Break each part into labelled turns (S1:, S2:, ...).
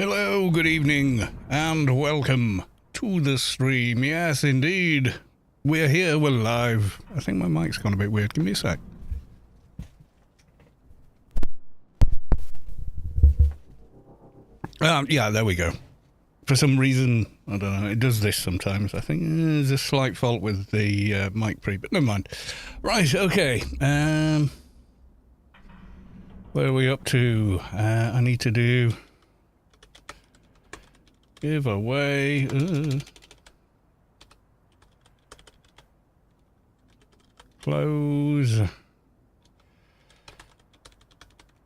S1: Hello, good evening, and welcome to the stream. Yes, indeed. We're here, we're live. I think my mic's gone a bit weird. Give me a sec. Yeah, there we go. For some reason, I don't know, it does this sometimes. I think there's a slight fault with the mic pre, but never mind. Right, okay. Where are we up to? I need to do... Giveaway. Close.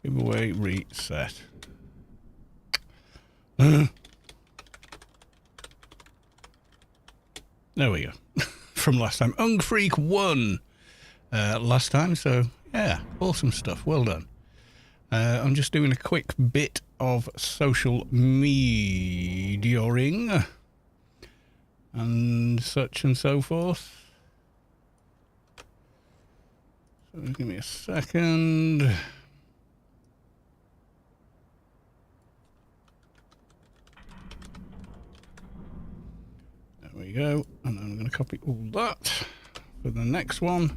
S1: Giveaway reset. There we go. From last time. Ungfreak won last time, so yeah, awesome stuff. Well done. I'm just doing a quick bit of social mediaing and such and so forth. So give me a second. There we go. And I'm going to copy all that for the next one.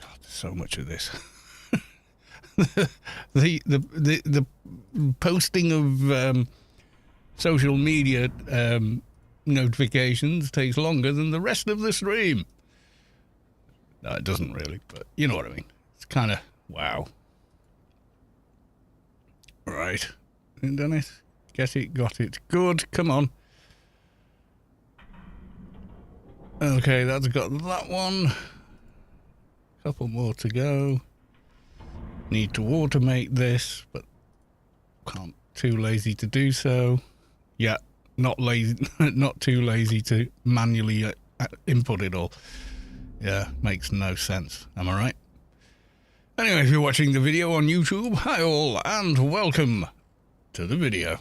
S1: God, there's so much of this. the posting of social media notifications takes longer than the rest of the stream. No, it doesn't really, but you know what I mean. It's kind of wow. Right, done it. Get it, got it. Good. Come on. Okay, that's got that one. Couple more to go. Need to automate this, but can't. Too lazy to do so. Yeah, not lazy, not too lazy to manually input it all. Yeah, makes no sense. Am I right? Anyway, if you're watching the video on YouTube, hi all, and welcome to the video.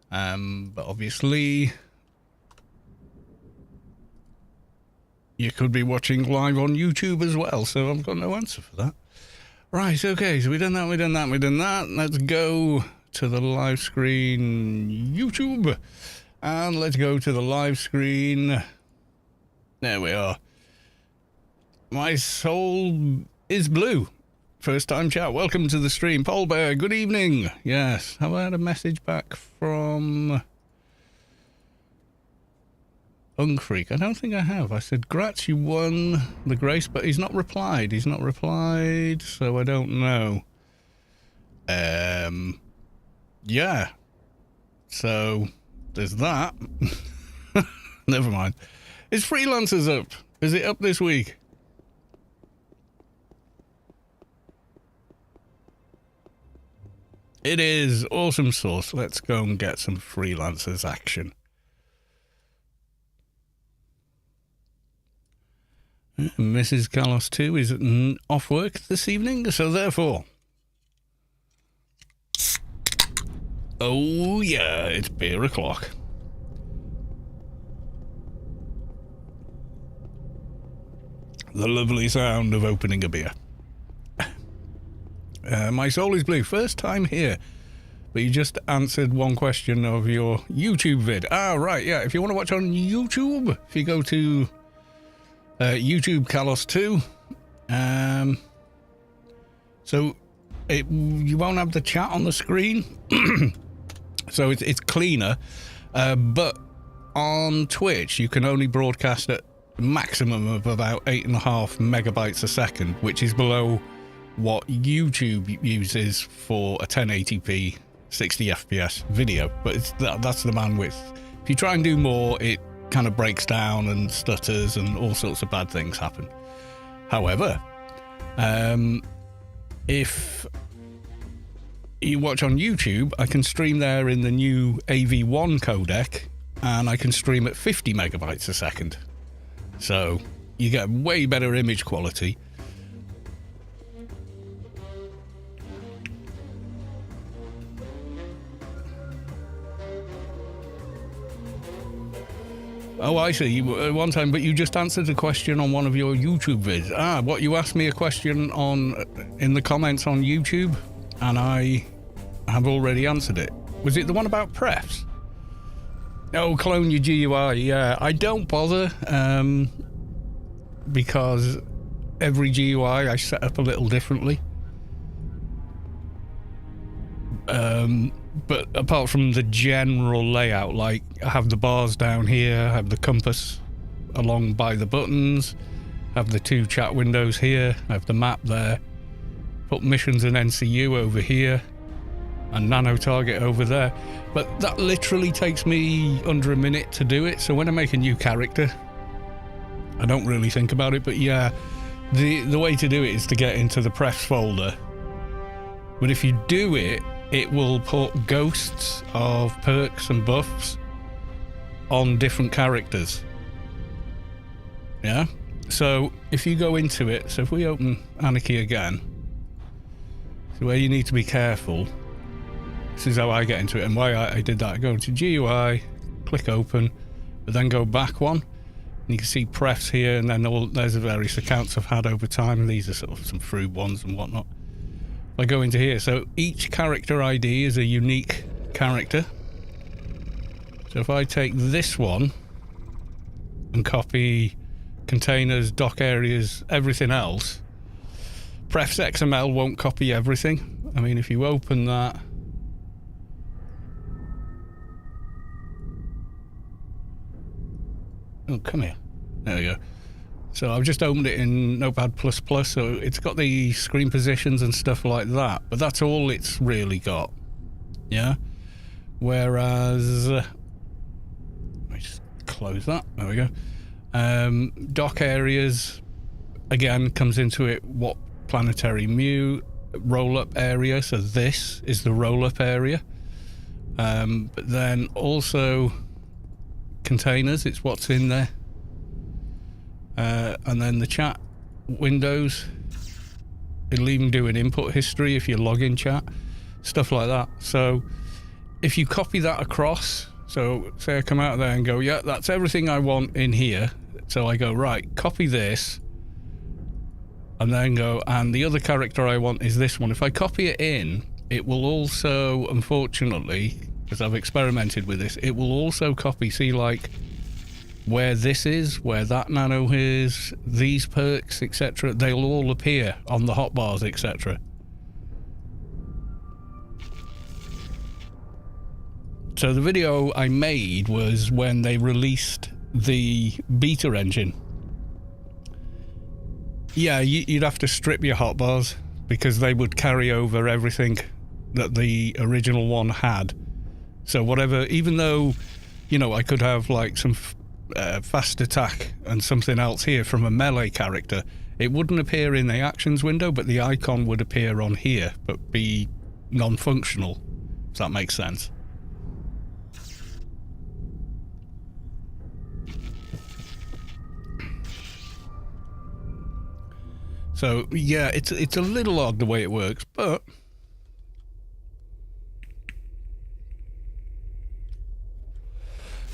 S1: But obviously, you could be watching live on YouTube as well, so I've got no answer for that. Right, okay, so we've done that. Let's go to the live screen YouTube. And let's go to the live screen. There we are. My soul is blue. First time chat. Welcome to the stream. Paul Bear, good evening. Yes, have I had a message back from... Ungfreak? I don't think I have. I said, Gratz, you won the grace, but he's not replied. So I don't know. Yeah. So, there's that. Never mind. Is Freelancers up? Is it up this week? It is. Awesome sauce. Let's go and get some Freelancers action. Mrs. Carlos 2 is off work this evening, so therefore... Oh yeah, it's beer o'clock. The lovely sound of opening a beer. My soul is blue. First time here. But you just answered one question of your YouTube vid. Ah, right, yeah. If you want to watch on YouTube, if you go to... YouTube Carlos 2. So you won't have the chat on the screen. So it's cleaner. But on Twitch, you can only broadcast at a maximum of about 8.5 megabytes a second, which is below what YouTube uses for a 1080p 60 FPS video. But that's the bandwidth. If you try and do more, it kind of breaks down and stutters and all sorts of bad things happen. However, if you watch on YouTube, I can stream there in the new AV1 codec, and I can stream at 50 megabytes a second. So you get way better image quality. Oh, I see. One time, but you just answered a question on one of your YouTube vids. Ah, what, you asked me a question on in the comments on YouTube, and I have already answered it. Was it the one about prefs? Oh, clone your GUI. Yeah, I don't bother because every GUI I set up a little differently. But apart from the general layout, like I have the bars down here, I have the compass along by the buttons, I have the 2 chat windows here, I have the map there, put missions and NCU over here, and nano target over there. But that literally takes me under a minute to do it. So when I make a new character, I don't really think about it. But yeah, the way to do it is to get into the prefs folder. But if you do it, it will put ghosts of perks and buffs on different characters. Yeah? So if you go into it, so if we open Anarchy again, so where you need to be careful, this is how I get into it, and why I did that. I go to GUI, click open, but then go back one, and you can see prefs here, and then there's the various accounts I've had over time, and these are sort of some fruit ones and whatnot. I go into here, so each character ID is a unique character. So if I take this one and copy containers, dock areas, everything else, prefs XML won't copy everything. I mean, if you open that, oh, come here. There we go. So I've just opened it in Notepad++, so it's got the screen positions and stuff like that, but that's all it's really got. Yeah? Whereas... let me just close that. There we go. Dock areas, again, comes into it what planetary mu, roll-up area, so this is the roll-up area. But then also containers, it's what's in there. And then the chat windows, it'll even do an input history if you log in chat, stuff like that. So if you copy that across, so say I come out of there and go, yeah, that's everything I want in here. So I go, right, copy this, and then go, and the other character I want is this one. If I copy it in, it will also, unfortunately, because I've experimented with this, it will also copy, see, like, where this is, where that nano is, these perks, etc. They'll all appear on the hotbars, etc. So the video I made was when they released the beta engine. Yeah, you'd have to strip your hotbars because they would carry over everything that the original one had. So whatever, even though, you know, I could have like some fast attack and something else here from a melee character, it wouldn't appear in the actions window, but the icon would appear on here, but be non-functional, if that makes sense. So yeah, it's a little odd the way it works, but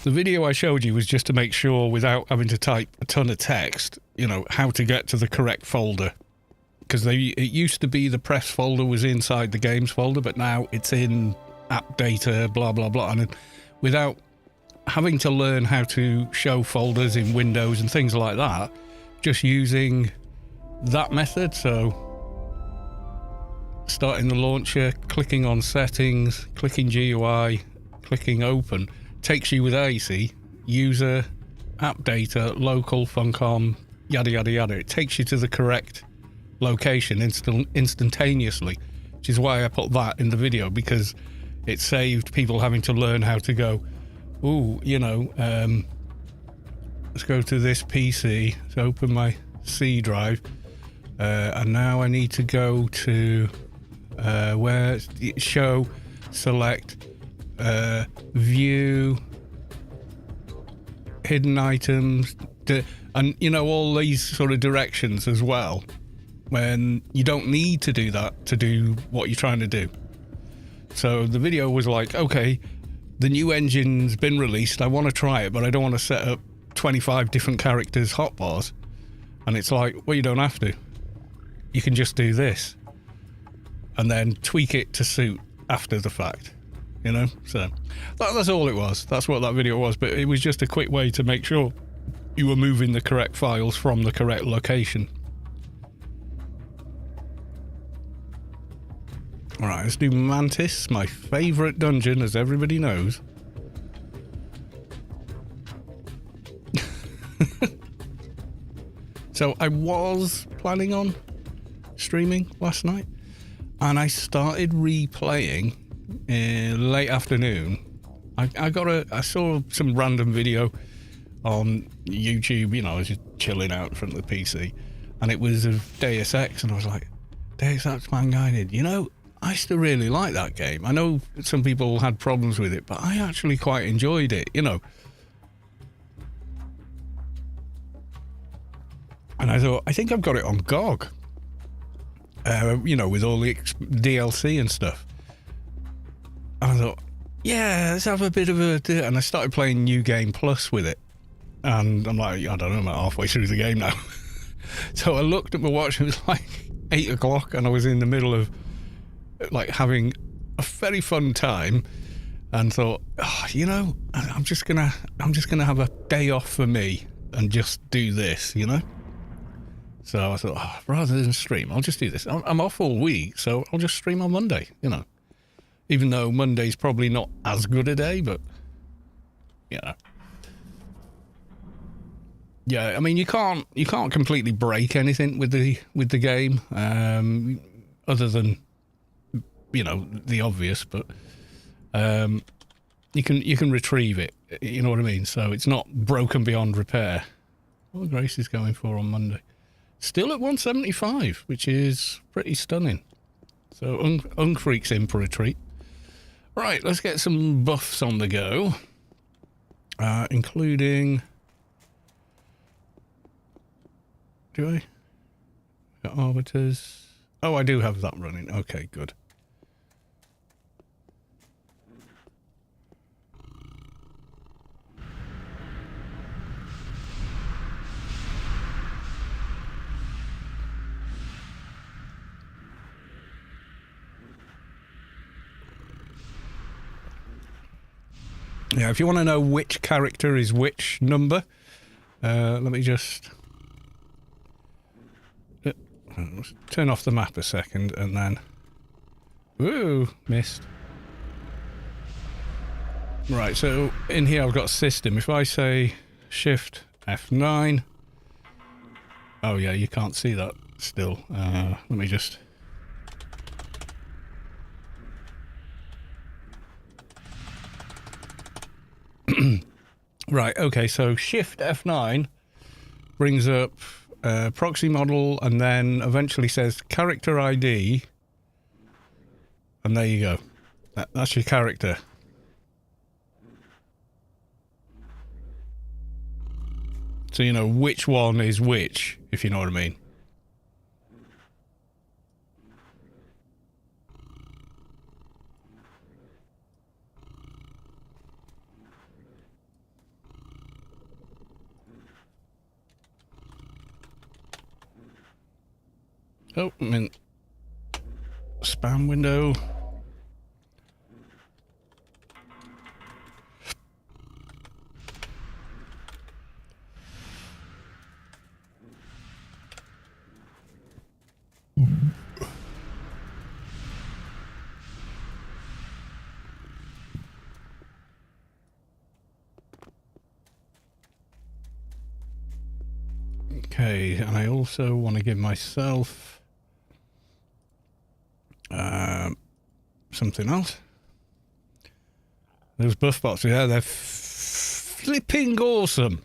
S1: the video I showed you was just to make sure, without having to type a ton of text, you know, how to get to the correct folder. Because it used to be the prefs folder was inside the games folder, but now it's in app data, blah, blah, blah. And without having to learn how to show folders in Windows and things like that, just using that method. So starting the launcher, clicking on settings, clicking GUI, clicking open, takes you with AC, user, app data, local, funcom, yada, yada, yada. It takes you to the correct location instantaneously, which is why I put that in the video, because it saved people having to learn how to go, ooh, you know, let's go to this PC, so open my C drive, and now I need to go to where, show, select, view, hidden items, and you know, all these sort of directions as well, when you don't need to do that to do what you're trying to do. So the video was like, okay, the new engine's been released, I want to try it, but I don't want to set up 25 different characters hotbars. And it's like, well, you don't have to. You can just do this and then tweak it to suit after the fact. you know. So that's all it was. That's what that video was. But it was just a quick way to make sure you were moving the correct files from the correct location. All right, let's do Mantis, my favourite dungeon, as everybody knows. So I was planning on streaming last night, and I started replaying late afternoon. I saw some random video on YouTube, you know, I was just chilling out in front of the PC, and it was of Deus Ex, and I was like, Deus Ex Mankind, you know, I still really like that game. I know some people had problems with it, but I actually quite enjoyed it, you know. And I thought, I think I've got it on GOG, you know, with all the DLC and stuff. And I thought, yeah, let's have a bit of a... And I started playing New Game Plus with it. And I'm like, I don't know, I'm about halfway through the game now. So I looked at my watch, it was like 8 o'clock, and I was in the middle of, like, having a very fun time. And thought, oh, you know, I'm just gonna have a day off for me and just do this, you know? So I thought, oh, rather than stream, I'll just do this. I'm off all week, so I'll just stream on Monday, you know. Even though Monday's probably not as good a day, but, you know. Yeah, I mean, you can't completely break anything with the game, other than, you know, the obvious, but you can retrieve it, you know what I mean? So it's not broken beyond repair. What Grace is going for on Monday. Still at 175, which is pretty stunning. So Ungfreak's in for a treat. Right, let's get some buffs on the go, including... Do I? Got arbiters. Oh, I do have that running. Okay, good. Yeah, if you want to know which character is which number, let me just turn off the map a second and then... Woo! Missed. Right, so in here I've got system. If I say Shift F9... Oh yeah, you can't see that still. Let me just... Right, okay, so Shift F9 brings up proxy model and then eventually says character ID, and there you go. That's your character. So you know which one is which, if you know what I mean. Oh, I'm in spam window. Okay, and I also want to give myself something else. Those buff boxes, yeah, they're flipping awesome.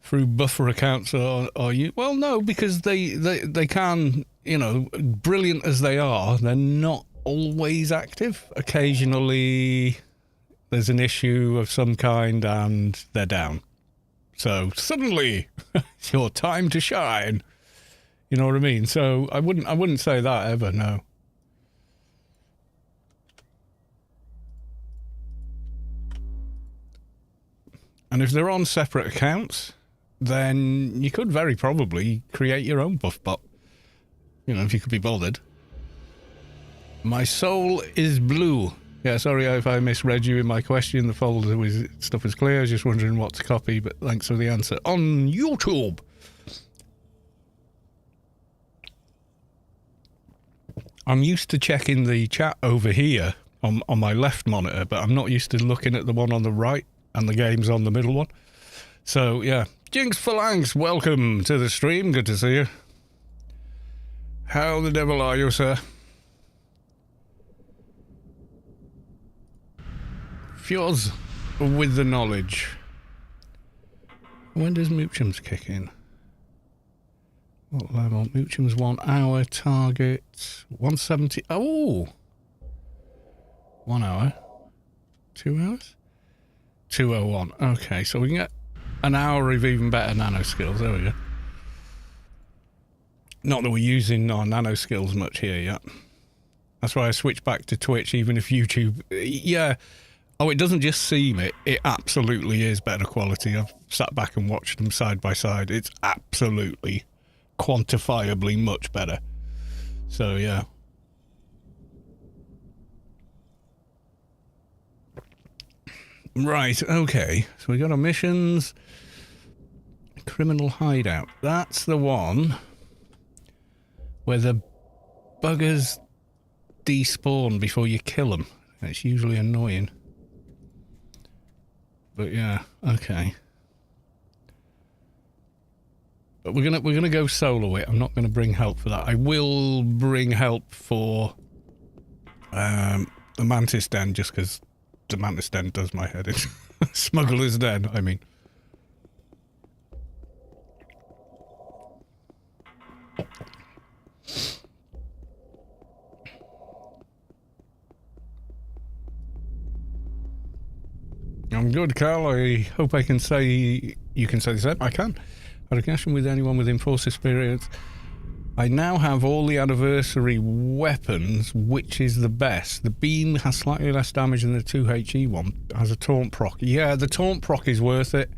S1: Through buffer accounts, are you? Well, no, because they can, you know, brilliant as they are, they're not always active. Occasionally there's an issue of some kind and they're down. So suddenly it's your time to shine. You know what I mean? So I wouldn't say that ever, no. And if they're on separate accounts, then you could very probably create your own buff bot. You know, if you could be bothered. My soul is blue. Yeah, sorry if I misread you in my question. The folder was stuff was clear. I was just wondering what to copy, but thanks for the answer. On YouTube. I'm used to checking the chat over here on my left monitor, but I'm not used to looking at the one on the right and the game's on the middle one. So, yeah. Jinx Phalanx, welcome to the stream. Good to see you. How the devil are you, sir? Fjords with the knowledge. When does Moochum's kick in? What level? Moochum's 1 hour. Target 170. Oh! 1 hour. 2 hours? 201. Okay, so we can get an hour of even better nano skills. There we go. Not that we're using our nano skills much here yet. That's why I switched back to Twitch, even if YouTube... Yeah. Oh, it doesn't just seem it. It absolutely is better quality. I've sat back and watched them side by side. It's absolutely, quantifiably much better. So, yeah. Right, okay. So we got our missions. Criminal hideout. That's the one where the buggers despawn before you kill them. It's usually annoying. But yeah, okay. But we're gonna go solo it. I'm not gonna bring help for that. I will bring help for the Mantis Den, just because the Mantis Den does my head in. Smuggler's Den, I mean. I'm good, Carl. I hope I can say... You can say the same. I can. Had a connection with anyone with Enforce experience. I now have all the anniversary weapons. Which is the best? The beam has slightly less damage than the 2HE one. It has a taunt proc. Yeah, the taunt proc is worth it.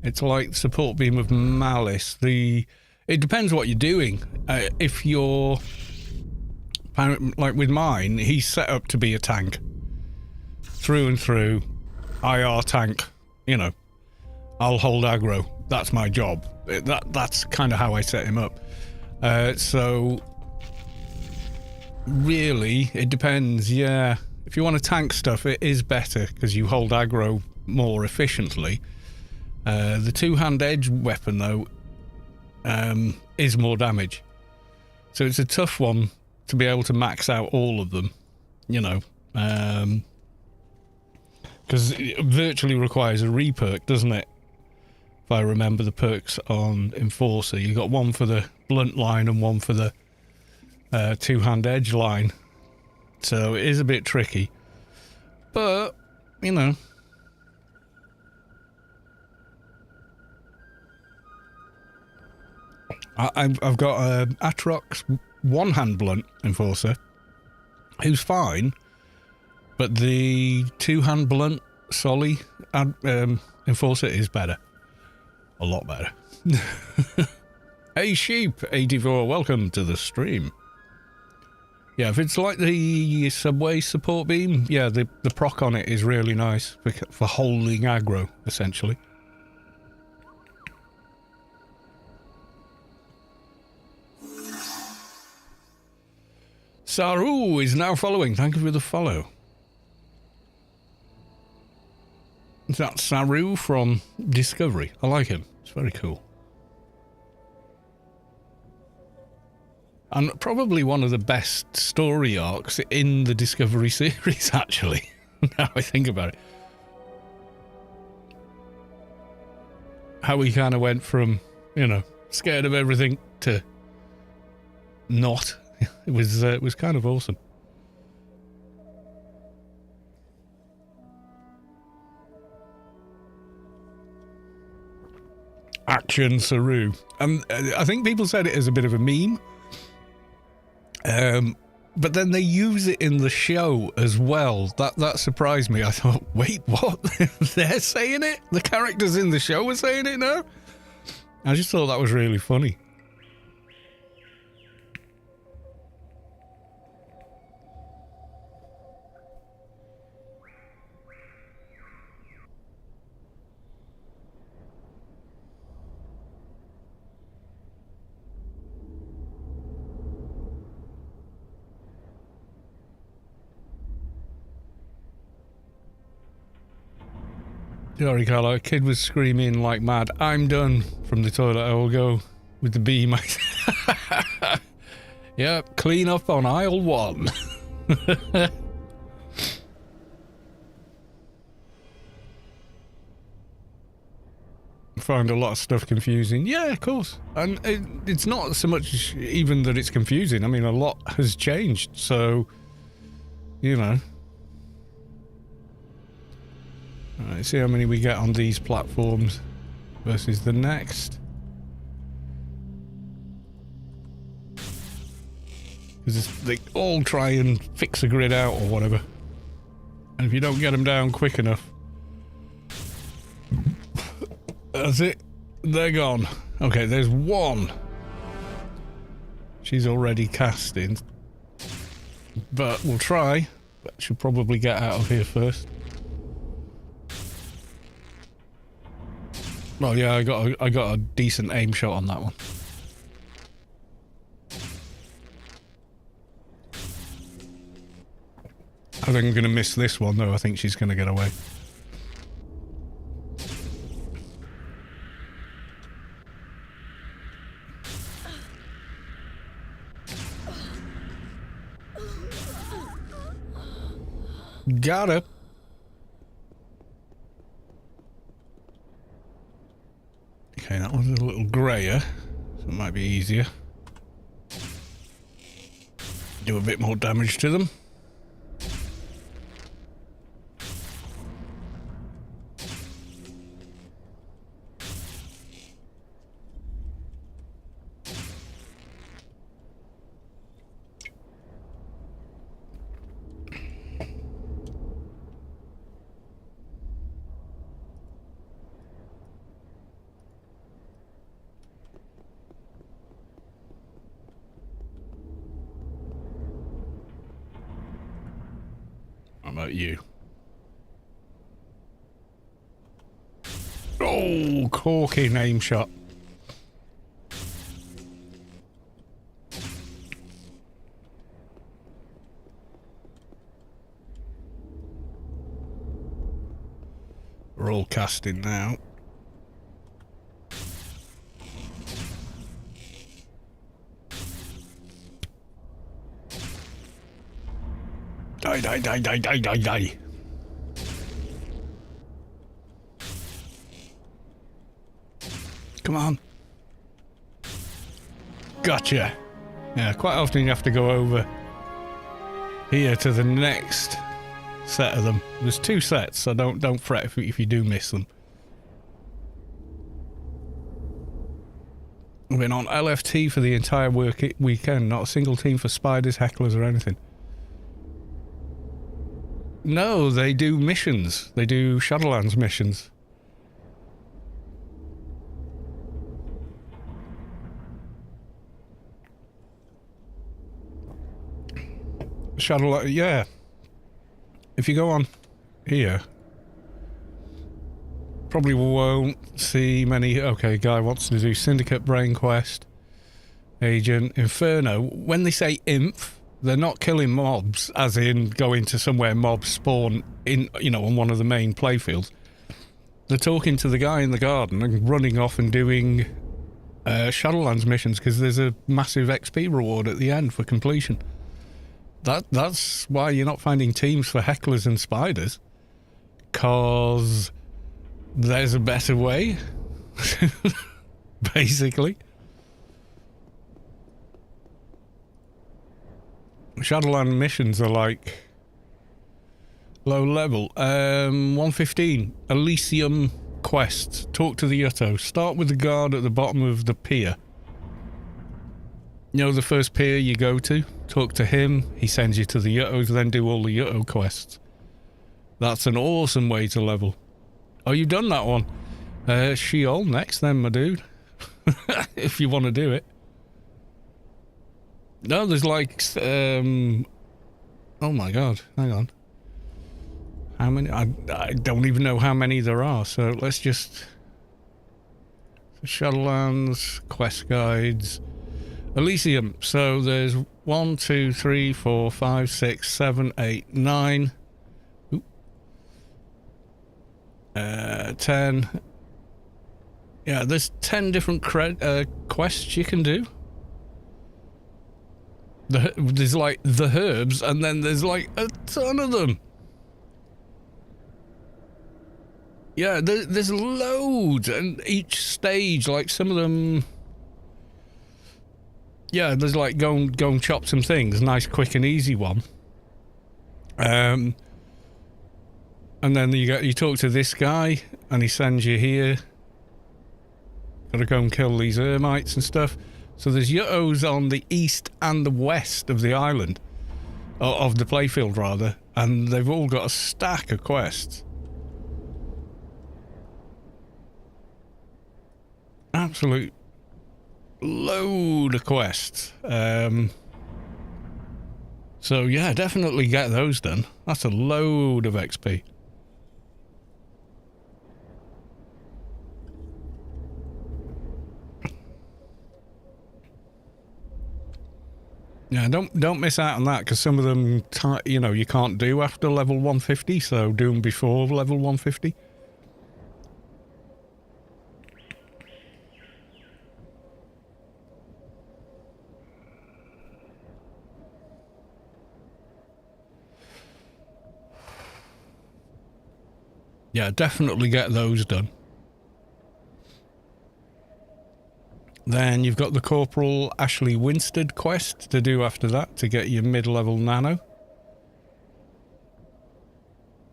S1: It's like support beam of malice. It depends what you're doing. If you're... Like with mine, he's set up to be a tank. Through and through. IR tank, you know, I'll hold aggro. That's my job. That's kind of how I set him up. So, really, it depends, yeah. If you want to tank stuff, it is better because you hold aggro more efficiently. The two-hand edge weapon, though, is more damage. So it's a tough one to be able to max out all of them, you know. Because it virtually requires a re-perk, doesn't it? If I remember the perks on Enforcer. You got one for the blunt line and one for the two-hand edge line. So it is a bit tricky. But, you know. I've got Atrox one-hand blunt Enforcer, who's fine. But the two-hand blunt Solly Enforcer is better. A lot better. Hey Sheep 84, welcome to the stream. Yeah, if it's like the subway support beam, yeah, the proc on it is really nice for holding aggro, essentially. Saru is now following. Thank you for the follow. Is that Saru from Discovery? I like him. It's very cool. And probably one of the best story arcs in the Discovery series, actually. Now I think about it. How he kind of went from, you know, scared of everything to not. It was kind of awesome. Action Saru. I think people said it as a bit of a meme. But then they use it in the show as well. That surprised me. I thought, wait, what? They're saying it? The characters in the show are saying it now? I just thought that was really funny. Sorry, Carla. A kid was screaming like mad. I'm done from the toilet. I will go with the beam. Yep, clean up on aisle 1. Find a lot of stuff confusing. Yeah, of course. And it's not so much even that it's confusing. I mean, a lot has changed. So, you know. Alright, see how many we get on these platforms versus the next. Because they all try and fix a grid out or whatever. And if you don't get them down quick enough, that's it. They're gone. Okay, there's one. She's already casting. But we'll try. But she'll probably get out of here first. Well, yeah, I got a decent aim shot on that one. I think I'm going to miss this one, though. I think she's going to get away. Got her. Okay, that one's a little grayer, so it might be easier. Do a bit more damage to them. How about you? Oh, corking aim shot. We're all casting now. Die, die, die, die, die, die, die. Come on. Gotcha. Yeah, quite often you have to go over here to the next set of them. There's 2 sets, so don't fret if you do miss them. I've been on LFT for the entire weekend, not a single team for spiders, hecklers, or anything. No, they do missions. They do Shadowlands missions. Shadowlands, yeah. If you go on here, probably won't see many. Okay, guy wants to do Syndicate, Brain Quest, Agent, Inferno. When they say imp, they're not killing mobs, as in going to somewhere mobs spawn in, you know, on one of the main playfields. They're talking to the guy in the garden and running off and doing Shadowlands missions because there's a massive XP reward at the end for completion. That's why you're not finding teams for hecklers and spiders, because there's a better way, basically. Shadowland missions are like low level. 115 Elysium quest. Talk to the Yutto. Start with the guard at the bottom of the pier. You know, the first pier you go to? Talk to him. He sends you to the Yuttos, then do all the Yutto quests. That's an awesome way to level. Oh, you've done that one. Sheol next then, my dude. If you want to do it. No, there's like, oh my god, hang on. How many? I don't even know how many there are, so let's just... Shadowlands, quest guides, Elysium. So there's 1, 2, 3, 4, 5, 6, 7, 8, 9. 10. Yeah, there's 10 different quests you can do. There's like the herbs, and then there's like a ton of them. Yeah, there's loads, and each stage, like some of them... Yeah, there's like go and chop some things, nice, quick and easy one. And then you talk to this guy, and he sends you here. Gotta go and kill these ermites and stuff. So there's Yuttos on the east and the west of the island, of the playfield rather, and they've all got a stack of quests. Absolute load of quests. So yeah, definitely get those done. That's a load of XP. Yeah, don't miss out on that, because some of them, you know, you can't do after level 150, so do them before level 150. Yeah, definitely get those done. Then you've got the Corporal Ashley Winstead quest to do after that to get your mid-level nano.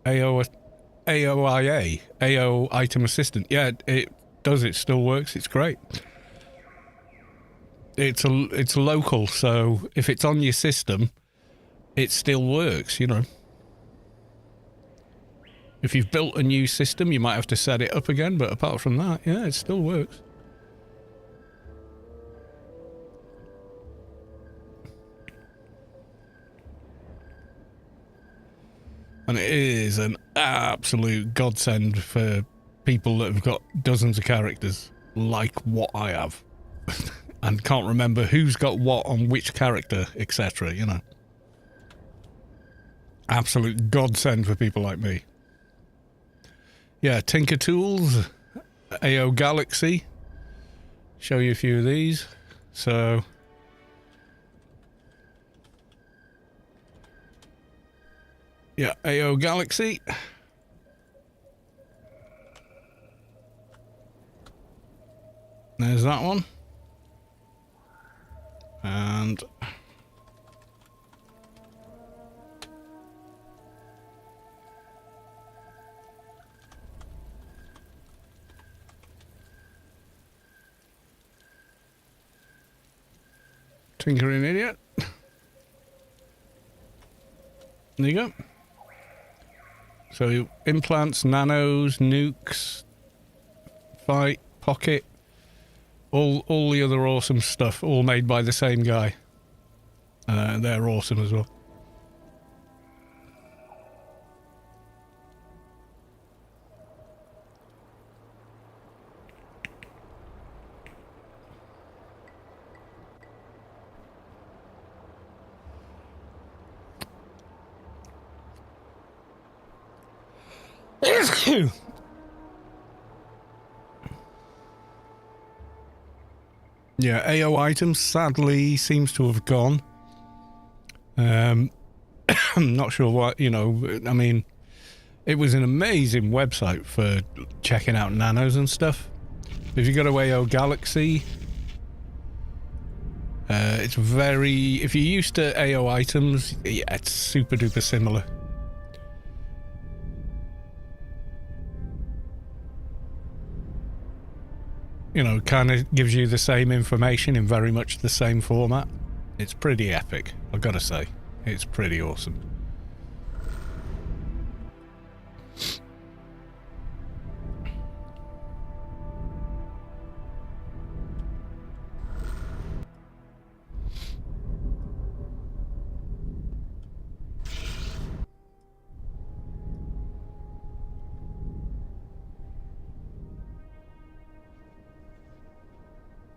S1: AO Item Assistant. Yeah, it does. It still works. It's great. It's local, so if it's on your system, it still works, you know. If you've built a new system, you might have to set it up again, but apart from that, yeah, it still works. And it is an absolute godsend for people that have got dozens of characters like what I have and can't remember who's got what on which character, etc., you know. Absolute godsend for people like me. Yeah, Tinker Tools, AO Galaxy. Show you a few of these. So... yeah, AO Galaxy. There's that one. And... Tinkering Idiot. There you go. So implants, nanos, nukes, fight, pocket, all the other awesome stuff, all made by the same guy. They're awesome as well. Yeah, AO items sadly seems to have gone. I'm not sure what, you know, I mean, it was an amazing website for checking out nanos and stuff. If you go to AO Galaxy, it's very, if you're used to AO items, yeah, it's super duper similar. You know, kind of gives you the same information in very much the same format. It's pretty epic, I've got to say. It's pretty awesome.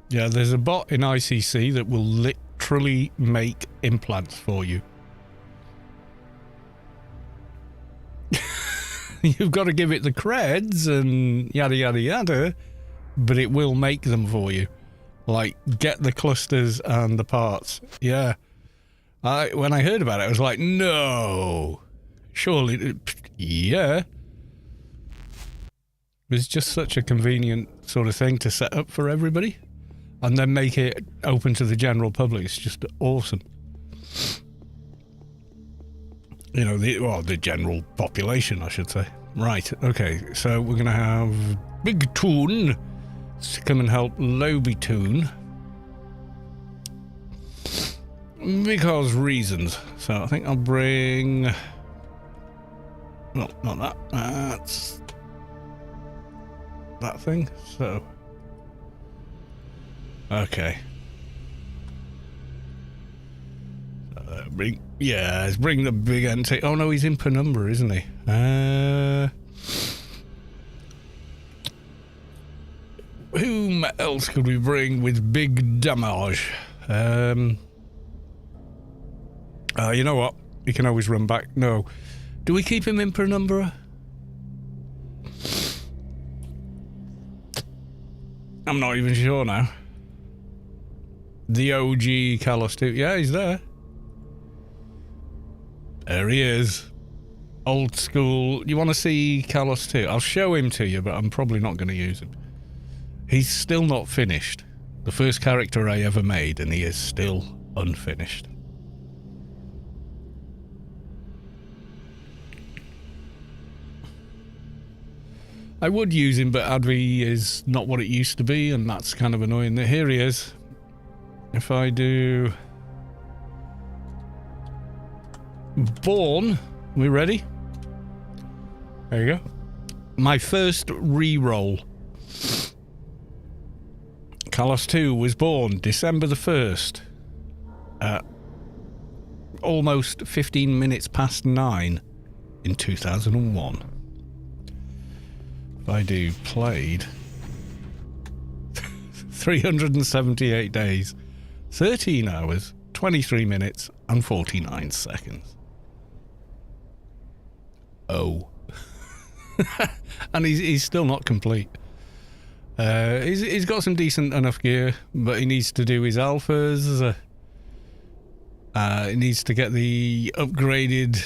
S1: Yeah, there's a bot in ICC that will literally make implants for you. You've got to give it the creds and yada yada yada, but it will make them for you. Like, get the clusters and the parts. Yeah. When I heard about it, I was like, no. Surely, yeah. It's just such a convenient sort of thing to set up for everybody. And then make it open to the general public. It's just awesome. You know, the general population, I should say. Right, okay. So we're going to have Big Toon to come and help Lobby Toon. Because reasons. So I think I'll bring... No, not that. That's... that thing. So... okay. Let's bring the big NT. Oh no, he's in Penumbra, isn't he? Whom else could we bring with big damage? You know what? He can always run back. No. Do we keep him in Penumbra? I'm not even sure now. The OG Kalos 2. Yeah, he's there. There he is. Old school. You want to see Kalos 2? I'll show him to you, but I'm probably not going to use him. He's still not finished. The first character I ever made, and he is still unfinished. I would use him, but Advi is not what it used to be, and that's kind of annoying. Here he is. If I do... Born. Are we ready? There you go. My first re-roll. Kalos 2 was born December the 1st. Almost 15 minutes past 9 in 2001. If I do played... 378 days. 13 hours, 23 minutes, and 49 seconds. Oh. And he's still not complete. He's got some decent enough gear, but he needs to do his alphas. He needs to get the upgraded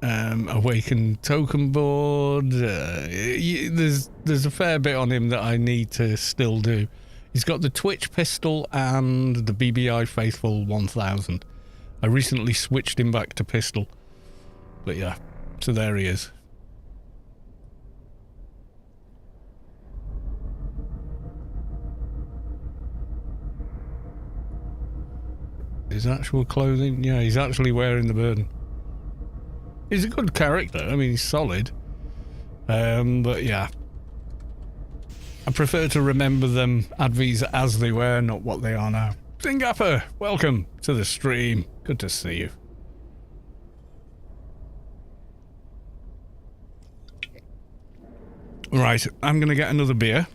S1: awakened token board. There's a fair bit on him that I need to still do. He's got the Twitch pistol and the BBI Faithful 1000. I recently switched him back to pistol. But yeah, so there he is. His actual clothing? Yeah, he's actually wearing the burden. He's a good character. I mean, he's solid. But yeah. I prefer to remember them Advies as they were, not what they are now. Zingapper, welcome to the stream. Good to see you. Right, I'm going to get another beer.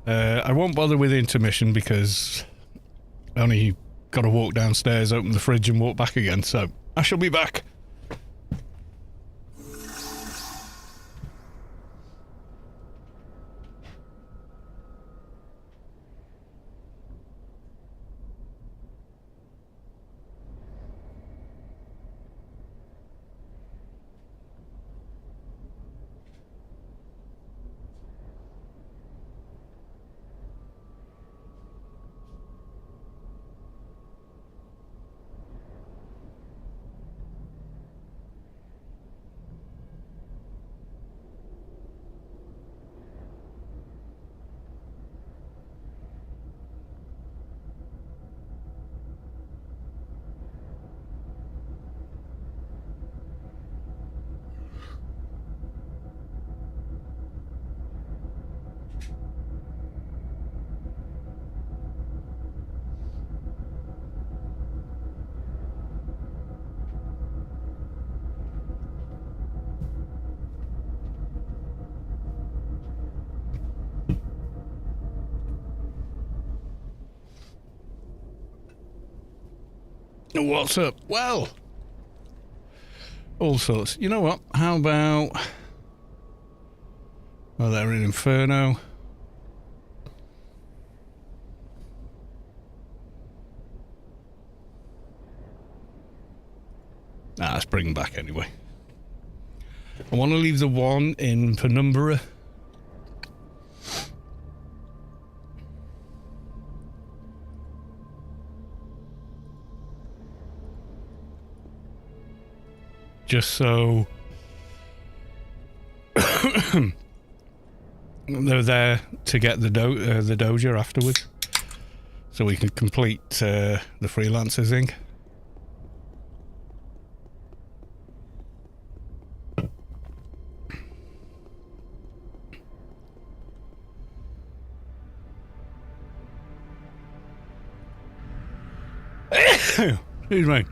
S1: I won't bother with intermission because I only got to walk downstairs, open the fridge and walk back again, so I shall be back. What's up? Well, all sorts. You know what? How about Oh, they're in Inferno. Let's bring them back anyway. I want to leave the one in Penumbra. Just so they're there to get the doja afterwards, so we can complete the freelancer thing. Excuse me.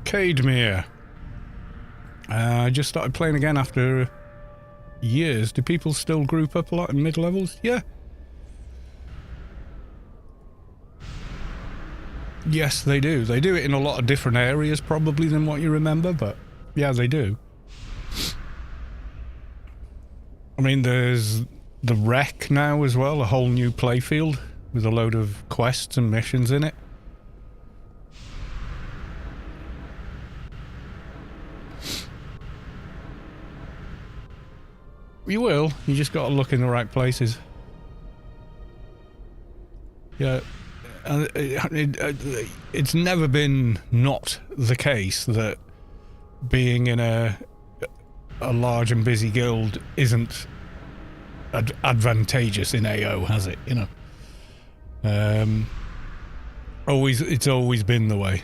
S1: Cademere. I just started playing again after years. Do people still group up a lot in mid-levels? Yeah. Yes, they do. They do it in a lot of different areas probably than what you remember, but yeah, they do. I mean, there's the Wreck now as well, a whole new playfield with a load of quests and missions in it. You will. You just got to look in the right places. Yeah. It's never been not the case that being in a large and busy guild isn't advantageous in AO, has it? You know. It's always been the way.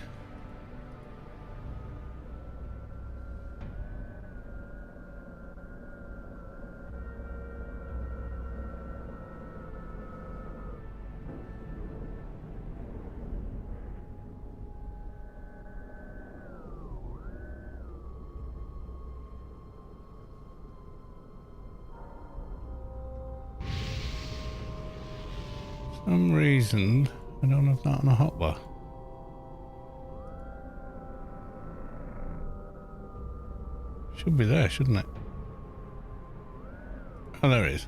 S1: For some reason, I don't have that on a hotbar. Should be there, shouldn't it? Oh, there it is.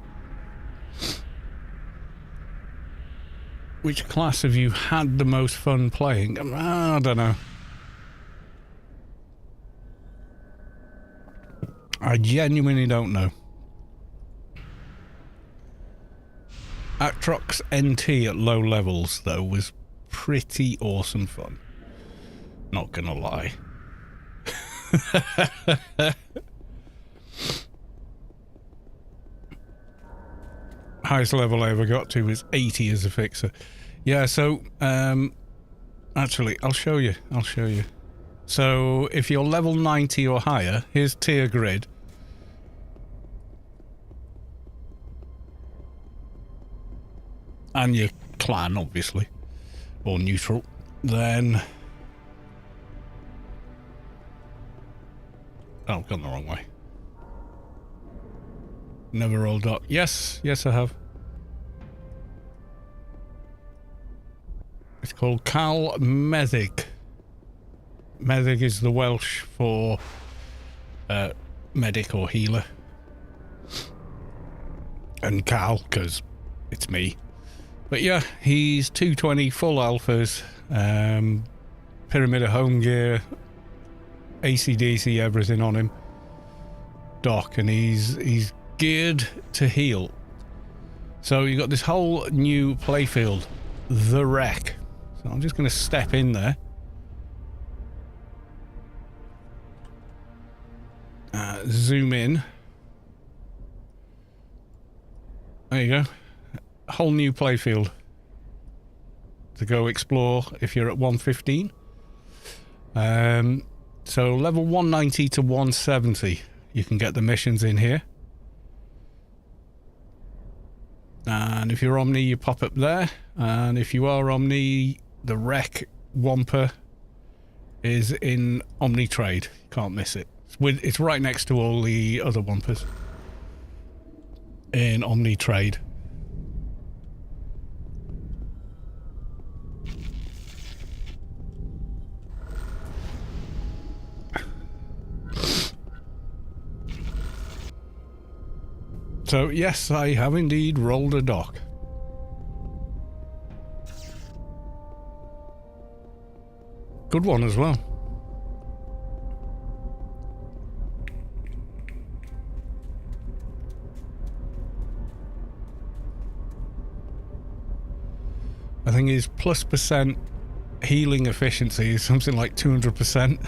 S1: Which class have you had the most fun playing? I don't know. I genuinely don't know. Atrox NT at low levels, though, was pretty awesome fun. Not gonna lie. Highest level I ever got to was 80 as a fixer. Yeah, so, actually, I'll show you. So, if you're level 90 or higher, here's tier grid. And your clan, obviously, or neutral, then... Oh, I've gone the wrong way. Never rolled up. Yes, I have. It's called Cal Meddig. Meddig is the Welsh for medic or healer. And Cal, because it's me. But yeah, he's 220 full alphas, pyramid of home gear, AC/DC, everything on him. Doc, and he's geared to heal. So you got this whole new playfield, the Wreck. So I'm just going to step in there. Zoom in. There you go. Whole new playfield to go explore if you're at 115. So level 190 to 170, you can get the missions in here. And if you're Omni, you pop up there. And if you are Omni, the Wreck Wampa is in Omni Trade. You can't miss it. It's right next to all the other Wampas in Omni Trade. So, yes, I have indeed rolled a dock. Good one as well. I think his +% healing efficiency is something like 200%.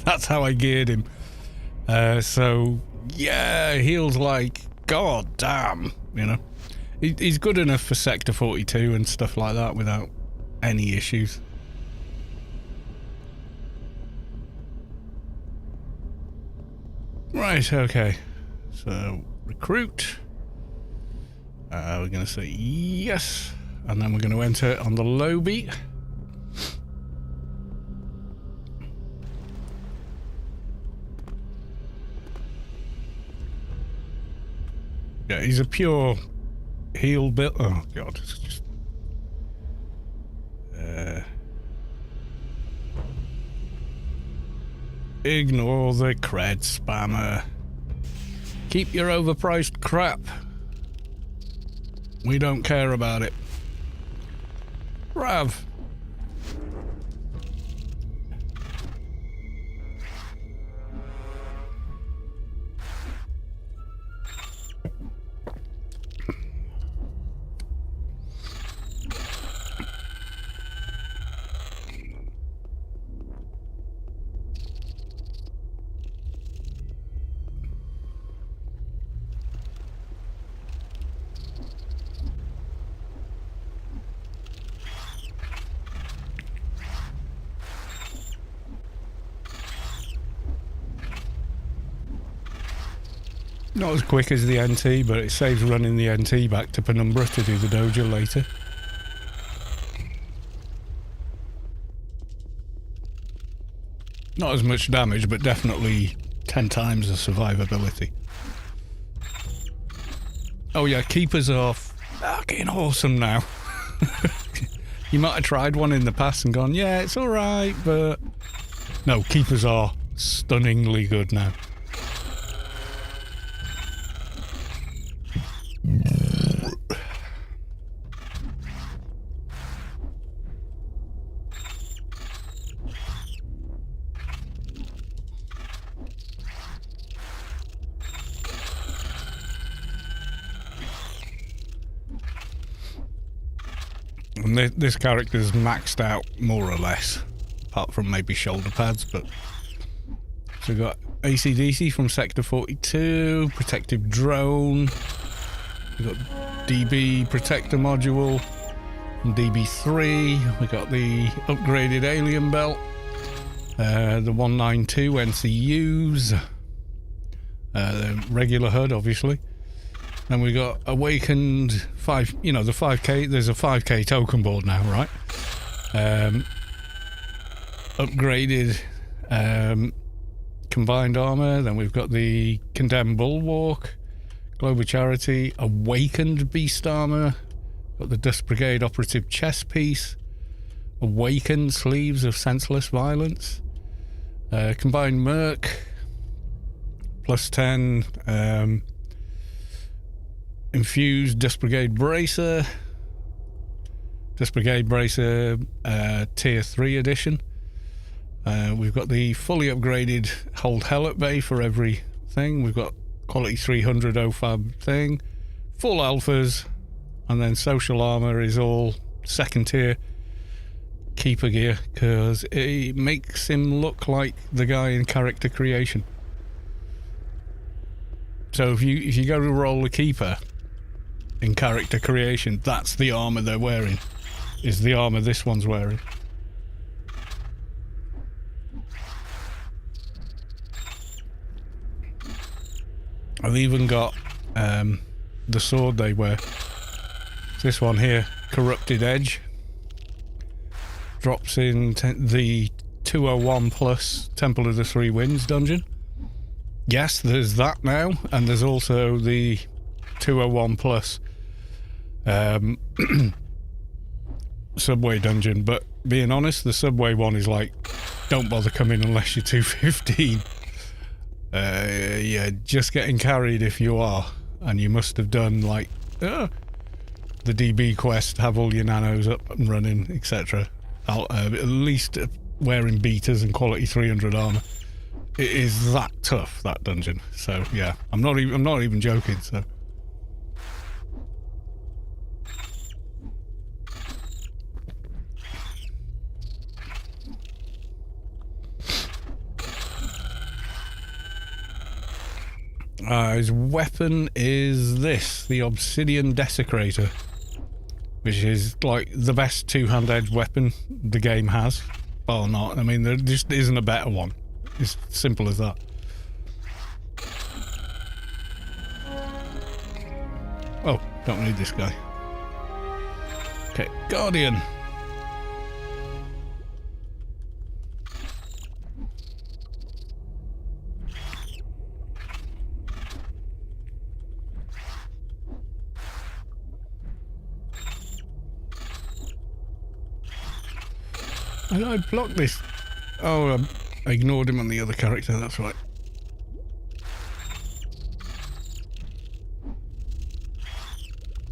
S1: That's how I geared him. So, yeah, heals like, god damn, you know. He's good enough for Sector 42 and stuff like that without any issues. Right, okay. So, recruit. We're going to say yes. And then we're going to enter on the low beat. Yeah, he's a pure heal build. Oh, God. It's just... ignore the cred spammer. Keep your overpriced crap. We don't care about it. Rav. Not as quick as the NT, but it saves running the NT back to Penumbra to do the dojo later. Not as much damage, but definitely 10 times the survivability. Oh yeah, keepers are fucking awesome now. You might have tried one in the past and gone, yeah, it's alright, but... No, keepers are stunningly good now. And this character's maxed out more or less, apart from maybe shoulder pads, but... So we've got ACDC from Sector 42, Protective Drone, we've got DB Protector Module, from DB3, we've got the upgraded Alien Belt, the 192 NCUs, the regular HUD obviously. Then we got Awakened 5, you know, the 5k, there's a 5k token board now, right? Upgraded Combined Armor, then we've got the Condemned Bulwark, Global Charity, Awakened Beast Armor, got the Dust Brigade Operative Chest Piece, Awakened Sleeves of Senseless Violence, Combined Merc, +10, Infused Dust Brigade Bracer, Tier 3 edition. We've got the fully upgraded Hold Hell at Bay for every thing. We've got Quality 300 OFAB thing, full alphas, and then Social Armor is all second tier keeper gear because it makes him look like the guy in character creation. So if you go to roll a keeper in character creation, that's the armor they're wearing, is the armor this one's wearing. I've even got the sword they wear. This one here, Corrupted Edge, drops in the 201 plus Temple of the Three Winds dungeon. Yes, there's that now, and there's also the 201 plus subway dungeon, but being honest, the subway one is like, don't bother coming unless you're 215. Yeah, just getting carried if you are. and you must have done like the DB quest, have all your nanos up and running, etc. At least wearing beaters and quality 300 armor. It is that tough, that dungeon. So yeah, I'm not even joking. So. His weapon is this, the Obsidian Desecrator, which is like the best two-hand edge weapon the game has. Well, not. I mean, there just isn't a better one. It's simple as that. Oh, don't need this guy. Okay, Guardian. I blocked this. Oh, I ignored him on the other character, that's right.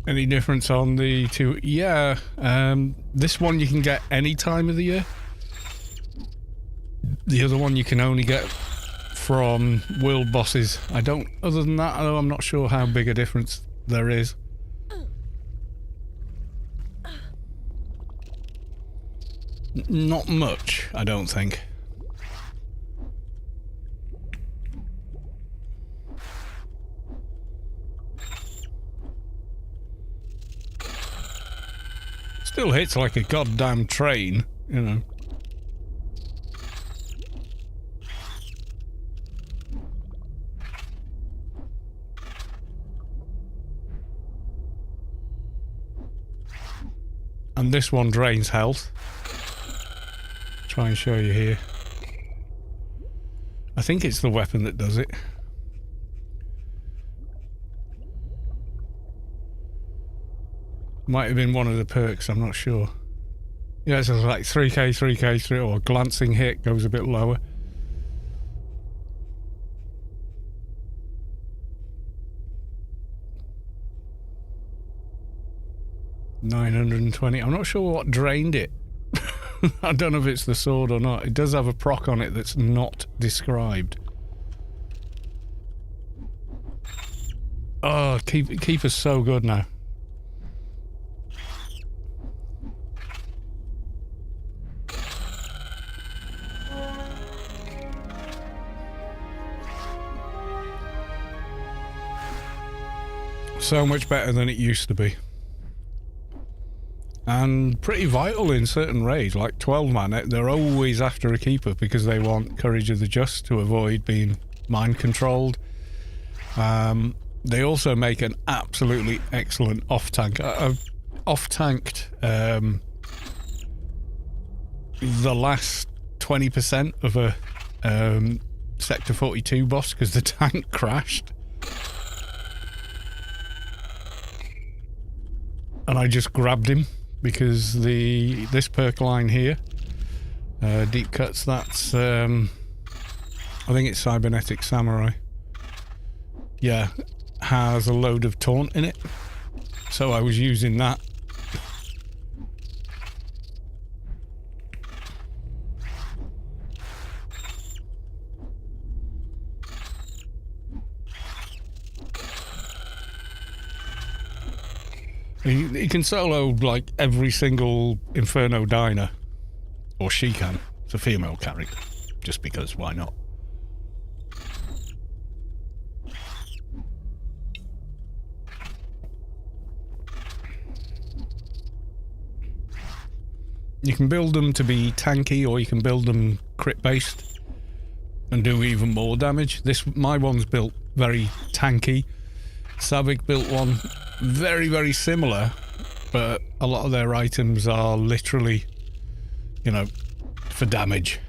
S1: Any difference on the two? Yeah, this one you can get any time of the year. The other one you can only get from world bosses. Other than that, I'm not sure how big a difference there is. Not much, I don't think. Still hits like a goddamn train, you know. And this one drains health. Try and show you here. I think it's the weapon that does it. Might have been one of the perks, I'm not sure. Yeah, so it's like 3k, 3k, 3, or glancing hit goes a bit lower. $920. I'm not sure what drained it. I don't know if it's the sword or not. It does have a proc on it that's not described. Oh, Keeper's so good now. So much better than it used to be. And pretty vital in certain raids, like 12 man, they're always after a keeper because they want Courage of the Just to avoid being mind controlled. They also make an absolutely excellent off-tank. I've off-tanked the last 20% of a Sector 42 boss because the tank crashed. And I just grabbed him. Because this perk line here, deep cuts, that's I think it's Cybernetic Samurai. Yeah, has a load of taunt in it. So I was using that. He can solo like every single Inferno Diner, or she can. It's a female character, just because why not? You can build them to be tanky, or you can build them crit based and do even more damage. My one's built very tanky. Savik built one very, very similar, but a lot of their items are literally, you know, for damage.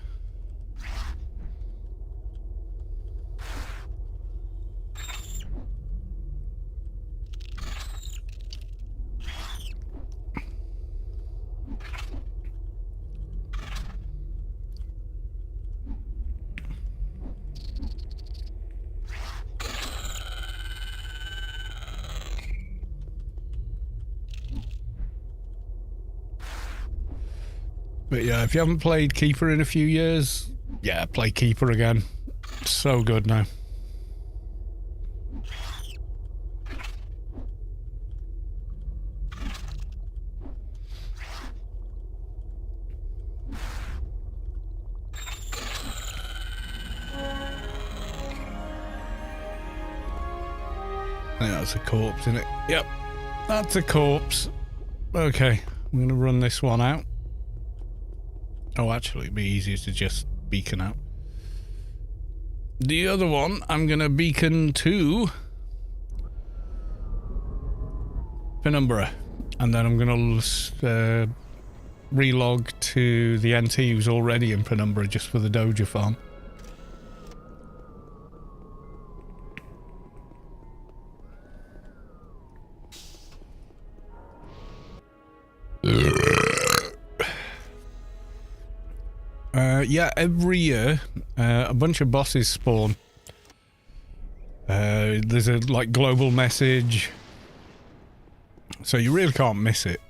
S1: But yeah, if you haven't played Keeper in a few years, yeah, play Keeper again. So good now. I think that's a corpse, isn't it? Yep, that's a corpse. Okay, I'm going to run this one out. Oh, actually, it'd be easier to just beacon out. The other one, I'm going to beacon to Penumbra. And then I'm going to relog to the NT who's already in Penumbra just for the Doja farm. Yeah, every year a bunch of bosses spawn. There's a like global message, so you really can't miss it.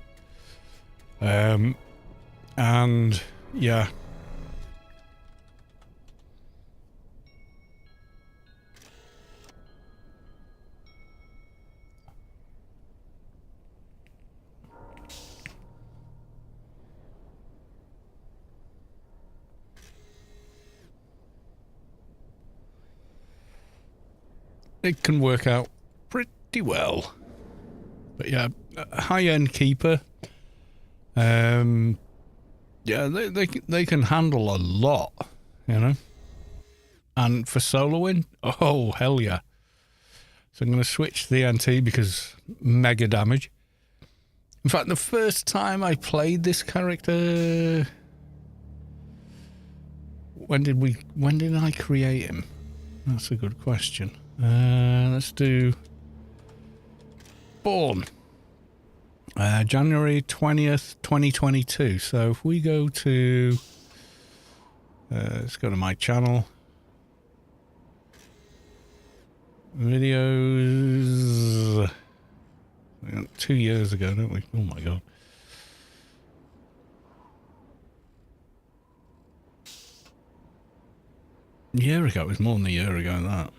S1: And yeah. It can work out pretty well. But yeah, high-end Keeper. Yeah, they can handle a lot, you know. And for soloing, oh hell yeah. So I'm going to switch to the NT because mega damage. In fact, the first time I played this character, when did I create him? That's a good question. Let's do Born. January 20th, 2022. So if we go to, let's go to my channel. Videos. 2 years ago, don't we? Oh my god. A year ago. It was more than a year ago than that.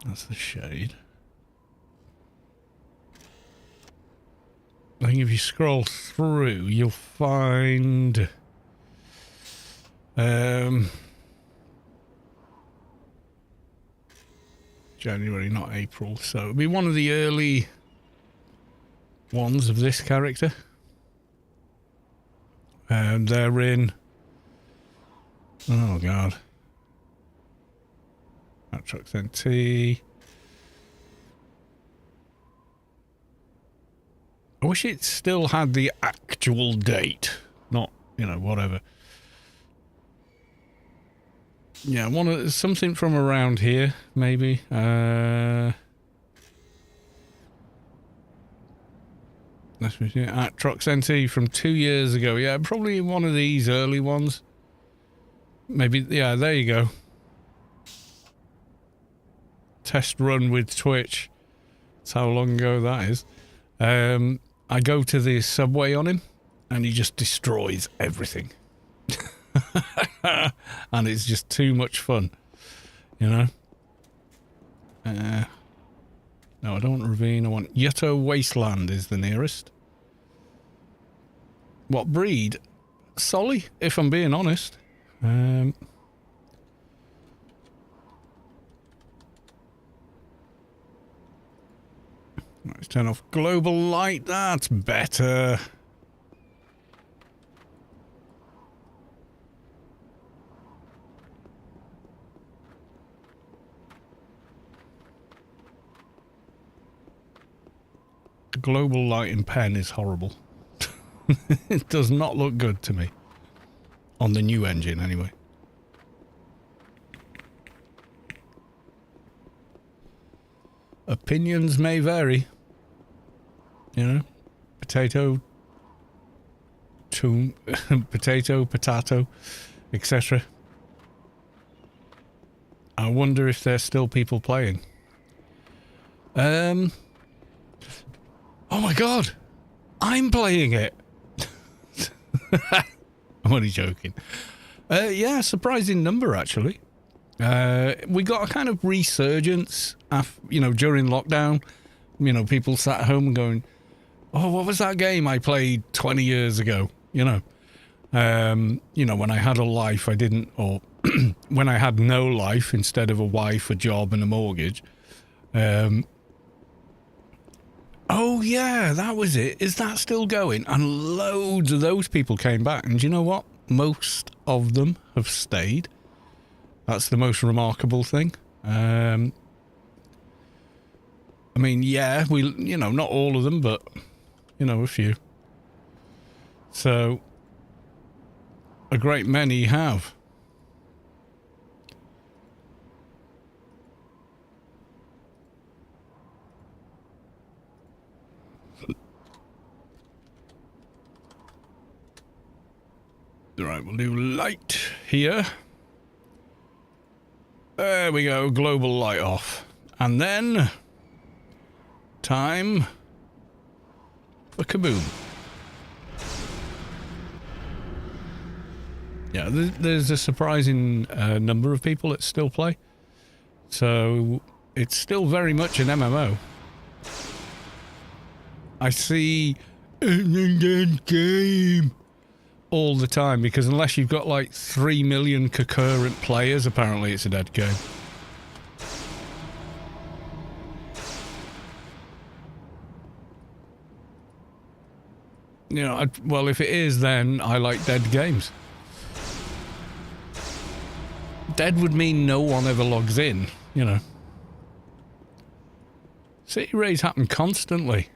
S1: That's the shade. I think if you scroll through, you'll find January, not April. So it'll be one of the early ones of this character. They're in. Oh god. Trucks NT. I wish it still had the actual date, not, you know, whatever. Yeah, something from around here, maybe. Let's see. Trucks NT from 2 years ago. Yeah, probably one of these early ones. Maybe, yeah, there you go. Test run with Twitch. That's how long ago that is. I go to the subway on him and he just destroys everything. And it's just too much fun, you know. No, I don't want Ravine. I want Yutto Wasteland is the nearest. What breed? Solly, if I'm being honest. Let's turn off global light. That's better. The global light in pen is horrible. It does not look good to me. On the new engine, anyway. Opinions may vary. You know, potato potato, etc. I wonder if there's still people playing. Oh my god! I'm playing it! I'm only joking. Yeah, surprising number actually. We got a kind of resurgence, during lockdown. People sat at home and going, oh, what was that game I played 20 years ago? When I had a life, I didn't, or when I had no life instead of a wife, a job, and a mortgage. Oh, yeah, that was it. Is that still going? And loads of those people came back. And do you know what? Most of them have stayed. That's the most remarkable thing. Yeah, not all of them, but, a few. So, a great many have. Right, we'll do light here. There we go, global light off. And then, time for kaboom. Yeah, there's a surprising number of people that still play. So, it's still very much an MMO. I see dead game all the time, because unless you've got like 3 million concurrent players, apparently it's a dead game. Well, if it is, then I like dead games. Dead would mean no one ever logs in, City raids happen constantly.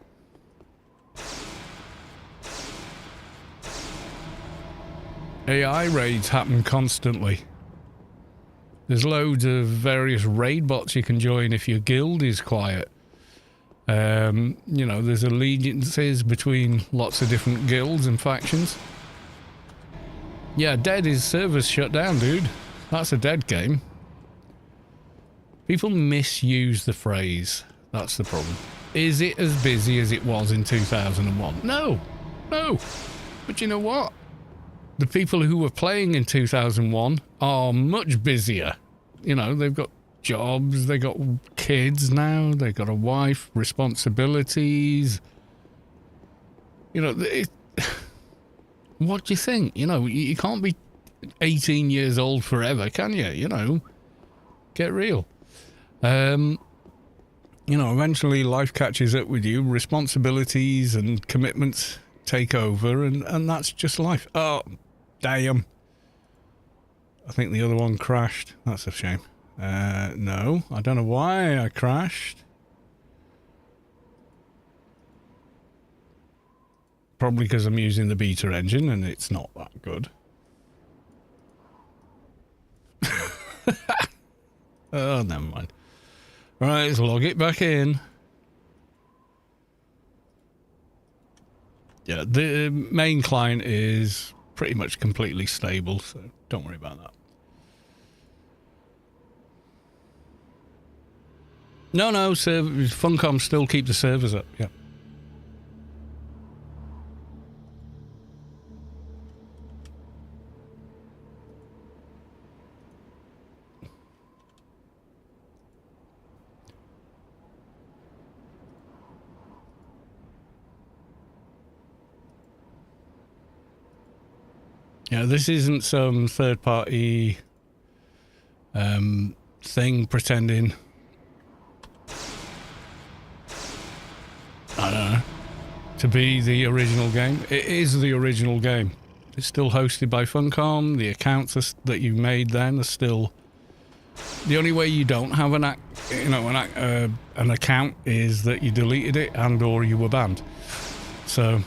S1: AI raids happen constantly. There's loads of various raid bots you can join if your guild is quiet. There's allegiances between lots of different guilds and factions. Yeah, dead is servers shut down, dude. That's a dead game. People misuse the phrase. That's the problem. Is it as busy as it was in 2001? No. But you know what? The people who were playing in 2001 are much busier. They've got jobs, they've got kids now, they've got a wife, responsibilities. What do you think? You can't be 18 years old forever, can you? Get real. Eventually life catches up with you, responsibilities and commitments take over, and that's just life. Oh, damn. I think the other one crashed. That's a shame. No, I don't know why I crashed. Probably because I'm using the beta engine and it's not that good. Oh, never mind. Right, let's log it back in. Yeah, the main client is pretty much completely stable, so don't worry about that. No, Funcom still keep the servers up, yeah. Yeah, this isn't some third-party thing pretending, I don't know, to be the original game. It is the original game. It's still hosted by Funcom. The accounts that you made then are still... The only way you don't have an account is that you deleted it and or you were banned. So...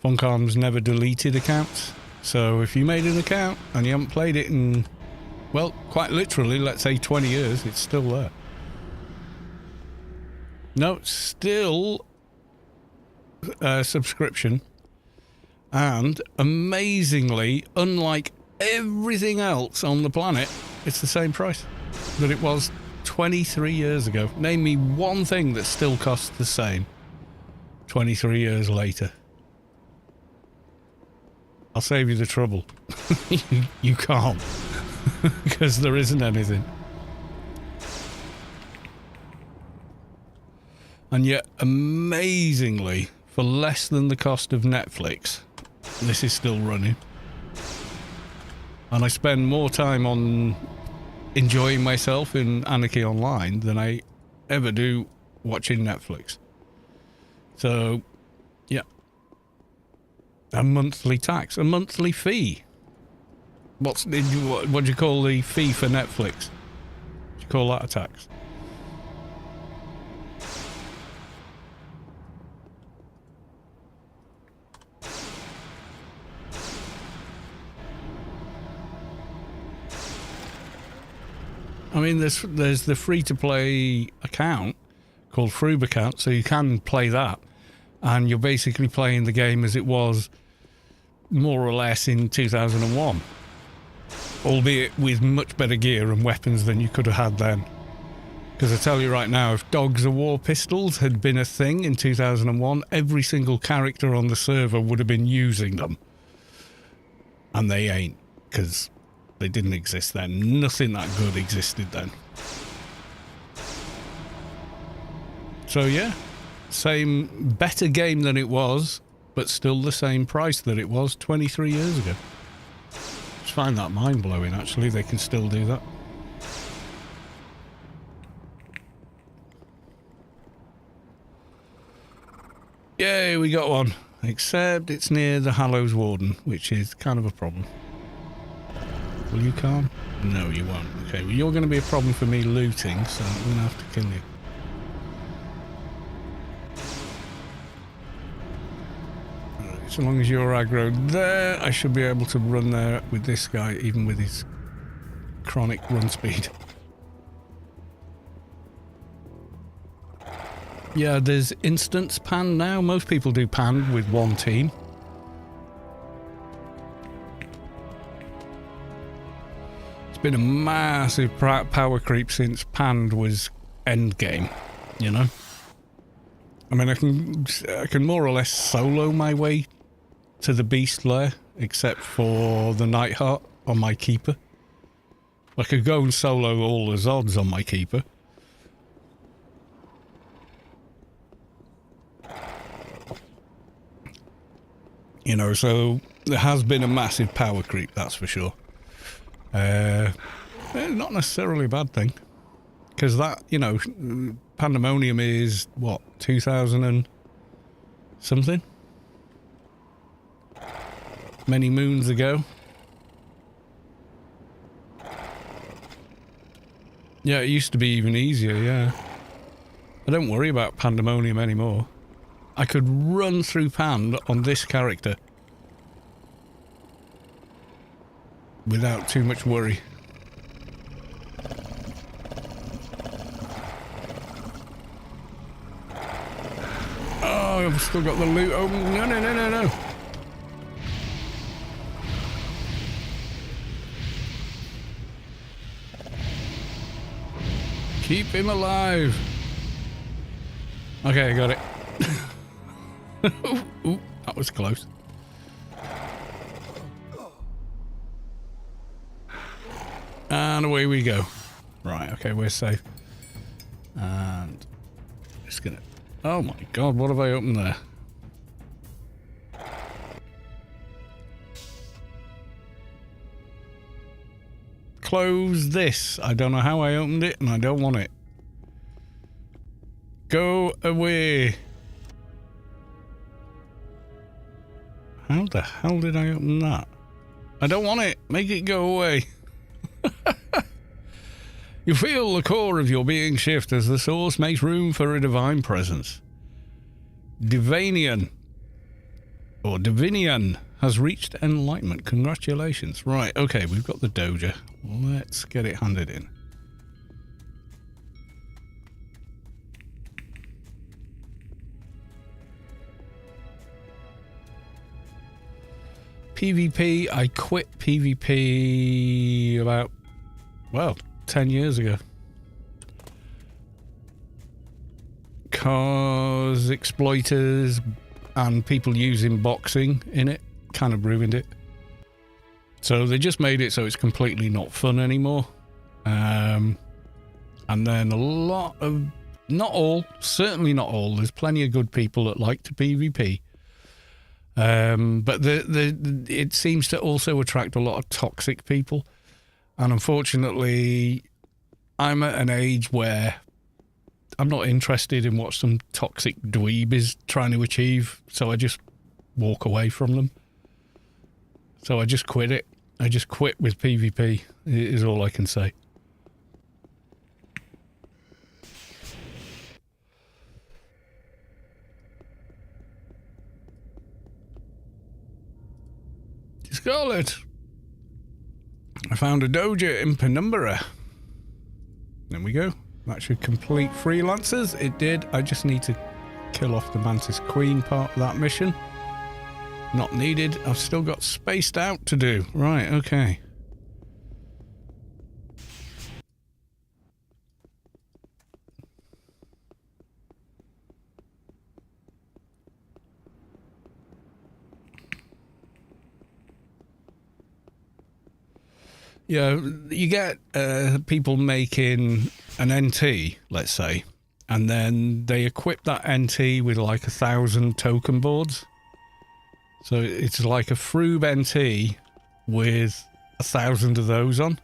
S1: Funcom's never deleted accounts, so if you made an account and you haven't played it in, well, quite literally, let's say 20 years, it's still there. No, still subscription, and amazingly, unlike everything else on the planet, it's the same price that it was 23 years ago. Name me one thing that still costs the same 23 years later. I'll save you the trouble. You can't. Because there isn't anything. And yet, amazingly, for less than the cost of Netflix, this is still running. And I spend more time on enjoying myself in Anarchy Online than I ever do watching Netflix. So, yeah. A monthly tax, a monthly fee. What do you call the fee for Netflix? Do you call that a tax? I mean, there's the free-to-play account called Froob account, so you can play that, and you're basically playing the game as it was more or less in 2001, albeit with much better gear and weapons than you could have had then. Because I tell you right now, if Dogs of War pistols had been a thing in 2001, every single character on the server would have been using them. And they ain't, because they didn't exist then. Nothing that good existed then. So yeah, better game than it was, but still the same price that it was 23 years ago. Just find that mind-blowing, actually. They can still do that. Yay, we got one. Except it's near the Hallows Warden, which is kind of a problem. Will you calm? No, you won't. Okay, well, you're going to be a problem for me looting, so I'm going to have to kill you. Alright, so long as you're aggro there, I should be able to run there with this guy, even with his chronic run speed. Yeah, there's instance pan now. Most people do pan with one team. It's been a massive power creep since Panned was endgame, you know? I mean, I can more or less solo my way to the Beast Lair, except for the Nightheart on my Keeper. I could go and solo all the Zods on my Keeper. You know, so there has been a massive power creep, that's for sure. Not necessarily a bad thing, because that, you know, Pandemonium is what, 2000 and something, many moons ago. Yeah, it used to be even easier. Yeah, I don't worry about Pandemonium anymore. I could run through Pand on this character without too much worry. Oh, I've still got the loot. Oh, no, no, no, no, no. Keep him alive. Okay, I got it. Ooh, that was close. And away we go. Right, okay, we're safe. And just gonna... Oh my god, what have I opened there? Close this. I don't know how I opened it, and I don't want it. Go away. How the hell did I open that? I don't want it. Make it go away. You feel the core of your being shift as the source makes room for a divine presence. Divinian, or Divinian, has reached enlightenment. Congratulations. Right, okay, we've got the Doja. Let's get it handed in. PvP, I quit PvP about, well, 10 years ago. Cause exploiters and people using boxing in it kind of ruined it. So they just made it so it's completely not fun anymore. And then a lot of, not all, certainly not all, there's plenty of good people that like to PvP. But it seems to also attract a lot of toxic people. And unfortunately, I'm at an age where I'm not interested in what some toxic dweeb is trying to achieve. So I just walk away from them. So I just quit it. I just quit with PvP, is all I can say. Scarlet, I found a doja in Penumbra. There we go. That should complete freelancers. It did. I just need to kill off the Mantis Queen part of that mission. Not needed. I've still got Spaced Out to do. Right, okay. Yeah, you get people making an NT, let's say, and then they equip that NT with like 1,000 token boards. So it's like a Froob NT with 1,000 of those on,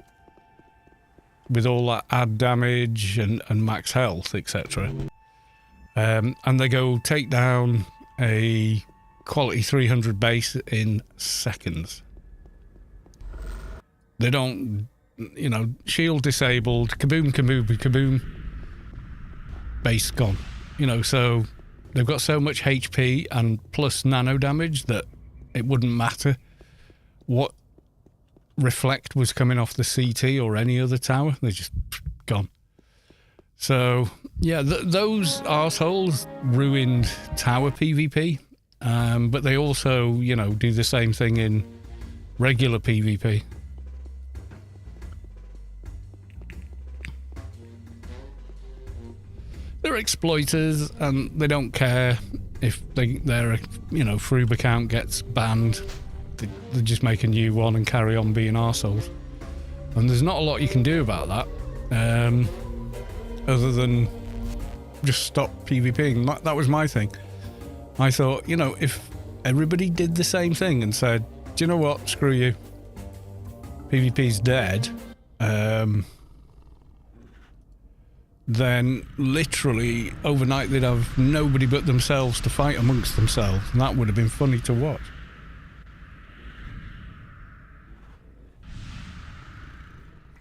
S1: with all that add damage and max health, etc. And they go take down a quality 300 base in seconds. They don't, you know, shield disabled, kaboom, kaboom, kaboom, base gone. You know, so they've got so much HP and plus nano damage that it wouldn't matter what reflect was coming off the CT or any other tower. They're just gone. So, yeah, those arseholes ruined tower PvP, but they also, you know, do the same thing in regular PvP. They're exploiters and they don't care if their you know, Froob account gets banned. They just make a new one and carry on being arseholes. And there's not a lot you can do about that, other than just stop PvPing. That was my thing. I thought, you know, if everybody did the same thing and said, do you know what, screw you, PvP's dead, then literally overnight they'd have nobody but themselves to fight amongst themselves, and that would have been funny to watch.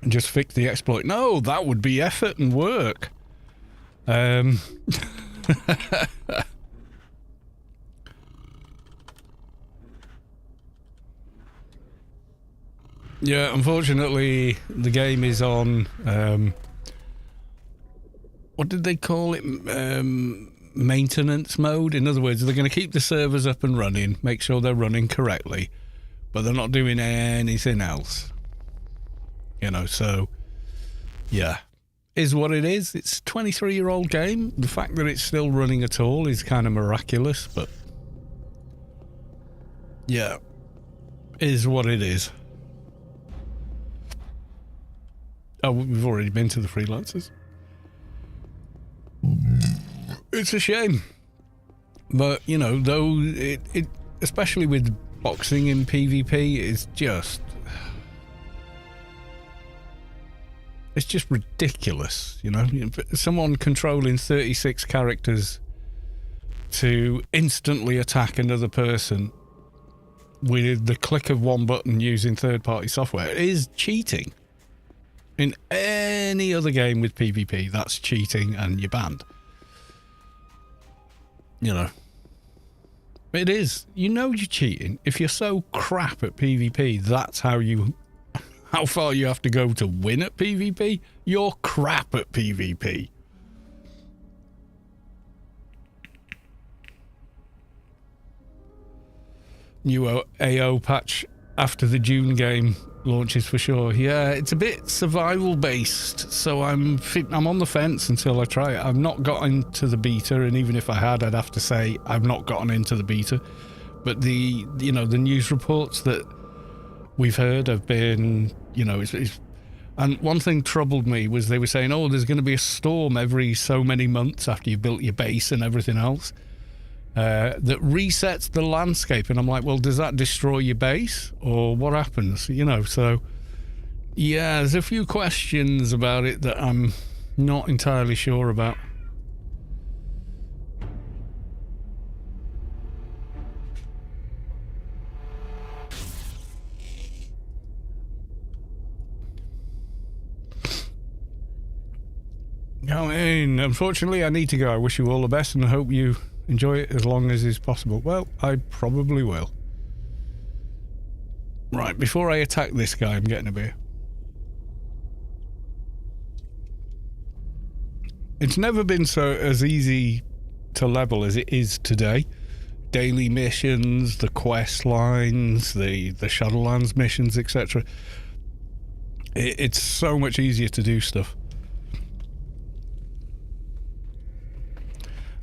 S1: And just fix the exploit. No, that would be effort and work. Yeah, unfortunately the game is on what did they call it? Maintenance mode. In other words, they're going to keep the servers up and running, make sure they're running correctly, but they're not doing anything else. You know, so yeah, is what it is. It's a 23-year-old game. The fact that it's still running at all is kind of miraculous, but yeah, is what it is. Oh, we've already been to the freelancers. It's a shame, but you know, though it especially with boxing in PvP, it's just ridiculous. You know, someone controlling 36 characters to instantly attack another person with the click of one button using third-party software is cheating. In any other game with PvP, that's cheating and you're banned. You know. It is. You know you're cheating. If you're so crap at PvP, that's how far you have to go to win at PvP. You're crap at PvP. new AO patch after the June game launches for sure. Yeah, it's a bit survival based, so I'm on the fence until I try it. I've not got into the beta, and even if I had, I'd have to say I've not gotten into the beta. But the news reports that we've heard have been, and one thing troubled me was they were saying, oh, there's going to be a storm every so many months after you've built your base and everything else. That resets the landscape, and I'm like, well, does that destroy your base or what happens? So yeah, there's a few questions about it that I'm not entirely sure about. Unfortunately, I need to go. I wish you all the best and I hope you enjoy it as long as is possible. Well, I probably will. Right, before I attack this guy, I'm getting a beer. It's never been as easy to level as it is today. Daily missions, the quest lines, the Shadowlands missions, etc. It's so much easier to do stuff.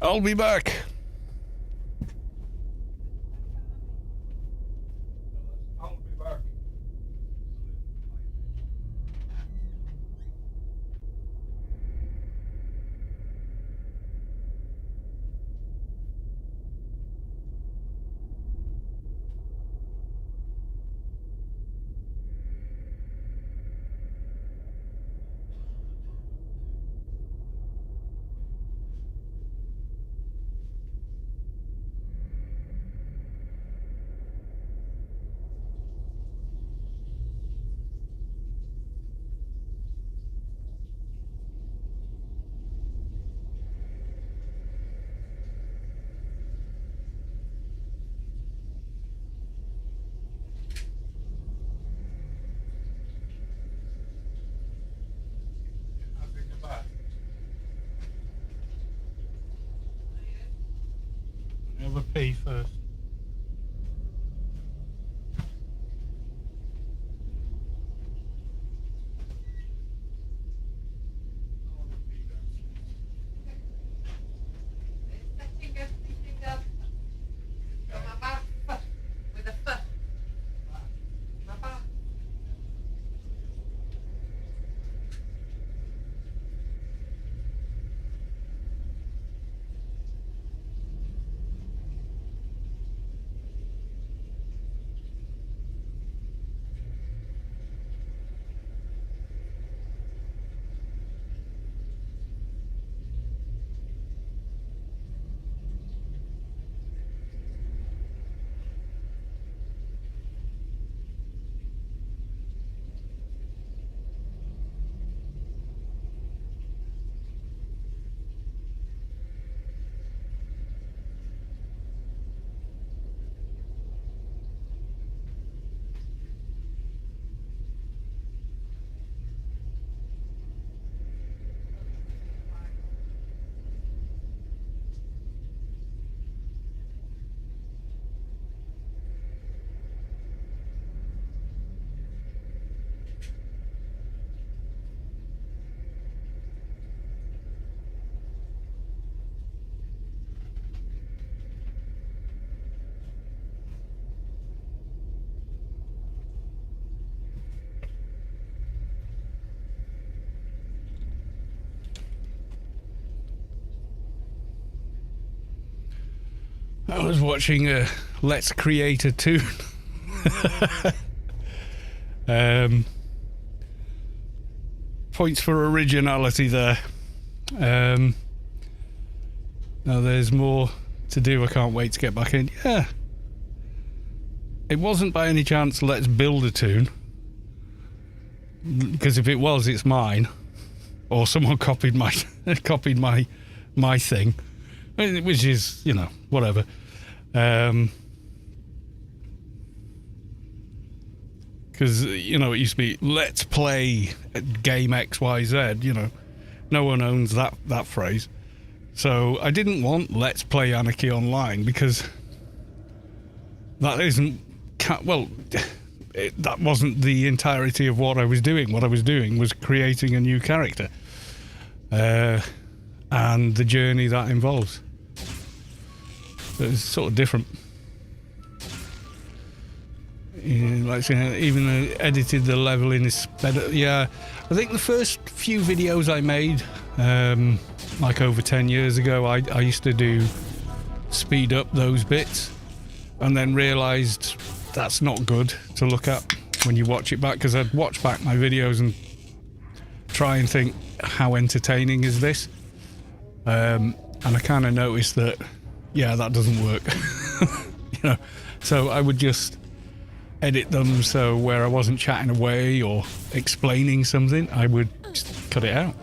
S1: I'll be back. Have a pee first. I was watching a Let's Create a Toon. Points for originality there. Now there's more to do. I can't wait to get back in. Yeah. It wasn't by any chance Let's Build a Toon. Because if it was, it's mine. Or someone copied my thing. Which is, whatever. Because, it used to be, let's play game XYZ, No one owns that phrase. So I didn't want Let's Play Anarchy Online because that isn't... Well, that wasn't the entirety of what I was doing. What I was doing was creating a new character. And the journey that involves. So it's sort of different. Yeah, like even edited the leveling is better. Yeah, I think the first few videos I made, like over 10 years ago, I used to speed up those bits, and then realised that's not good to look at when you watch it back, because I'd watch back my videos and try and think, how entertaining is this? And I kind of noticed that, yeah, that doesn't work. You know, so I would just edit them so where I wasn't chatting away or explaining something, I would just cut it out.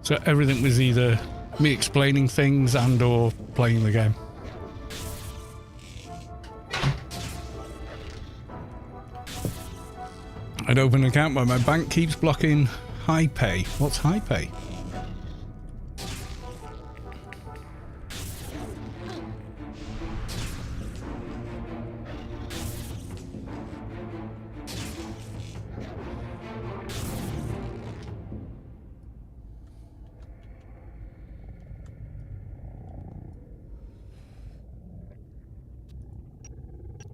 S1: So everything was either me explaining things and or playing the game. I'd open an account, but my bank keeps blocking high pay. What's high pay?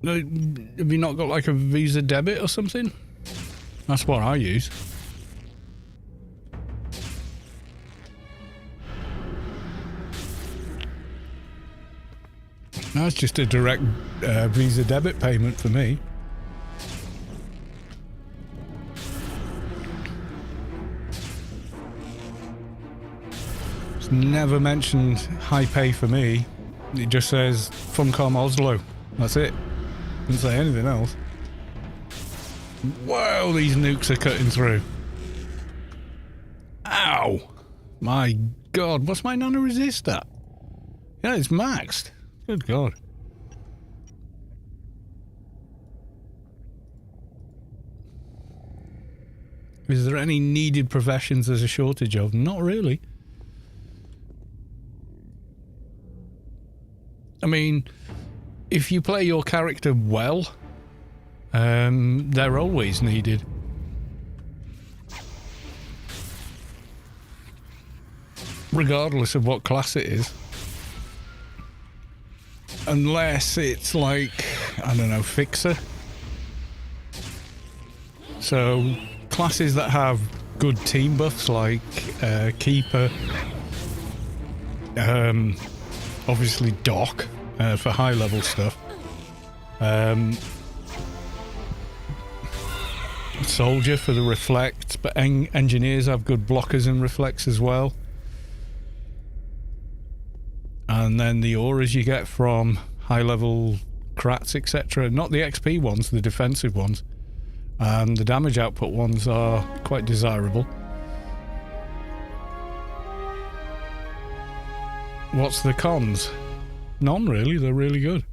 S1: Have you not got like a Visa debit or something? That's what I use. No, it's just a direct Visa debit payment for me. It's never mentioned high pay for me. It just says Funcom Oslo. That's it. Doesn't say anything else. Wow, these nukes are cutting through. Ow! My God, what's my nano resist at? Yeah, it's maxed. Good God. Is there any needed professions there's a shortage of? Not really. I mean, if you play your character well, they're always needed. Regardless of what class it is. Unless it's like, I don't know, fixer. So, classes that have good team buffs like keeper, obviously doc for high level stuff. Soldier for the reflect, but engineers have good blockers and reflects as well. And then the auras you get from high level crats, etc. Not the XP ones, the defensive ones. And the damage output ones are quite desirable. What's the cons? None really, they're really good.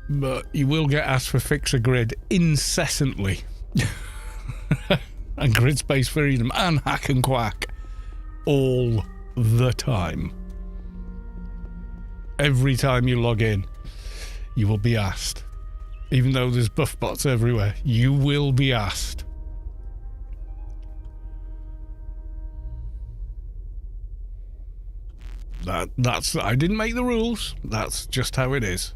S1: But you will get asked for fixer grid incessantly. And grid space freedom and hack and quack all the time. Every time you log in, you will be asked. Even though there's buff bots everywhere, you will be asked. That's I didn't make the rules. That's just how it is.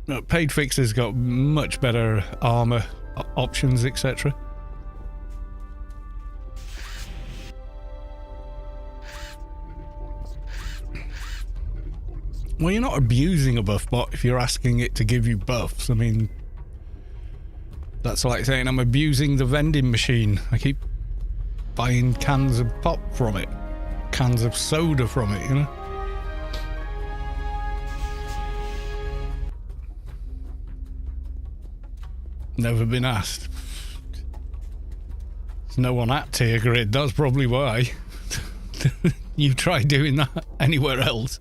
S1: No, paid fixers got much better armor options, etc. Well, you're not abusing a buff bot if you're asking it to give you buffs. I mean, that's like saying I'm abusing the vending machine. I keep buying cans of pop from it, cans of soda from it, you know? Never been asked. There's no one at tier grid, that's probably why. You try doing that anywhere else,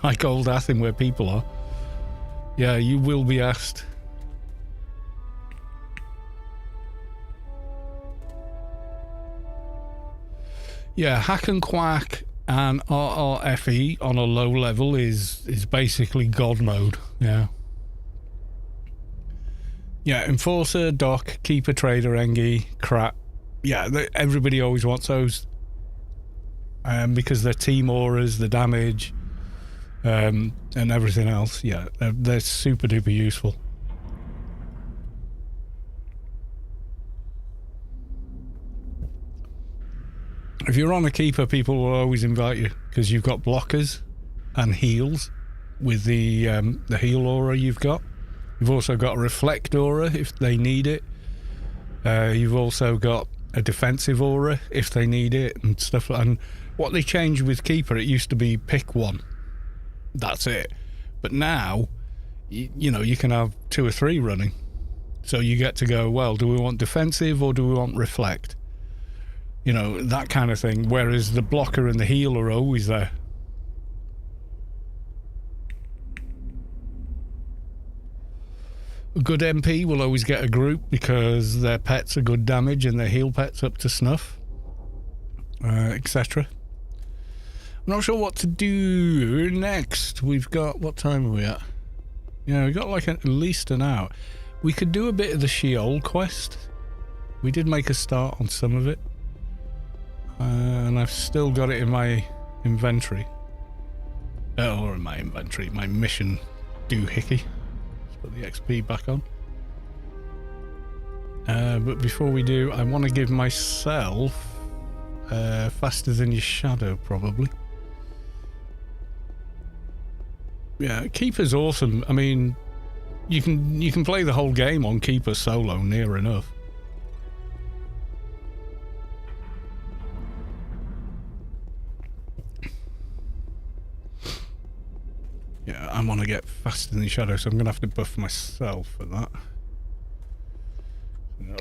S1: like Old Athen where people are. Yeah, you will be asked. Yeah, hack and quack and RRFE on a low level is basically God mode. Yeah. Yeah, Enforcer, Doc, Keeper, Trader, Engie, Crap. Yeah, everybody always wants those. Because they're team auras, the damage, and everything else. Yeah, they're super duper useful. If you're on a Keeper, people will always invite you because you've got blockers and heals with the heal aura you've got. You've also got a reflect aura if they need it. You've also got a defensive aura if they need it and stuff. And what they changed with Keeper, it used to be pick one. That's it. But now, you know, you can have 2 or 3 running. So you get to go, well, do we want defensive or do we want reflect? You know, that kind of thing. Whereas the blocker and the heal are always there. A good MP will always get a group because their pets are good damage and their heal pets up to snuff, etc. I'm not sure what to do next. We've got, what time are we at? Yeah, we've got like at least an hour. We could do a bit of the Sheol quest. We did make a start on some of it. And I've still got it in my inventory. Or in my inventory, my mission doohickey. Put the XP back on. But before we do, I want to give myself faster than your shadow, probably. Yeah, Keeper's awesome. I mean, you can play the whole game on Keeper solo, near enough. Yeah, I want to get faster than the shadow, so I'm going to have to buff myself for that.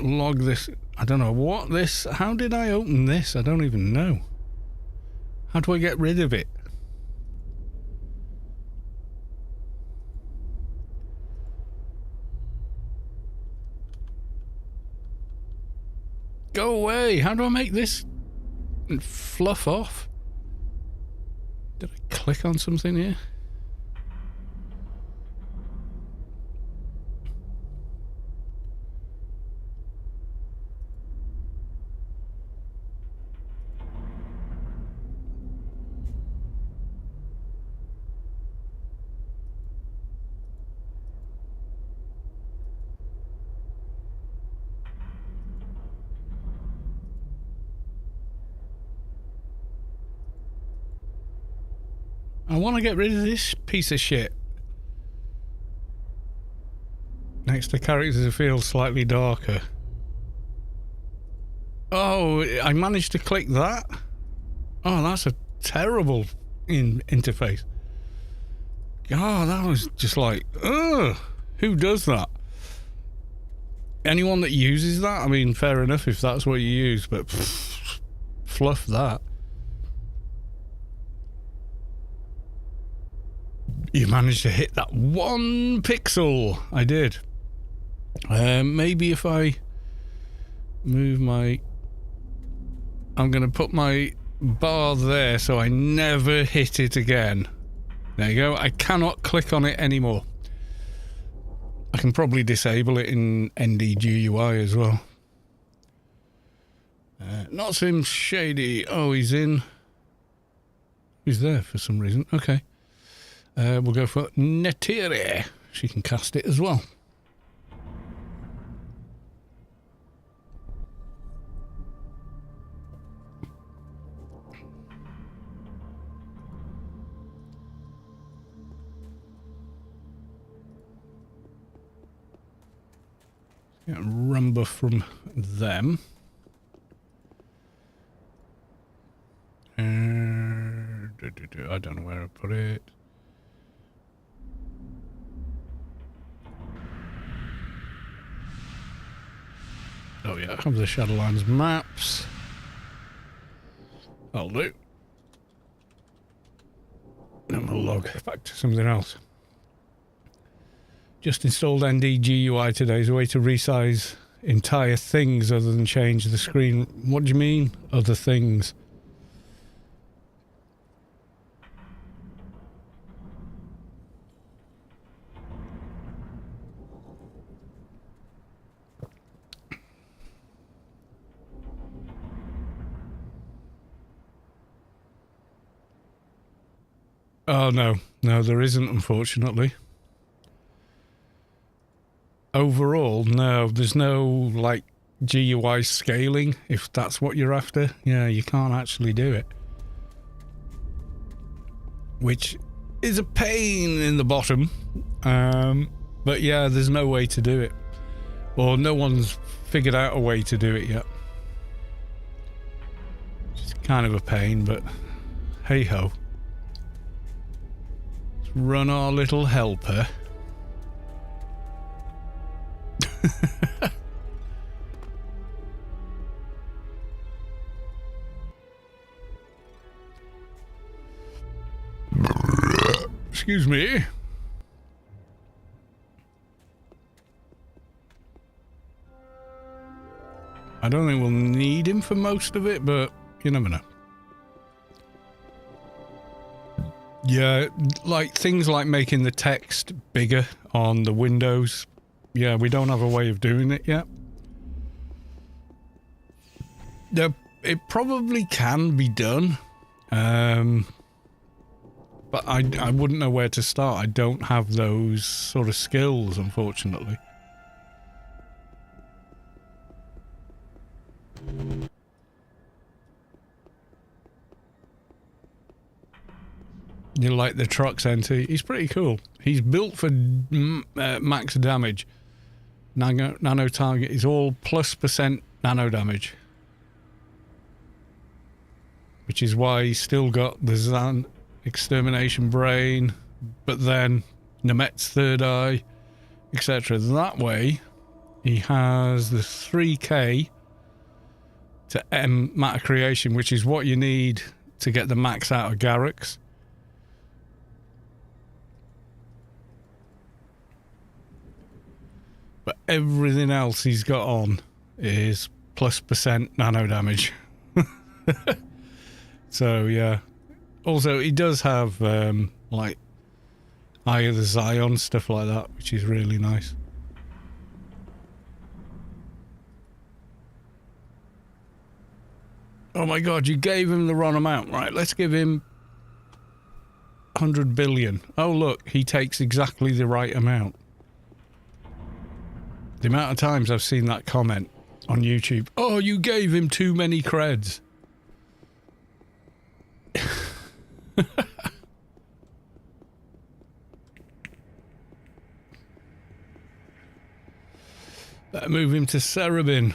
S1: Log this. I don't know what this... How did I open this? I don't even know. How do I get rid of it? Go away. How do I make this fluff off? Did I click on something here? I want to get rid of this piece of shit. Next to characters who feel slightly darker. Oh, I managed to click that? Oh, that's a terrible interface. Oh, that was just like, ugh, who does that? Anyone that uses that? I mean, fair enough if that's what you use, but fluff that. You managed to hit that 1 pixel. I did. Maybe if I move my... I'm going to put my bar there so I never hit it again. There you go. I cannot click on it anymore. I can probably disable it in NDGUI as well. Not Sim Shady. Oh, he's in. He's there for some reason. Okay. We'll go for Netiri. She can cast it as well. Get a rumba from them. I don't know where I put it. Oh yeah, I have the Shadowlands maps. That'll do. Then we'll log back to something else. Just installed NDGUI today as a way to resize entire things other than change the screen. What do you mean, other things? Oh, no. No, there isn't, unfortunately. Overall, no. There's no, like, GUI scaling, if that's what you're after. Yeah, you can't actually do it. Which is a pain in the bottom. But yeah, there's no way to do it. Or no one's figured out a way to do it yet. It's kind of a pain, but hey-ho. Let's run our little helper. Excuse me. I don't think we'll need him for most of it, but you never know. Yeah, like things like making the text bigger on the windows. Yeah, we don't have a way of doing it yet. Yeah, it probably can be done. But I wouldn't know where to start. I don't have those sort of skills, unfortunately. You like the trucks, NT? He's pretty cool. He's built for max damage. Nano target is all +% nano damage. Which is why he's still got the Zan extermination brain, but then Nemet's third eye, etc. That way, he has the 3k to M matter creation, which is what you need to get the max out of Garrux. But everything else he's got on is +% nano damage. So yeah. Also, he does have like Eye of the Zion, stuff like that, which is really nice. Oh my god, you gave him the wrong amount. Right, let's give him 100 billion. Oh look, he takes exactly the right amount. The amount of times I've seen that comment on YouTube. Oh, you gave him too many creds. Better move him to Cerebin.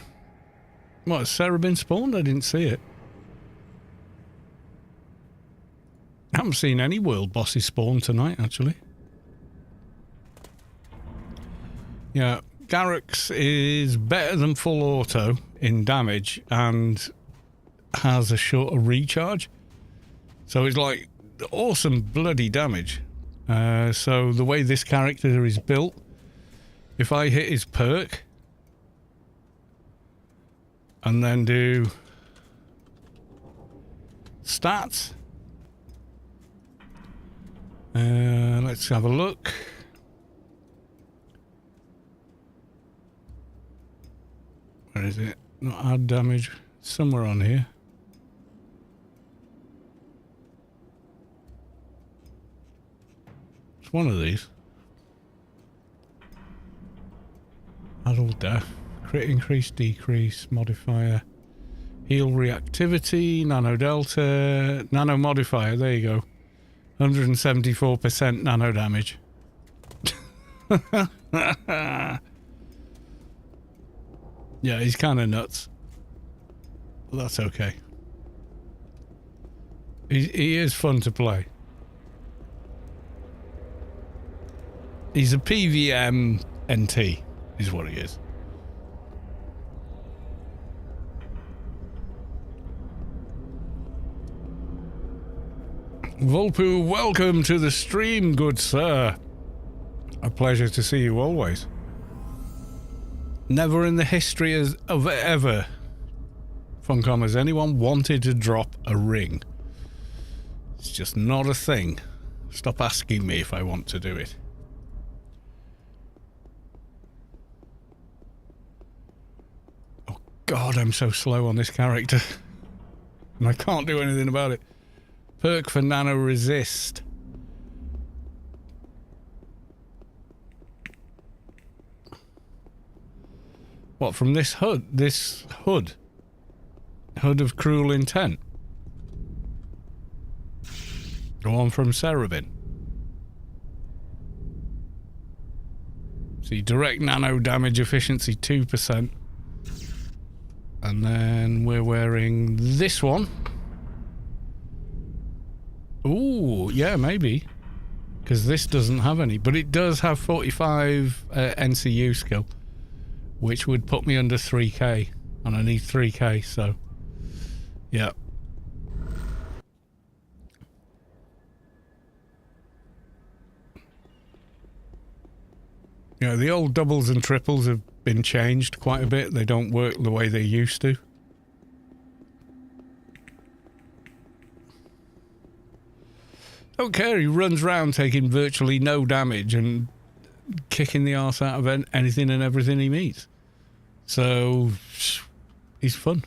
S1: What, has Cerebin spawned? I didn't see it. I haven't seen any world bosses spawn tonight, actually. Yeah, Garrux is better than full auto in damage and has a shorter recharge. So it's like awesome bloody damage. So the way this character is built, if I hit his perk and then do stats, let's have a look. Where is it? Not add damage. Somewhere on here. It's one of these. Add all death. Crit increase, decrease, modifier. Heal reactivity, nano delta, nano modifier. There you go. 174% nano damage. Yeah, he's kind of nuts. But that's okay. He is fun to play. He's a PVM NT, is what he is. Volpu, welcome to the stream, good sir. A pleasure to see you always. Never in the history of ever, Funcom, has anyone wanted to drop a ring. It's just not a thing. Stop asking me if I want to do it. Oh god, I'm so slow on this character. And I can't do anything about it. Perk for nano resist. What, from this hood? This hood? Hood of Cruel Intent? The one from Cerebin. See, direct nano damage efficiency 2%. And then we're wearing this one. Ooh, yeah, maybe. Because this doesn't have any. But it does have 45 NCU skill. Which would put me under 3k. And I need 3k, so... yeah. You know, the old doubles and triples have been changed quite a bit. They don't work the way they used to. Don't care, he runs around taking virtually no damage and kicking the arse out of anything and everything he meets. So, he's fun.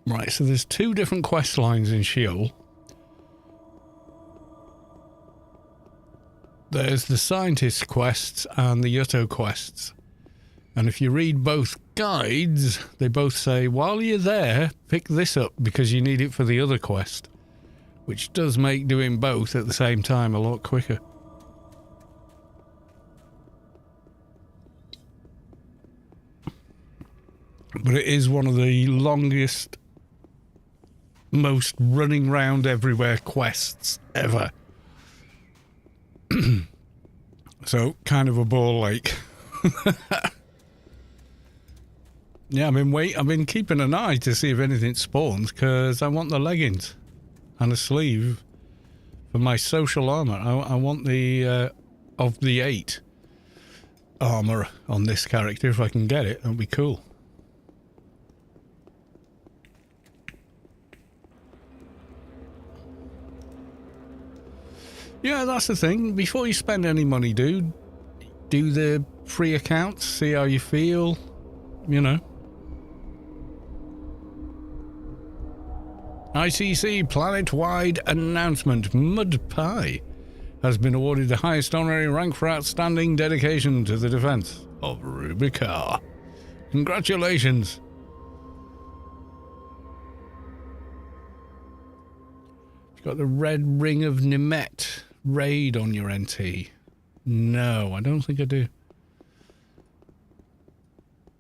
S1: Right, so there's 2 different quest lines in Sheol. There's the scientist quests and the Yutto quests. And if you read both guides, they both say, while you're there, pick this up because you need it for the other quest. Which does make doing both at the same time a lot quicker. But it is one of the longest, most running round everywhere quests ever. So, kind of a ball ache. Yeah, I've been keeping an eye to see if anything spawns, because I want the leggings and a sleeve for my social armor. I want the, of the 8 armor on this character. If I can get it, that'll be cool. Yeah, that's the thing. Before you spend any money, dude, do the free accounts, see how you feel, you know. ICC planet-wide announcement. Mud Pie has been awarded the highest honorary rank for outstanding dedication to the defense of Rubicar. Congratulations. You've got the Red Ring of Nimet raid on your NT. No, I don't think I do.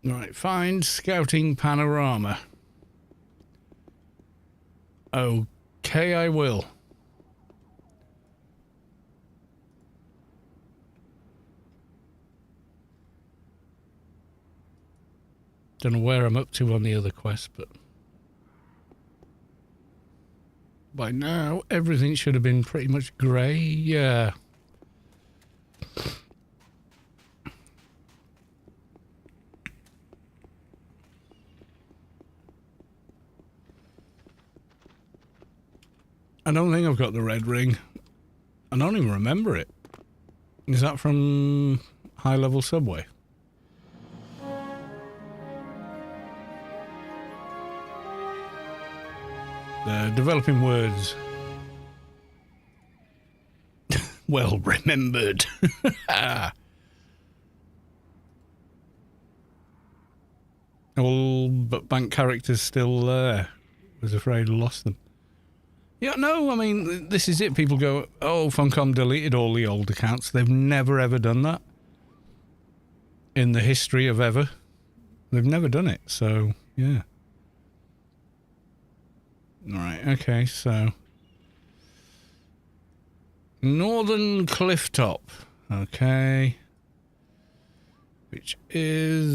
S1: Right, find scouting panorama. Okay, I will. Don't know where I'm up to on the other quest, but by now everything should have been pretty much grey. Yeah. I don't think I've got the red ring. I don't even remember it. Is that from High Level Subway? Developing words. Well remembered. All but bank characters still there. Was afraid I lost them. Yeah, no, I mean, this is it. People go, oh, Funcom deleted all the old accounts. They've never, ever done that. In the history of ever. They've never done it, so, yeah. Alright, okay, so... Northern Clifftop. Okay. Which is...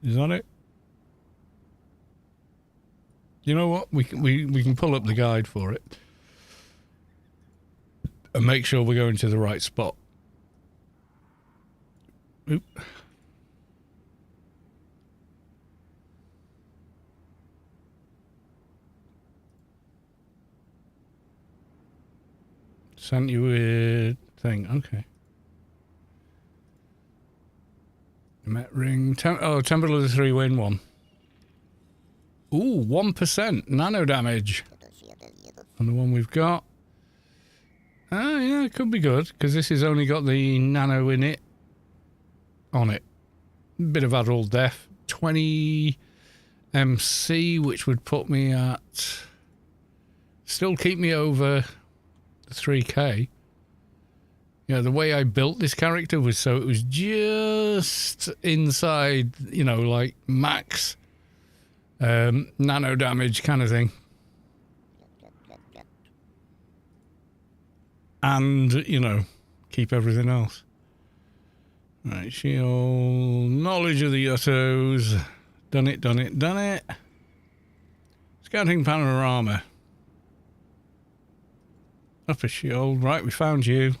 S1: Is that it? You know what? We can pull up the guide for it. And make sure we're going to the right spot. Oop. Sent you a thing. Okay. Met ring. Temple of the 3 win one. Ooh, 1% nano damage on the one we've got. Ah, yeah, it could be good, because this has only got the nano in it. On it. Bit of adult def. 20 MC, which would put me at... Still keep me over the 3k. Yeah, the way I built this character was so it was just inside, you know, like max nano damage kind of thing. And, you know, keep everything else. Right, shield, knowledge of the Yuttos. Done it, done it, done it. Scouting panorama. Upper shield. Right, we found you.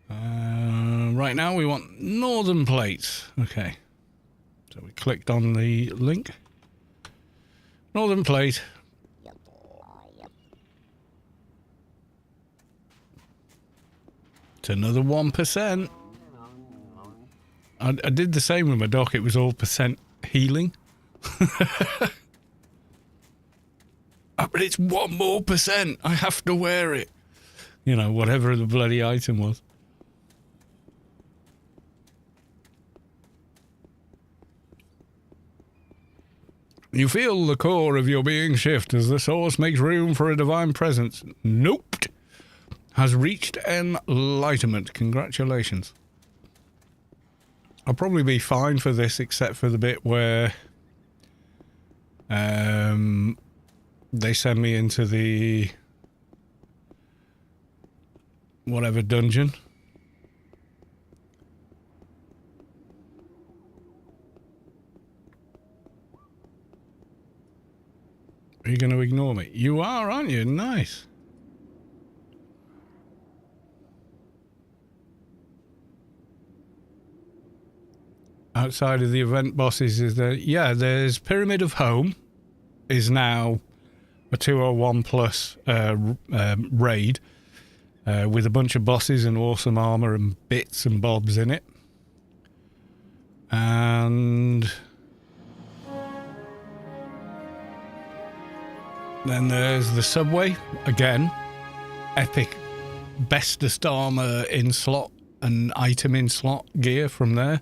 S1: Right now we want northern plates. Okay. So we clicked on the link. Northern plate. It's another 1%. I did the same with my dock. It was all percent healing. But it's 1 more %. I have to wear it. You know, whatever the bloody item was. You feel the core of your being shift as the source makes room for a divine presence. Nope. Has reached enlightenment. Congratulations. I'll probably be fine for this except for the bit where they send me into the whatever dungeon. Are you going to ignore me? You are, aren't you? Nice. Outside of the event bosses is there? Yeah, there's Pyramid of Home is now a 201 plus raid with a bunch of bosses and awesome armor and bits and bobs in it. And then there's the subway again. Epic bestest armor in slot and item in slot gear from there.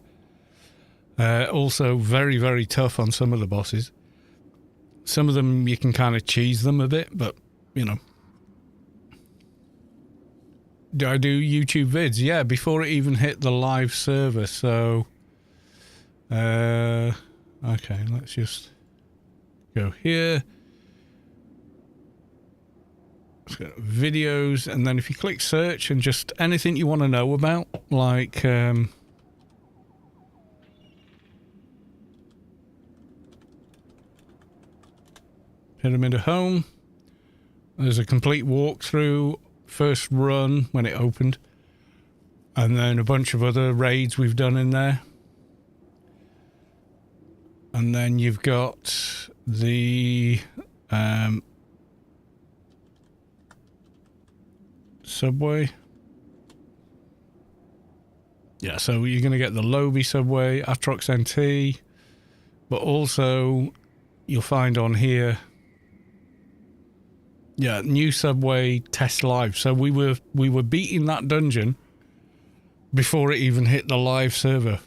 S1: Also very, very tough on some of the bosses. Some of them you can kind of cheese them a bit, but, you know. Do I do YouTube vids? Yeah, before it even hit the live server, so... okay, let's just go here. Let's go to videos, and then if you click search and just anything you want to know about, like... Pyramid of Home. There's a complete walkthrough, first run when it opened, and then a bunch of other raids we've done in there. And then you've got the subway. Yeah, so you're going to get the Lobby subway, Atrox NT, but also you'll find on here, yeah, new subway test live. So we were beating that dungeon before it even hit the live server.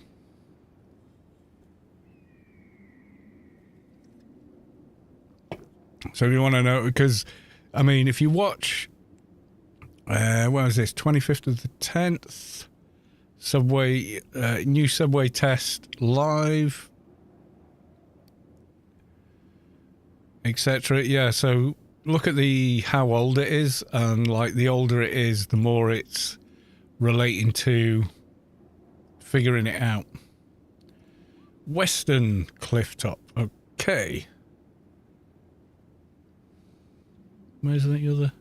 S1: So if you want to know, because I mean, if you watch, what was this? 25th of the 10th, subway, new subway test live, etc. Yeah, so look at the how old it is, and like the older it is, the more it's relating to figuring it out. Western Clifftop. Okay. Where's the other?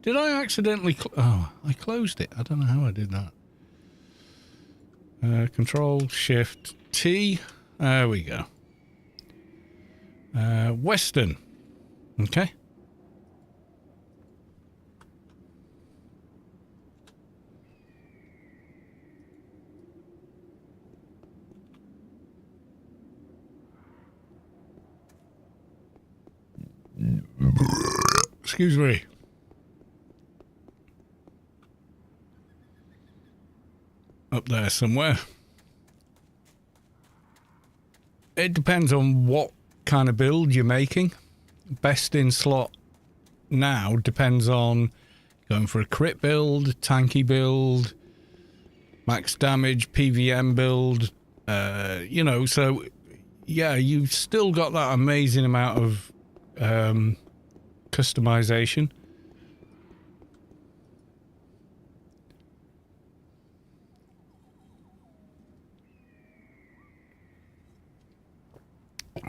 S1: Did I accidentally? Oh, I closed it. I don't know how I did that. Control Shift T. There we go. Western. Okay. Excuse me. Up there somewhere. It depends on what kind of build you're making. Best in slot now depends on going for a crit build, tanky build, max damage, PVM build, you know, so yeah, you've still got that amazing amount of customization.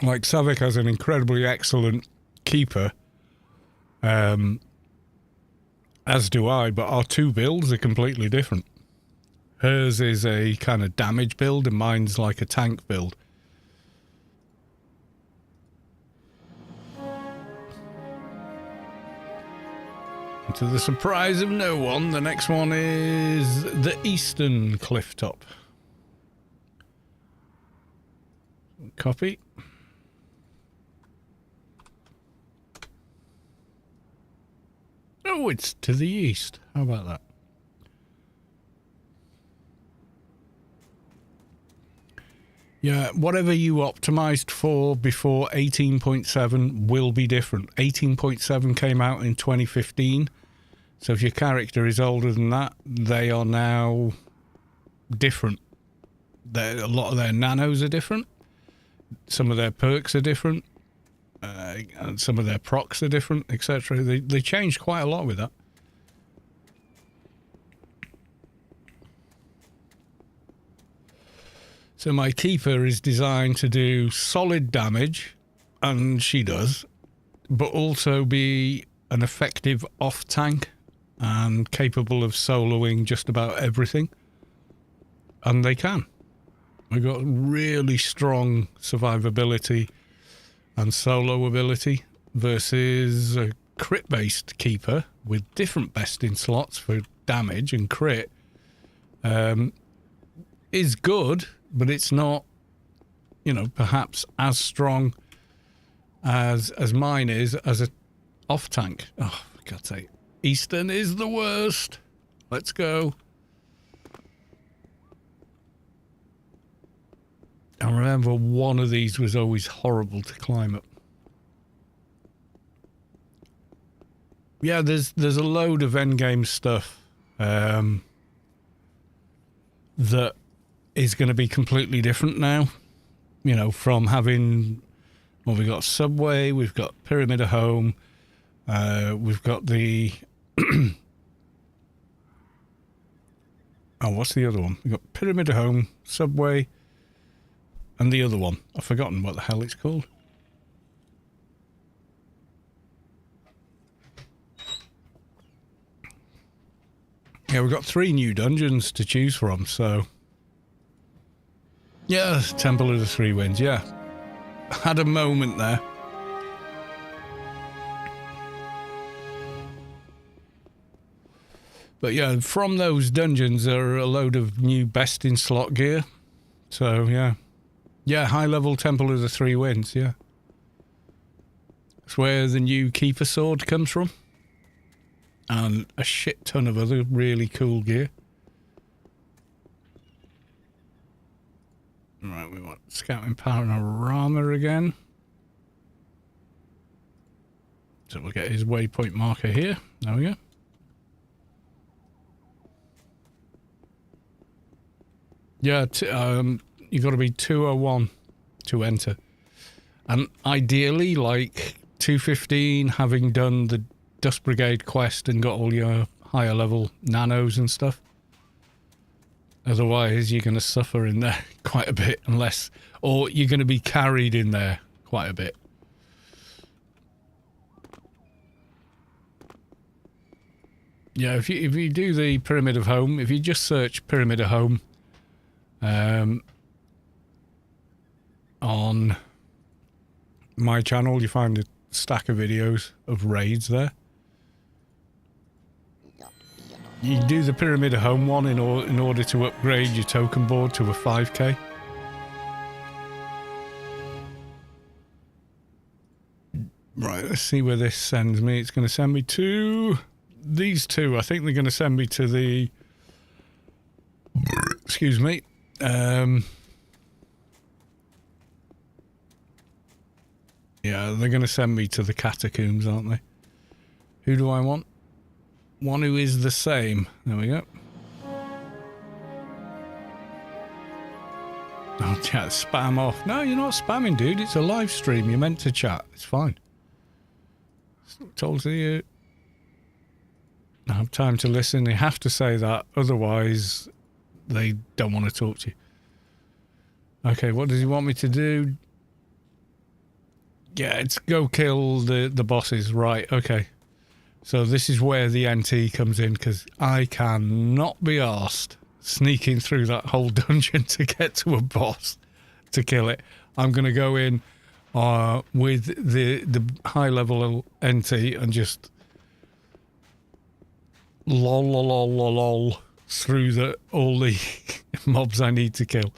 S1: Like Savick has an incredibly excellent keeper, as do I, but our two builds are completely different. Hers is a kind of damage build and mine's like a tank build. And to the surprise of no one, the next one is the Eastern Clifftop. Copy. Oh, it's to the east. How about that? Yeah, whatever you optimized for before 18.7 will be different. 18.7 came out in 2015. So if your character is older than that, they are now different. A lot of their nanos are different. Some of their perks are different. And some of their procs are different, etc. They changed quite a lot with that. So my keeper is designed to do solid damage, and she does, but also be an effective off tank and capable of soloing just about everything. And they can. We've got really strong survivability and solo ability versus a crit-based keeper with different best in slots for damage and crit. Is good, but it's not, you know, perhaps as strong as mine is as a off tank. Oh, for God's sake. Eastern is the worst. Let's go. I remember one of these was always horrible to climb up. Yeah, there's a load of endgame stuff that is going to be completely different now. You know, from having, well, we've got Subway, we've got Pyramid of Home, we've got the oh, what's the other one? We've got Pyramid of Home, Subway, and the other one. I've forgotten what the hell it's called. Yeah, we've got 3 new dungeons to choose from, so... Yeah, Temple of the Three Winds, yeah. Had a moment there. But yeah, from those dungeons are a load of new best in slot gear. So, yeah. Yeah, high level Temple of the Three Winds, yeah. That's where the new Keeper Sword comes from. And a shit ton of other really cool gear. Right, we want Scouting Panorama again. So we'll get his waypoint marker here. There we go. Yeah, you've got to be 201 to enter. And ideally, like 215, having done the Dust Brigade quest and got all your higher level nanos and stuff. Otherwise, you're going to suffer in there quite a bit, unless... Or you're going to be carried in there quite a bit. Yeah, if you do the Pyramid of Home, if you just search Pyramid of Home... on my channel, you find a stack of videos of raids there. You do the Pyramid of Home one in order to upgrade your token board to a 5k. Right, let's see where this sends me. It's going to send me to these two. I think they're going to send me to the... Excuse me. Yeah, they're going to send me to the catacombs, aren't they? Who do I want? One who is the same. There we go. Oh, chat, spam off. No, you're not spamming, dude. It's a live stream. You're meant to chat. It's fine. Told you. I have time to listen. You have to say that. Otherwise, they don't want to talk to you. Okay, what does he want me to do? Yeah, it's go kill the bosses. Right, okay. So this is where the NT comes in, because I cannot be arsed sneaking through that whole dungeon to get to a boss to kill it. I'm going to go in with the high level NT and just lol through all the mobs I need to kill.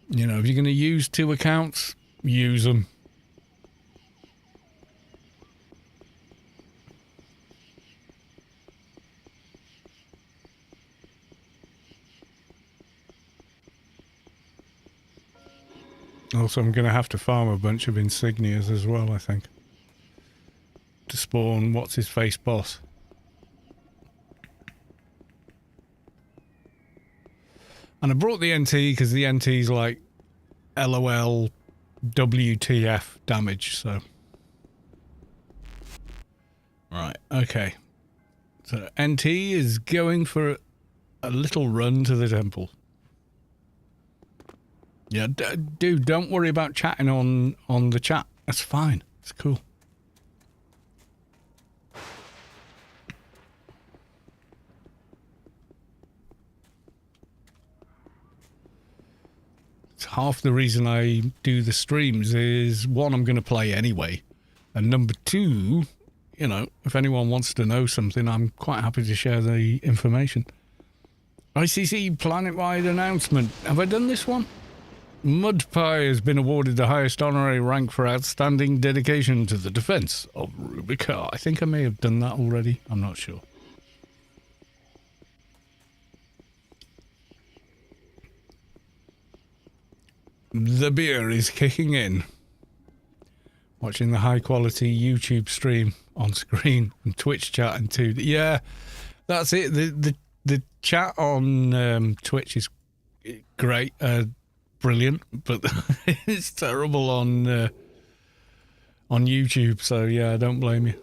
S1: You know, if you're going to use 2 accounts, use them. Also, I'm going to have to farm a bunch of insignias as well, I think. To spawn what's-his-face boss. And I brought the NT because the NT's like LOL WTF damage, so. Right, okay. So NT is going for a little run to the temple. Yeah, dude, don't worry about chatting on the chat. That's fine. It's cool. It's half the reason I do the streams is, one, I'm going to play anyway. And number two, you know, if anyone wants to know something, I'm quite happy to share the information. ICC planet-wide announcement. Have I done this one? Mudpie has been awarded the highest honorary rank for outstanding dedication to the defense of Rubica. I think I may have done that already. I'm not sure. The beer is kicking in. Watching the high quality YouTube stream on screen and Twitch chat and too. Yeah, that's it. The chat on Twitch is great. Brilliant, but it's terrible on YouTube, so yeah, I don't blame you.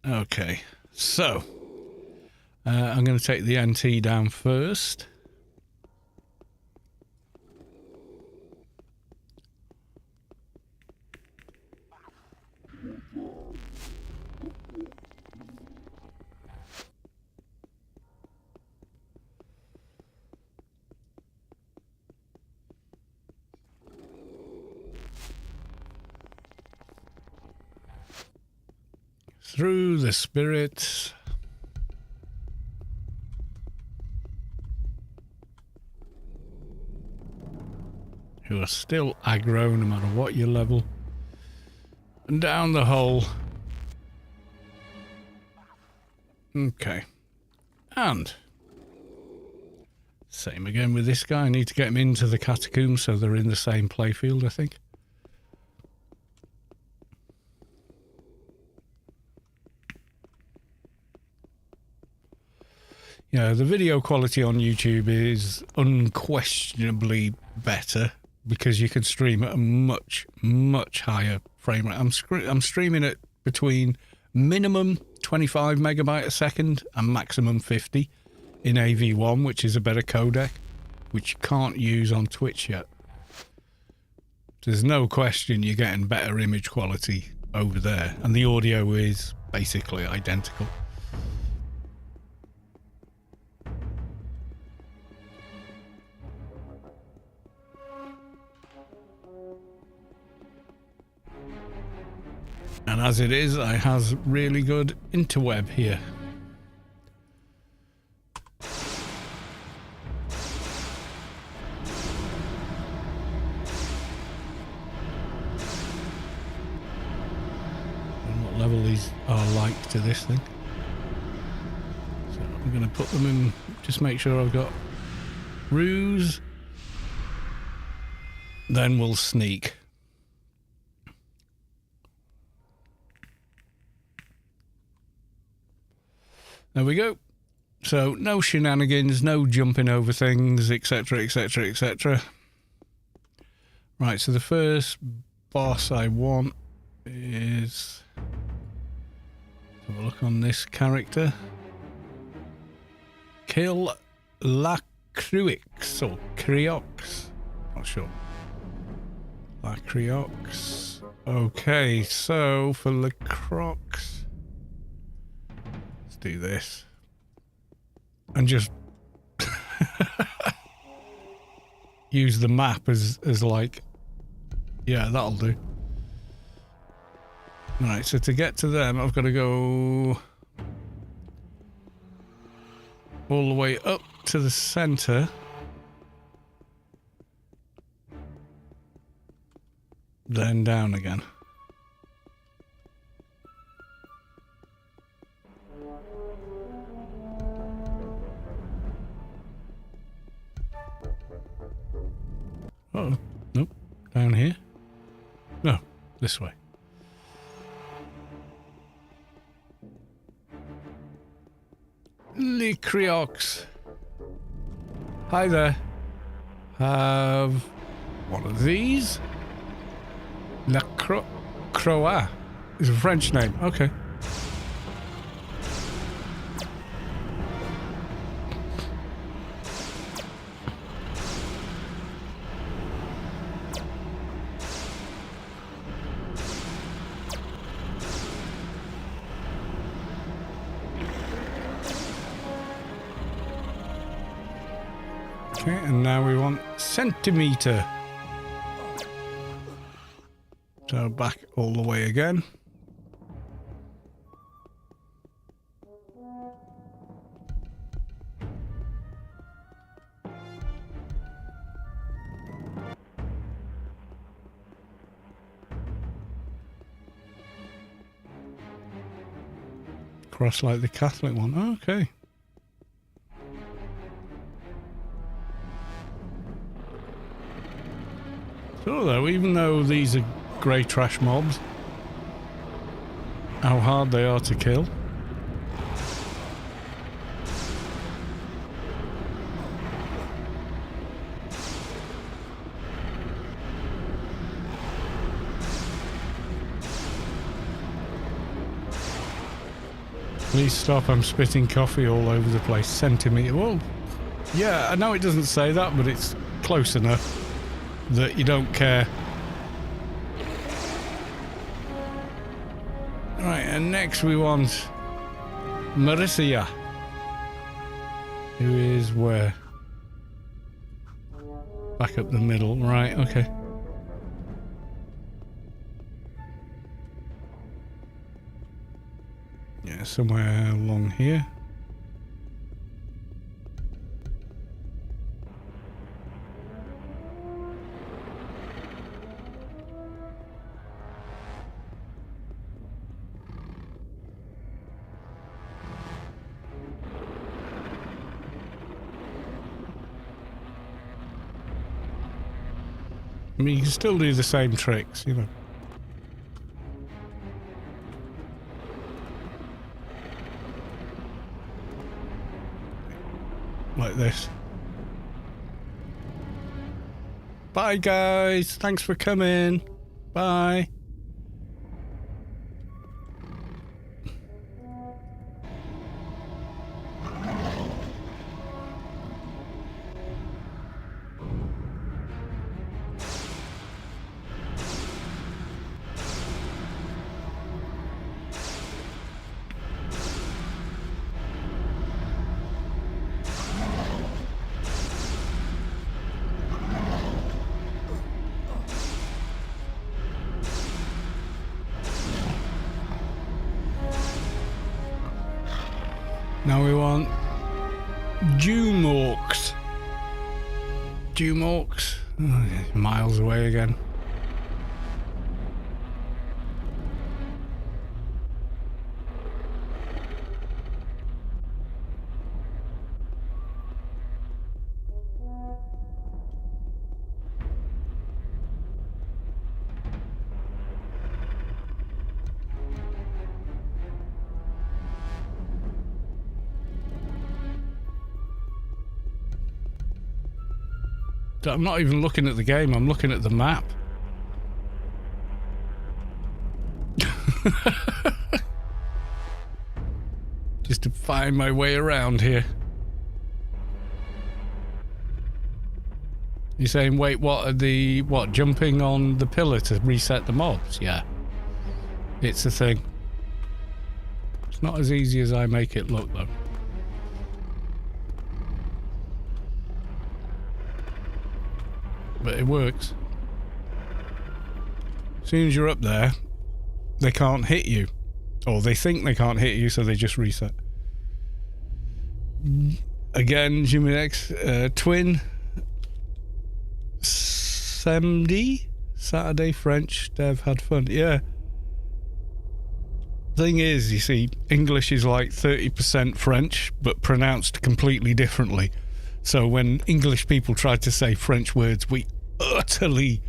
S1: Okay, so I'm going to take the NT down first. Through the spirits. Who are still aggro no matter what your level. And down the hole. Okay. And same again with this guy. I need to get him into the catacombs so they're in the same playfield, I think. Yeah, the video quality on YouTube is unquestionably better because you can stream at a much, much higher frame rate. I'm streaming at between minimum 25 megabyte a second and maximum 50 in AV1, which is a better codec, which you can't use on Twitch yet. There's no question you're getting better image quality over there, and the audio is basically identical. And as it is, I has really good interweb here. levels are like to this thing. So I'm going to put them in, just make sure I've got ruse. Then we'll sneak. There we go. So no shenanigans, no jumping over things, etc, etc, etc. Right, so the first boss I want is... have a look on this character. Kill Lacruix or Criox. Not sure. Lacruix. Okay, so for Lacroix, let's do this. And just use the map as like, yeah, that'll do. Right, so to get to them, I've got to go all the way up to the center. Then down again. Uh-oh. Nope. Down here? No, this way. Lycriox. Hi there. Have one of these. La Croix is a French name. Okay. Okay, and now we want centimeter. So back all the way again. Cross like the Catholic one. Okay. So though, even though these are grey trash mobs, how hard they are to kill. Please stop, I'm spitting coffee all over the place. Centimetre. Well, yeah, I know it doesn't say that, but it's close enough that you don't care. Right, and next we want Marissa, who is where? Back up the middle, right, okay. Yeah, somewhere along here. I mean, you can still do the same tricks, you know. Like this. Bye, guys. Thanks for coming. Bye. Now we want Jumorks. Jumorks. Oh, miles away again. I'm not even looking at the game, I'm looking at the map. Just to find my way around here. You're saying, wait, what, jumping on the pillar to reset the mobs? Yeah. It's a thing. It's not as easy as I make it look, though. But it works. As soon as you're up there, they can't hit you. Or they think they can't hit you, so they just reset. Again, Juminex, twin. Samedi? Saturday French dev had fun. Yeah. Thing is, you see, English is like 30% French, but pronounced completely differently. So when English people try to say French words, we utterly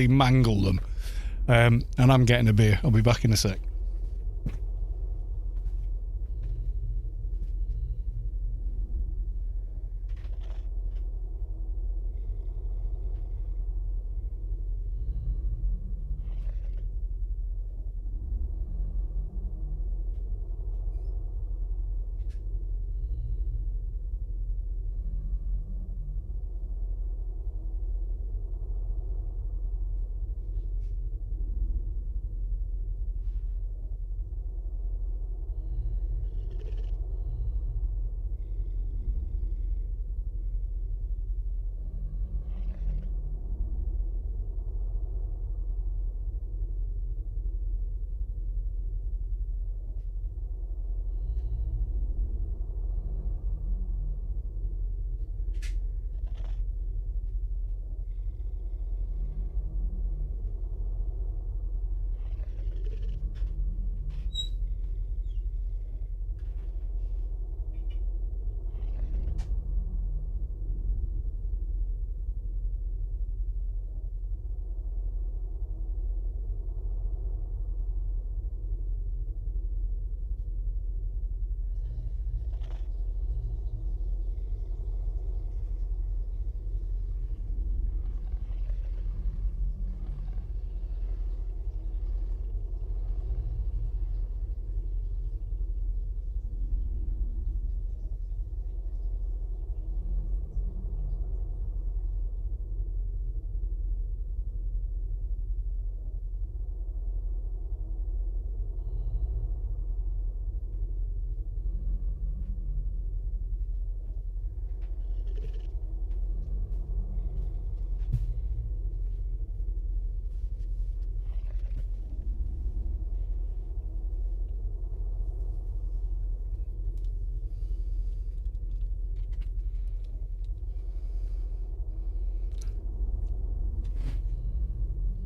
S1: mangle them. And I'm getting a beer. I'll be back in a sec.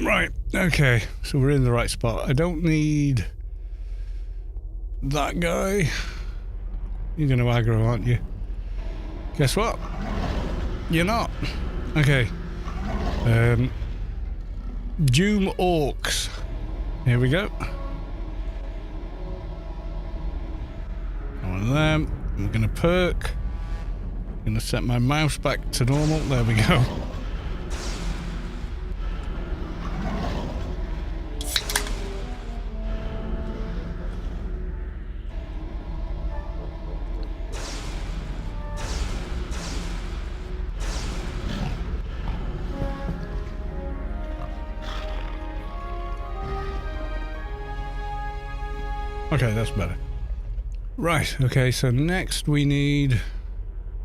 S1: Right, okay, so we're in the right spot. I don't need that guy. You're going to aggro, aren't you? Guess what? You're not. Okay. Doom Orcs. Here we go. One of them. I'm going to perk. I'm going to set my mouse back to normal. There we go. Okay, that's better. Right, okay, so next we need...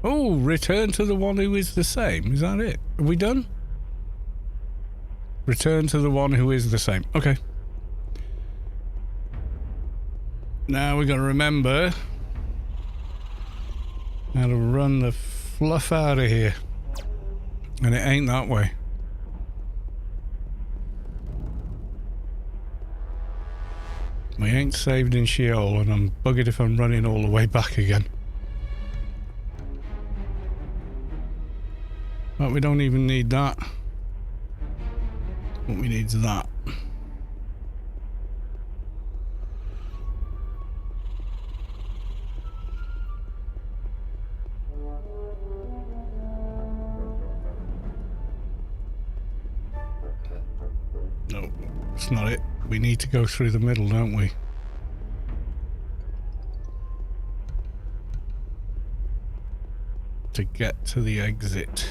S1: Oh, return to the one who is the same. Is that it? Are we done? Return to the one who is the same. Okay. Now we're going to remember how to run the fluff out of here. And it ain't that way. We ain't saved in Sheol, and I'm buggered if I'm running all the way back again. But we don't even need that. What we need is that. No, it's not it. We need to go through the middle, don't we? To get to the exit.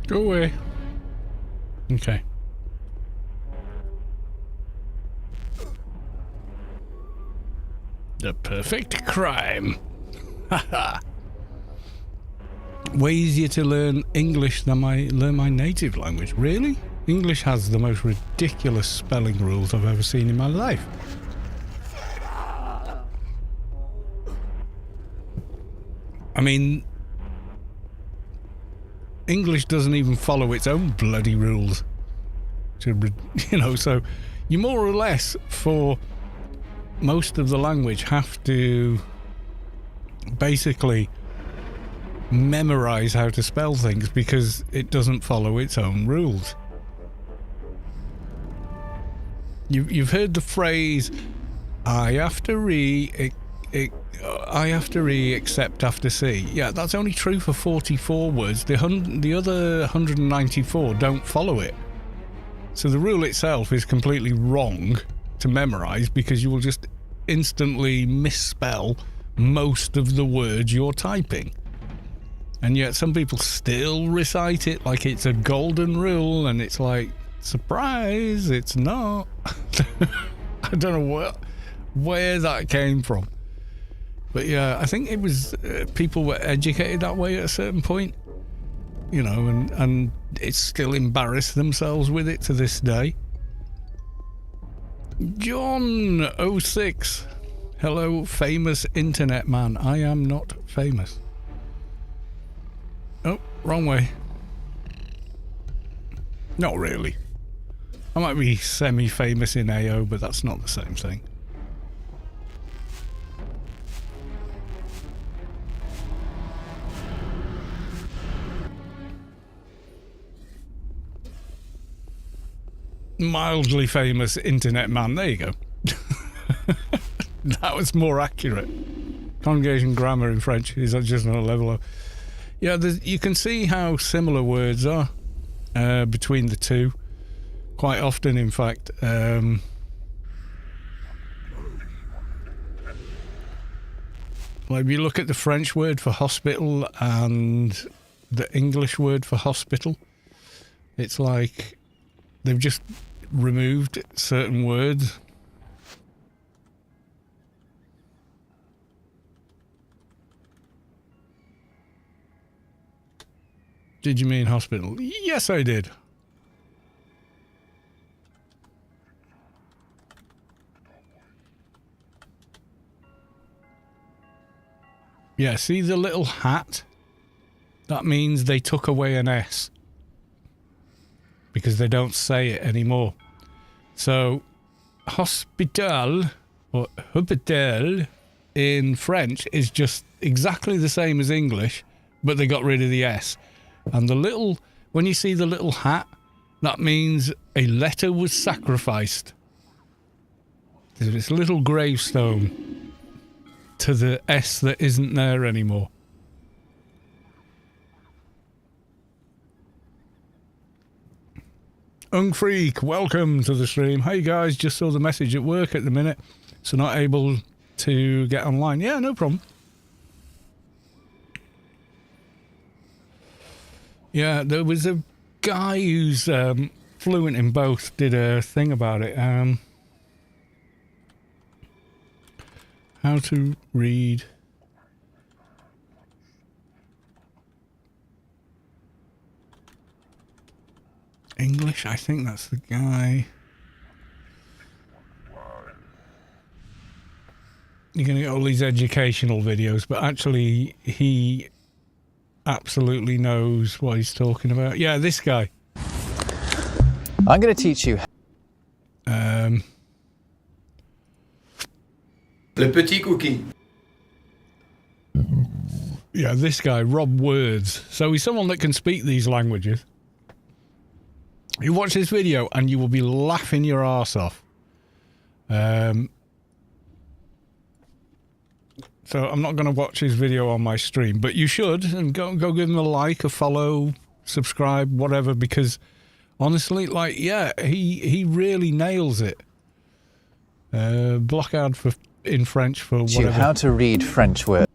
S1: Go away. Okay. The perfect crime. Haha. Way easier to learn English than learn my native language. Really? English has the most ridiculous spelling rules I've ever seen in my life. I mean, English doesn't even follow its own bloody rules. You know, so you more or less, for most of the language, have to basically memorize how to spell things because it doesn't follow its own rules. You've heard the phrase, I after E, I after E, except after C. Yeah, that's only true for 44 words. The other 194 don't follow it. So the rule itself is completely wrong to memorize because you will just instantly misspell most of the words you're typing. And yet some people still recite it like it's a golden rule, and it's like, surprise, it's not. I don't know where that came from. But yeah, I think it was people were educated that way at a certain point, you know, and it's still embarrassed themselves with it to this day. John 06. Hello, famous internet man. I am not famous. Oh, wrong way. Not really. I might be semi-famous in AO, but that's not the same thing. Mildly famous internet man. There you go. That was more accurate. Conjugation grammar in French is just on a level of... Yeah, you can see how similar words are between the two. Quite often, in fact. Like if you look at the French word for hospital and the English word for hospital, it's like they've just removed certain words. Did you mean hospital? Yes, I did. Yeah, see the little hat? That means they took away an S. Because they don't say it anymore. So, hospital, or hôpital, in French is just exactly the same as English, but they got rid of the S. And when you see the little hat, that means a letter was sacrificed. There's this little gravestone to the S that isn't there anymore. Freak, welcome to the stream. Hey guys, just saw the message at work at the minute, so not able to get online. Yeah, no problem. Yeah, there was a guy who's fluent in both, did a thing about it. How to read English, I think that's the guy. You're going to get all these educational videos, but actually he absolutely knows what he's talking about. Yeah, this guy.
S2: I'm going to teach you.
S3: Le petit cookie.
S1: Yeah, this guy, Rob Words. So he's someone that can speak these languages. You watch this video and you will be laughing your arse off. So I'm not going to watch his video on my stream, but you should, and go give him a like, a follow, subscribe, whatever, because honestly, like, yeah, he really nails it. Blockade for in French for whatever.
S2: How to read French words.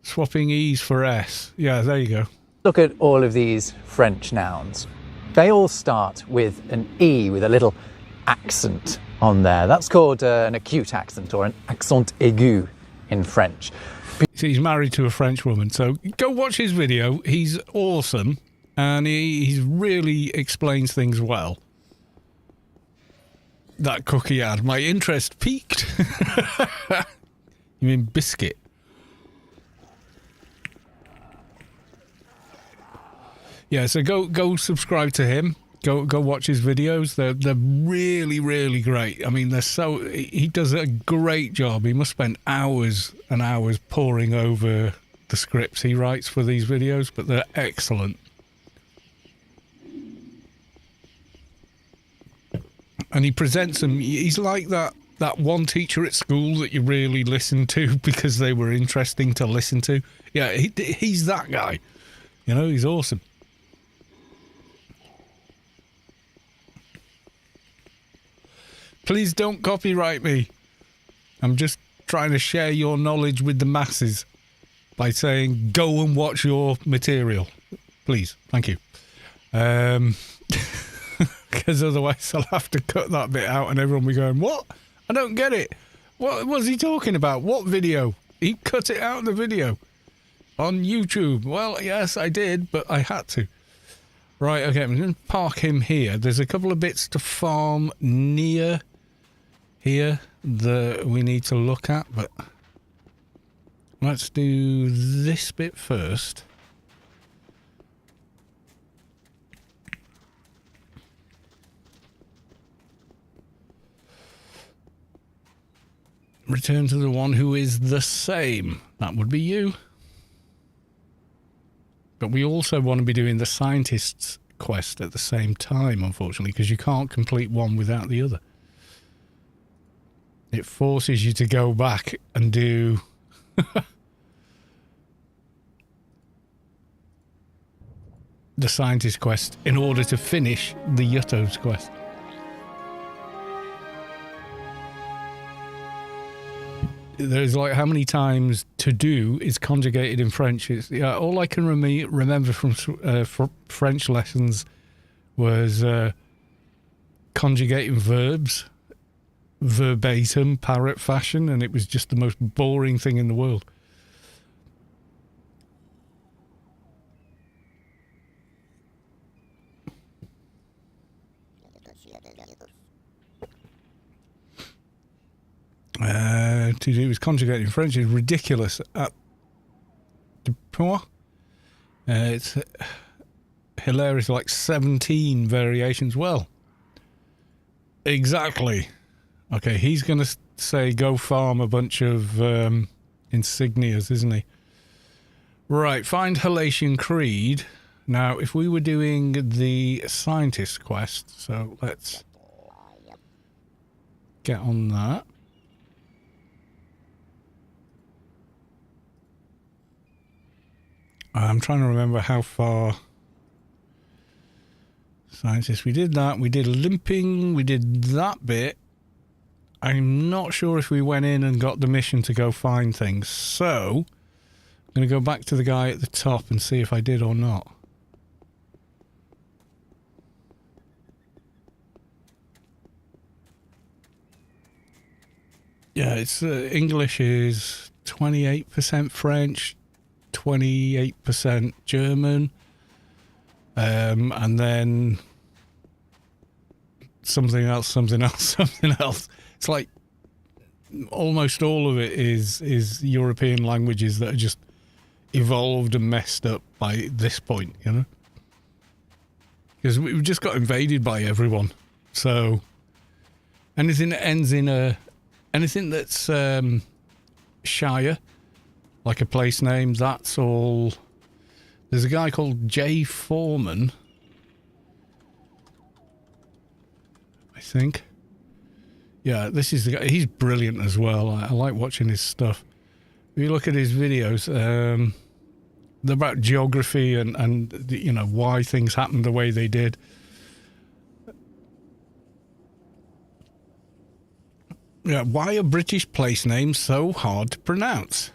S1: Swapping E's for S. Yeah, there you go.
S2: Look at all of these French nouns. They all start with an E with a little accent on there. That's called an acute accent, or an accent aigu in French.
S1: So he's married to a French woman, so go watch his video. He's awesome, and he really explains things well. That cookie ad, my interest peaked. You mean biscuit? Yeah, so go subscribe to him. Go watch his videos. They're really, really great. I mean, he does a great job. He must spend hours and hours poring over the scripts he writes for these videos, but they're excellent. And he presents them. He's like that one teacher at school that you really listened to because they were interesting to listen to. Yeah, he's that guy. You know, he's awesome. Please don't copyright me. I'm just trying to share your knowledge with the masses by saying go and watch your material. Please. Thank you. Because otherwise I'll have to cut that bit out and everyone will be going, what? I don't get it. What was he talking about? What video? He cut it out of the video on YouTube. Well, yes, I did, but I had to. Right, okay, I'm going to park him here. There's a couple of bits to farm near here that we need to look at, but let's do this bit first. Return to the one who is the same. That would be you. But we also want to be doing the scientist's quest at the same time, unfortunately, because you can't complete one without the other. It forces you to go back and do... the scientist's quest in order to finish the Yutto's quest. There's like how many times to do is conjugated in French. It's, yeah, all I can remember from French lessons was conjugating verbs verbatim, parrot fashion, and it was just the most boring thing in the world. To do is conjugate in French is ridiculous at the point. It's hilarious, like 17 variations. Well, exactly. Okay, he's going to say go farm a bunch of insignias, isn't he? Right, find Halatian Creed. Now, if we were doing the scientist quest, so let's get on that. I'm trying to remember how far Scientists, we did that. We did limping. We did that bit. I'm not sure if we went in and got the mission to go find things. So, I'm going to go back to the guy at the top and see if I did or not. Yeah, it's English is 28% French, 28% German, and then something else, something else, something else. It's like almost all of it is European languages that are just evolved and messed up by this point, you know? Because we've just got invaded by everyone. So anything that ends in a... anything that's Shire, like a place name, that's all... There's a guy called Jay Foreman, I think. Yeah, this is the guy. He's brilliant as well. I like watching his stuff. If you look at his videos, they're about geography and you know, why things happened the way they did. Yeah, why are British place names so hard to pronounce?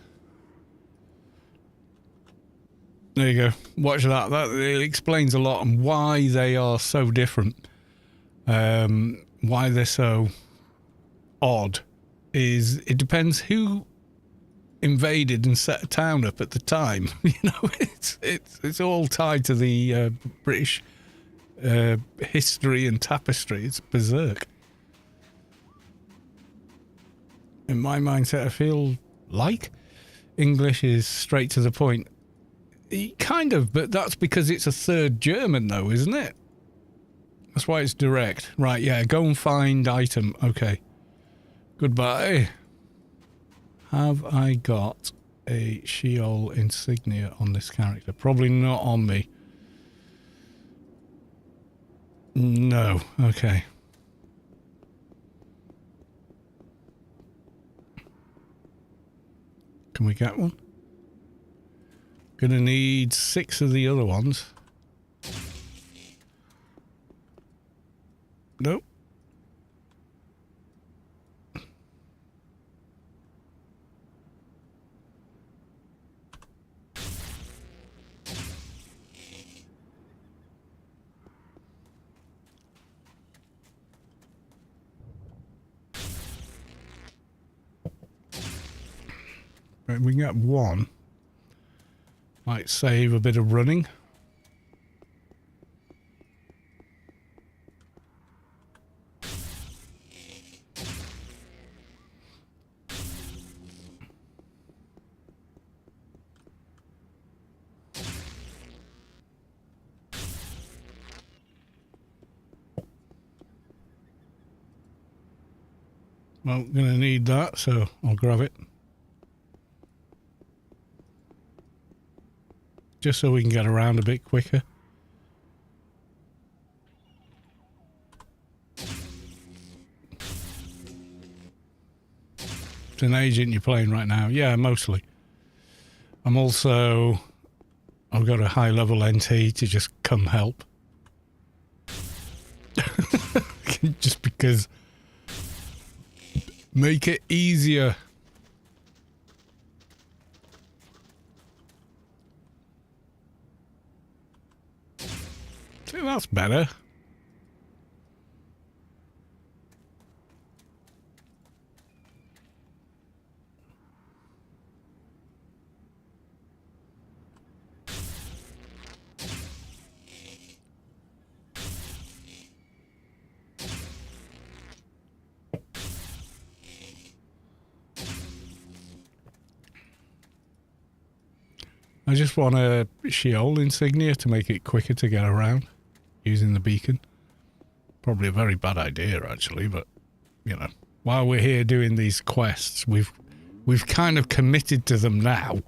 S1: There you go. Watch that. That it explains a lot on why they are so different. Why they're so odd is it depends who invaded and set a town up at the time. You know, it's all tied to the British history and tapestry. It's berserk. In my mindset, I feel like English is straight to the point. Kind of, but that's because it's a third German, though, isn't it? That's why it's direct. Right, yeah, go and find item. Okay. Goodbye. Have I got a Sheol insignia on this character? Probably not on me. No. Okay. Can we get one? Gonna need 6 of the other ones. Nope. Right, we can get 1. Might save a bit of running. Well, gonna need that, so I'll grab it. Just so we can get around a bit quicker. It's an agent you're playing right now. Yeah, mostly. I'm also... I've got a high level NT to just come help. Just because... Make it easier. See, that's better. I just want a Sheol insignia to make it quicker to get around using the beacon. Probably a very bad idea, actually, but, you know, while we're here doing these quests, we've kind of committed to them now.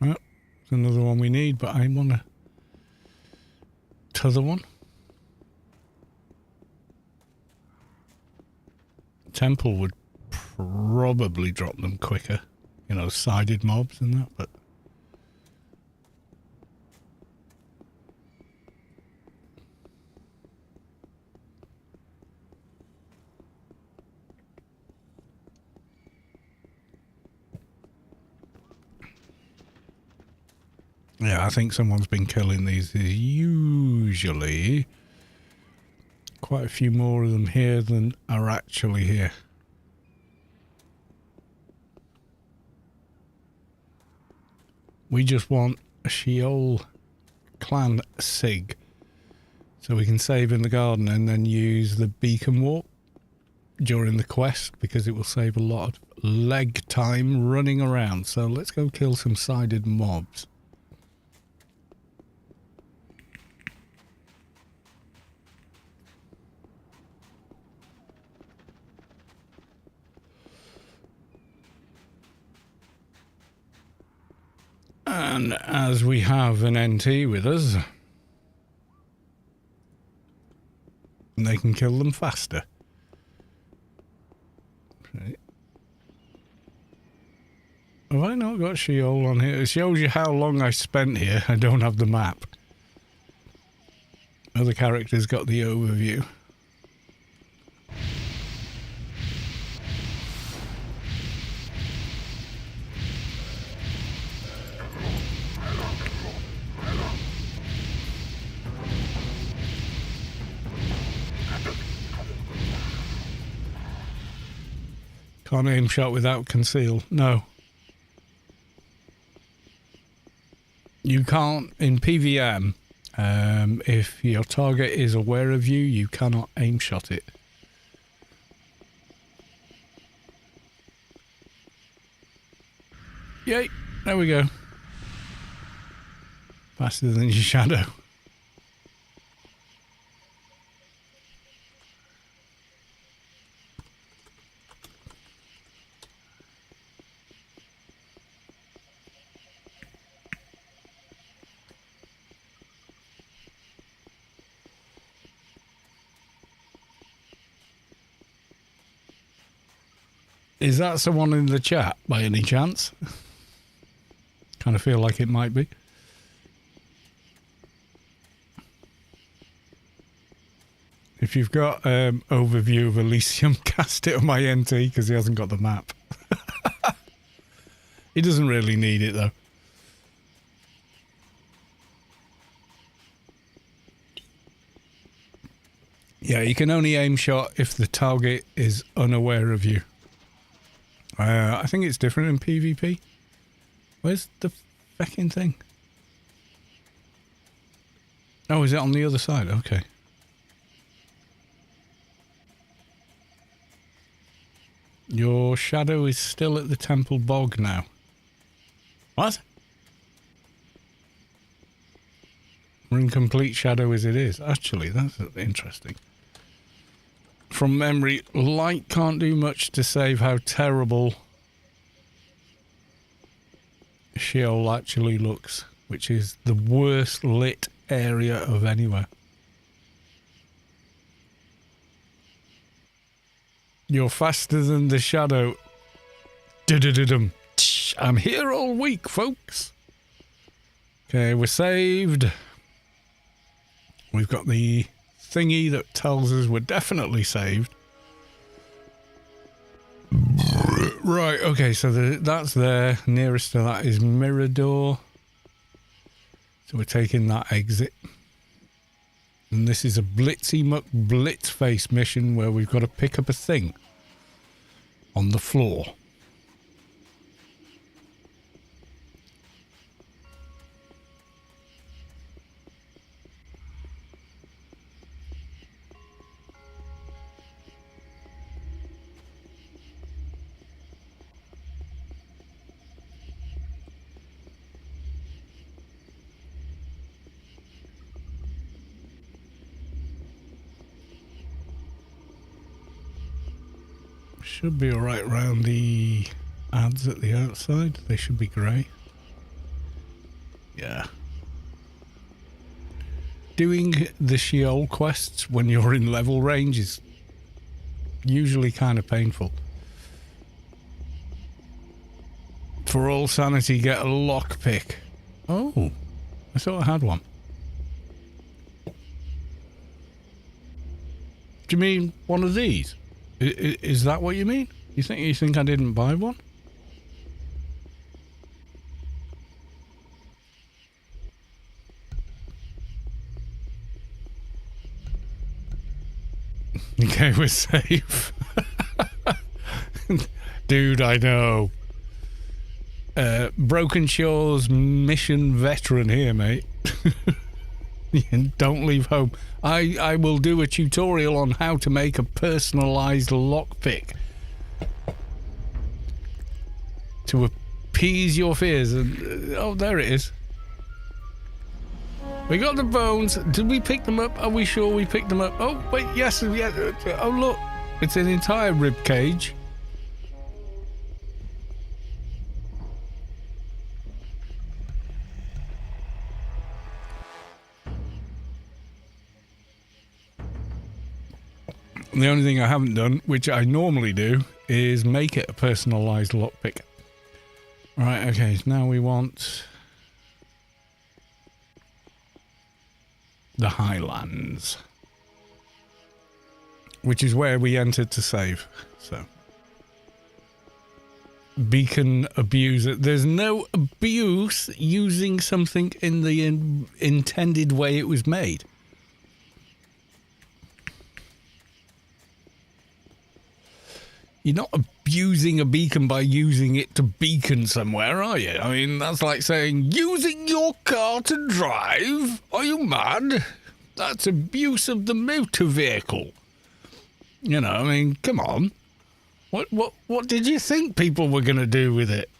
S1: Well, there's another one we need, but I want a t'other one. Temple would probably drop them quicker. You know, sided mobs and that, but... Yeah, I think someone's been killing these. There's usually quite a few more of them here than are actually here. We just want a Sheol clan sig so we can save in the garden and then use the beacon walk during the quest because it will save a lot of leg time running around. So let's go kill some sided mobs. And as we have an NT with us, they can kill them faster. Right. Have I not got Sheol on here? It shows you how long I spent here. I don't have the map. Other characters got the overview. Can't aim shot without conceal. No. You can't, in PVM, if your target is aware of you, you cannot aim shot it. Yay, there we go. Faster than your shadow. Is that someone in the chat by any chance? Kind of feel like it might be. If you've got overview of Elysium, cast it on my NT because he hasn't got the map. He doesn't really need it though. Yeah, you can only aim shot if the target is unaware of you. I think it's different in PvP. Where's the fucking thing? Oh, is it on the other side? Okay. Your shadow is still at the Temple Bog now. What? We're in complete shadow as it is. Actually, that's interesting. From memory, light can't do much to save how terrible Sheol actually looks, which is the worst lit area of anywhere. You're faster than the shadow. Du-du-du-dum. I'm here all week, folks. Okay, we're saved. We've got the thingy that tells us we're definitely saved. Right, okay, so that's there. Nearest to that is Mirador. So we're taking that exit. And this is a Blitzy Muck Blitz Face mission where we've got to pick up a thing on the floor. Should be alright around the ads at the outside. They should be grey. Yeah. Doing the Sheol quests when you're in level range is usually kind of painful. For all sanity, get a lockpick. Oh, I thought I had one. Do you mean one of these? Is that what you mean? You think I didn't buy one? Okay, we're safe. Dude, I know. Broken Shores mission veteran here, mate. Don't leave home. I will do a tutorial on how to make a personalised lockpick to appease your fears. And oh, there it is. We got the bones. Did we pick them up? Are we sure we picked them up? Oh, wait, yes. Oh, look. It's an entire rib cage. The only thing I haven't done, which I normally do, is make it a personalised lockpick. Right, okay, so now we want the Highlands, which is where we entered to save. So, beacon abuser. There's no abuse using something in the intended way it was made. You're not abusing a beacon by using it to beacon somewhere, are you? I mean, that's like saying, using your car to drive? Are you mad? That's abuse of the motor vehicle. You know, I mean, come on. What did you think people were going to do with it?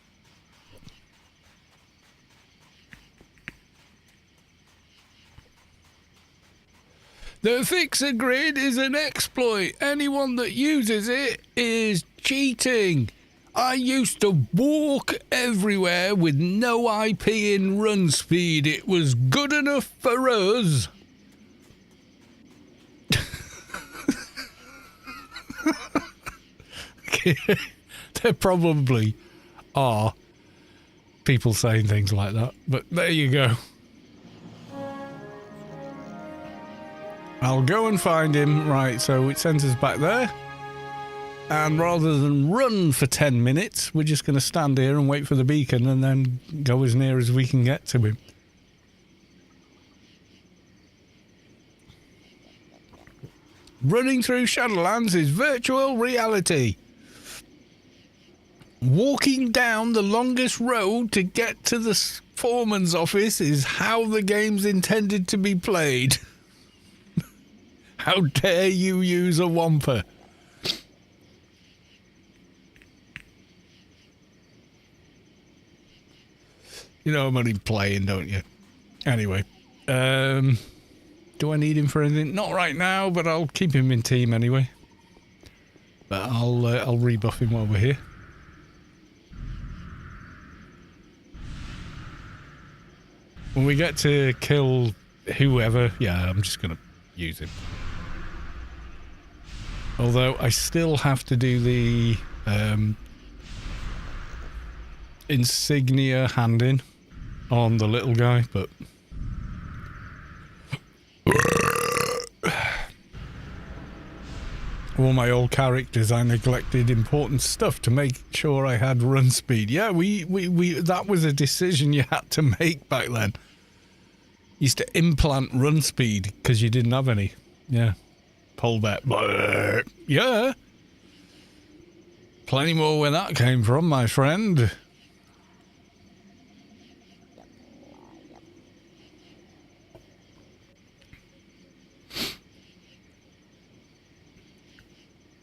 S1: The fixer grid is an exploit. Anyone that uses it is cheating. I used to walk everywhere with no IP in run speed. It was good enough for us. There probably are people saying things like that, but there you go. I'll go and find him. Right, so it sends us back there. And rather than run for 10 minutes, we're just going to stand here and wait for the beacon and then go as near as we can get to him. Running through Shadowlands is virtual reality. Walking down the longest road to get to the foreman's office is how the game's intended to be played. How dare you use a wamper? You know I'm only playing, don't you? Anyway, do I need him for anything? Not right now, but I'll keep him in team anyway. But I'll rebuff him while we're here. When we get to kill whoever, yeah, I'm just gonna use him. Although I still have to do the insignia handing on the little guy, but all my old characters, I neglected important stuff to make sure I had run speed. Yeah, we that was a decision you had to make back then. Used to implant run speed because you didn't have any. Yeah. Pull back. Yeah. Plenty more where that came from, my friend.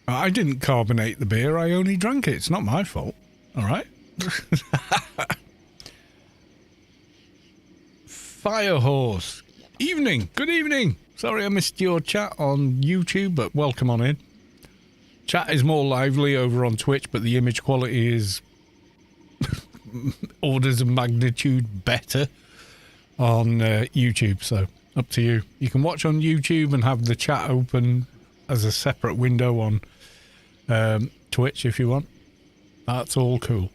S1: I didn't carbonate the beer. I only drank it. It's not my fault. All right. Firehorse. Evening. Good evening. Sorry I missed your chat on YouTube, but welcome on in. Chat is more lively over on Twitch, but the image quality is orders of magnitude better on YouTube, so up to you. You can watch on YouTube and have the chat open as a separate window on Twitch if you want. That's all cool.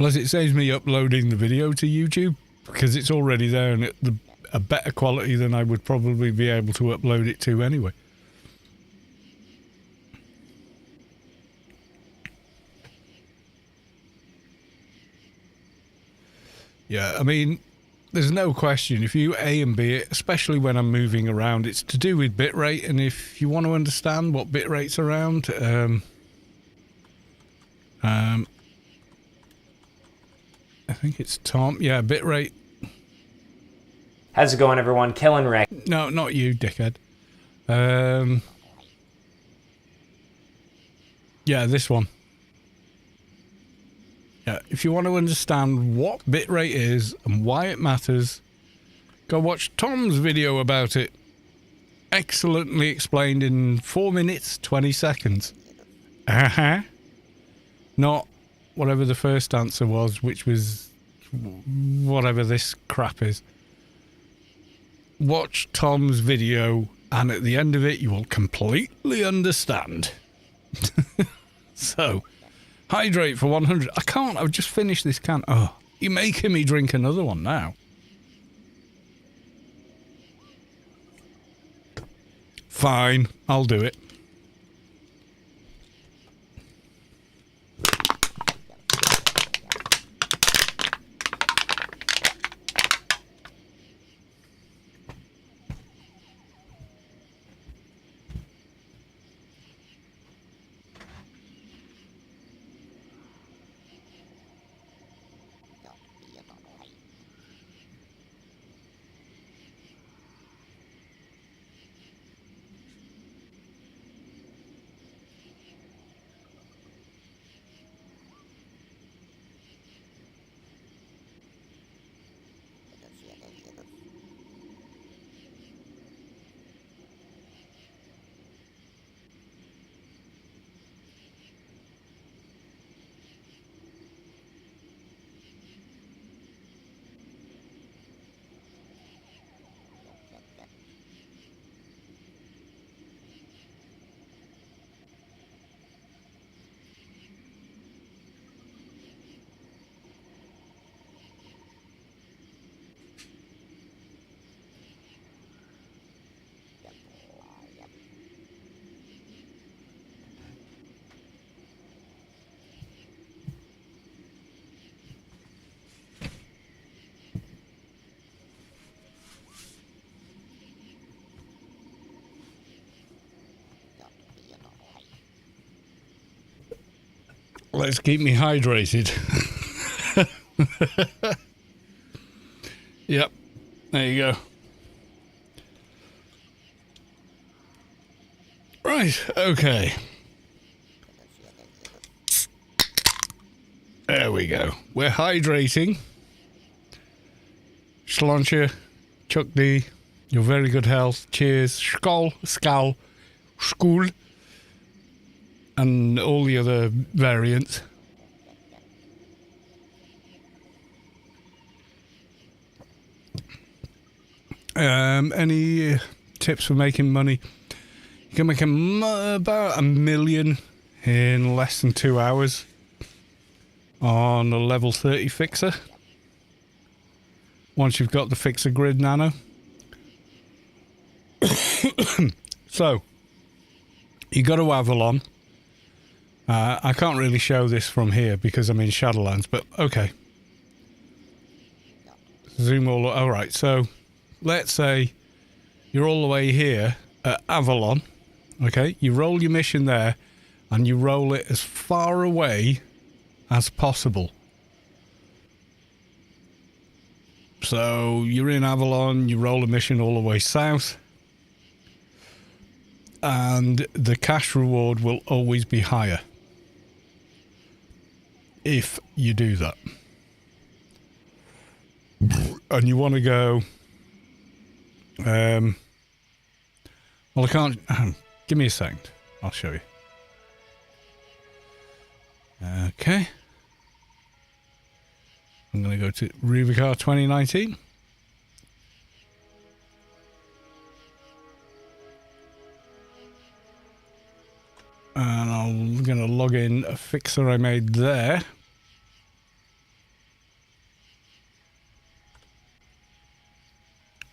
S1: Plus, it saves me uploading the video to YouTube because it's already there and a better quality than I would probably be able to upload it to anyway. Yeah, I mean, there's no question. If you A and B it, especially when I'm moving around, it's to do with bitrate. And if you want to understand what bitrate's around, I think it's Tom. Yeah, bitrate.
S3: How's it going, everyone? Killing Rick.
S1: No, not you, dickhead. Yeah, this one. Yeah, if you want to understand what bitrate is and why it matters, go watch Tom's video about it. Excellently explained in 4 minutes, 20 seconds. Not whatever the first answer was, which was whatever this crap is. Watch Tom's video, and at the end of it, you will completely understand. So, hydrate for 100. I can't. I've just finished this can. Oh, you're making me drink another one now. Fine, I'll do it. Let's keep me hydrated. Yep. There you go. Right. Okay. There we go. We're hydrating. Sláinte, Chuck D, your very good health. Cheers. Skål, skål, skål. And all the other variants. Any tips for making money? You can make about $1 million in less than 2 hours on a level 30 fixer. Once you've got the fixer grid nano. So, you go to Avalon. I can't really show this from here because I'm in Shadowlands, but okay. Zoom all right, so let's say you're all the way here at Avalon. Okay, you roll your mission there and you roll it as far away as possible. So you're in Avalon, you roll a mission all the way south, and the cash reward will always be higher if you do that. And you want to go, well, I can't, give me a second, I'll show you. Okay. I'm going to go to Rubicon 2019. And I'm going to log in a fixer I made there.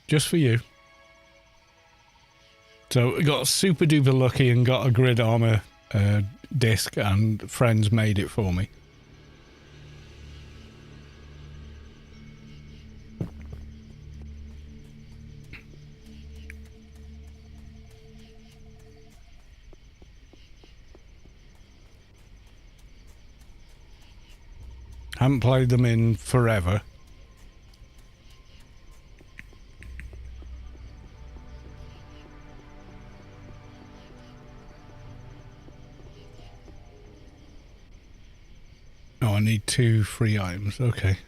S1: just for you. So we got super duper lucky and got a grid armor disc, and friends made it for me. Haven't played them in forever. Oh, I need 2 free items. Okay.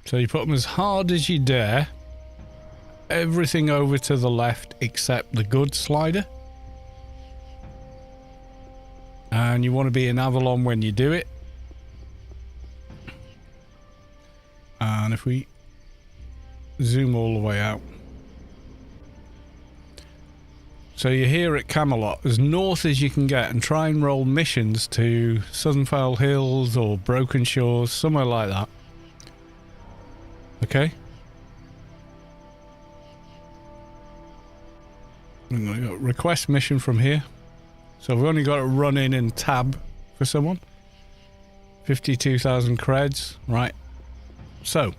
S1: So you put them as hard as you dare. Everything over to the left except the good slider. And you want to be in Avalon when you do it. And if we zoom all the way out. So you're here at Camelot, as north as you can get, and try and roll missions to Southernfell Hills or Broken Shores, somewhere like that. Okay? I'm going to request mission from here. So we've only got to run in and tab for someone. 52,000 creds. Right. So.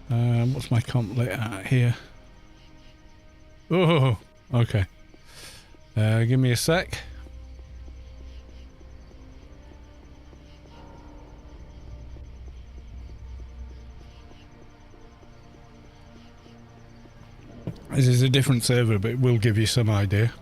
S1: What's my comp lit at here? Oh, okay. Give me a sec. This is a different server, but it will give you some idea.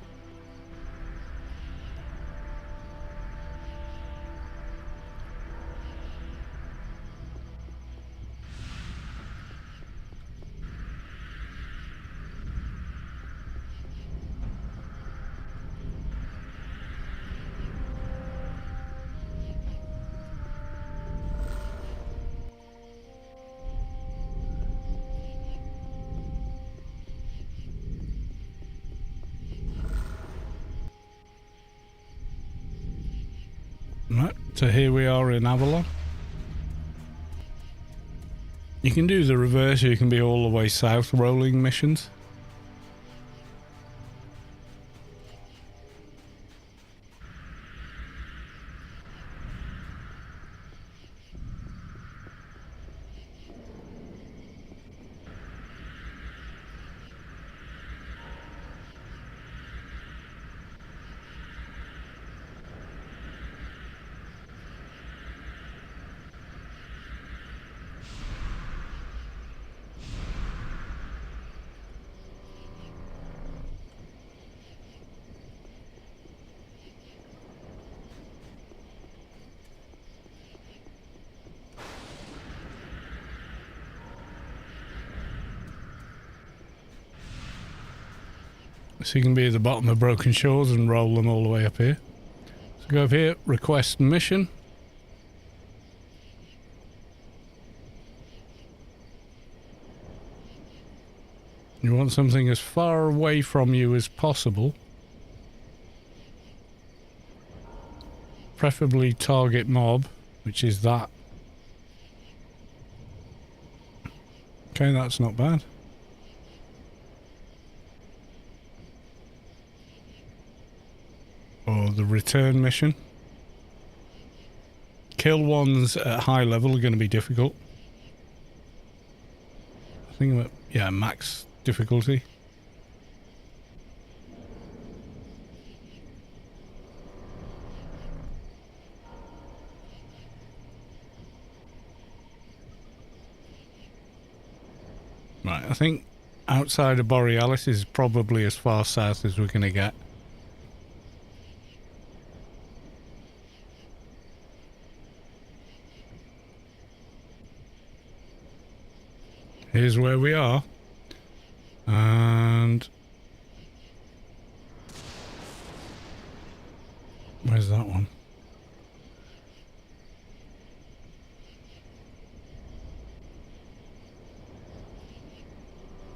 S1: Right, so here we are in Avalon. You can do the reverse, you can be all the way south rolling missions. So you can be at the bottom of Broken Shores and roll them all the way up here. So go up here, request mission. You want something as far away from you as possible. Preferably target mob, which is that. Okay, that's not bad. Or the return mission. Kill ones at high level are going to be difficult. I think about, yeah, max difficulty. Right, I think outside of Borealis is probably as far south as we're going to get. Here's where we are. And where's that one?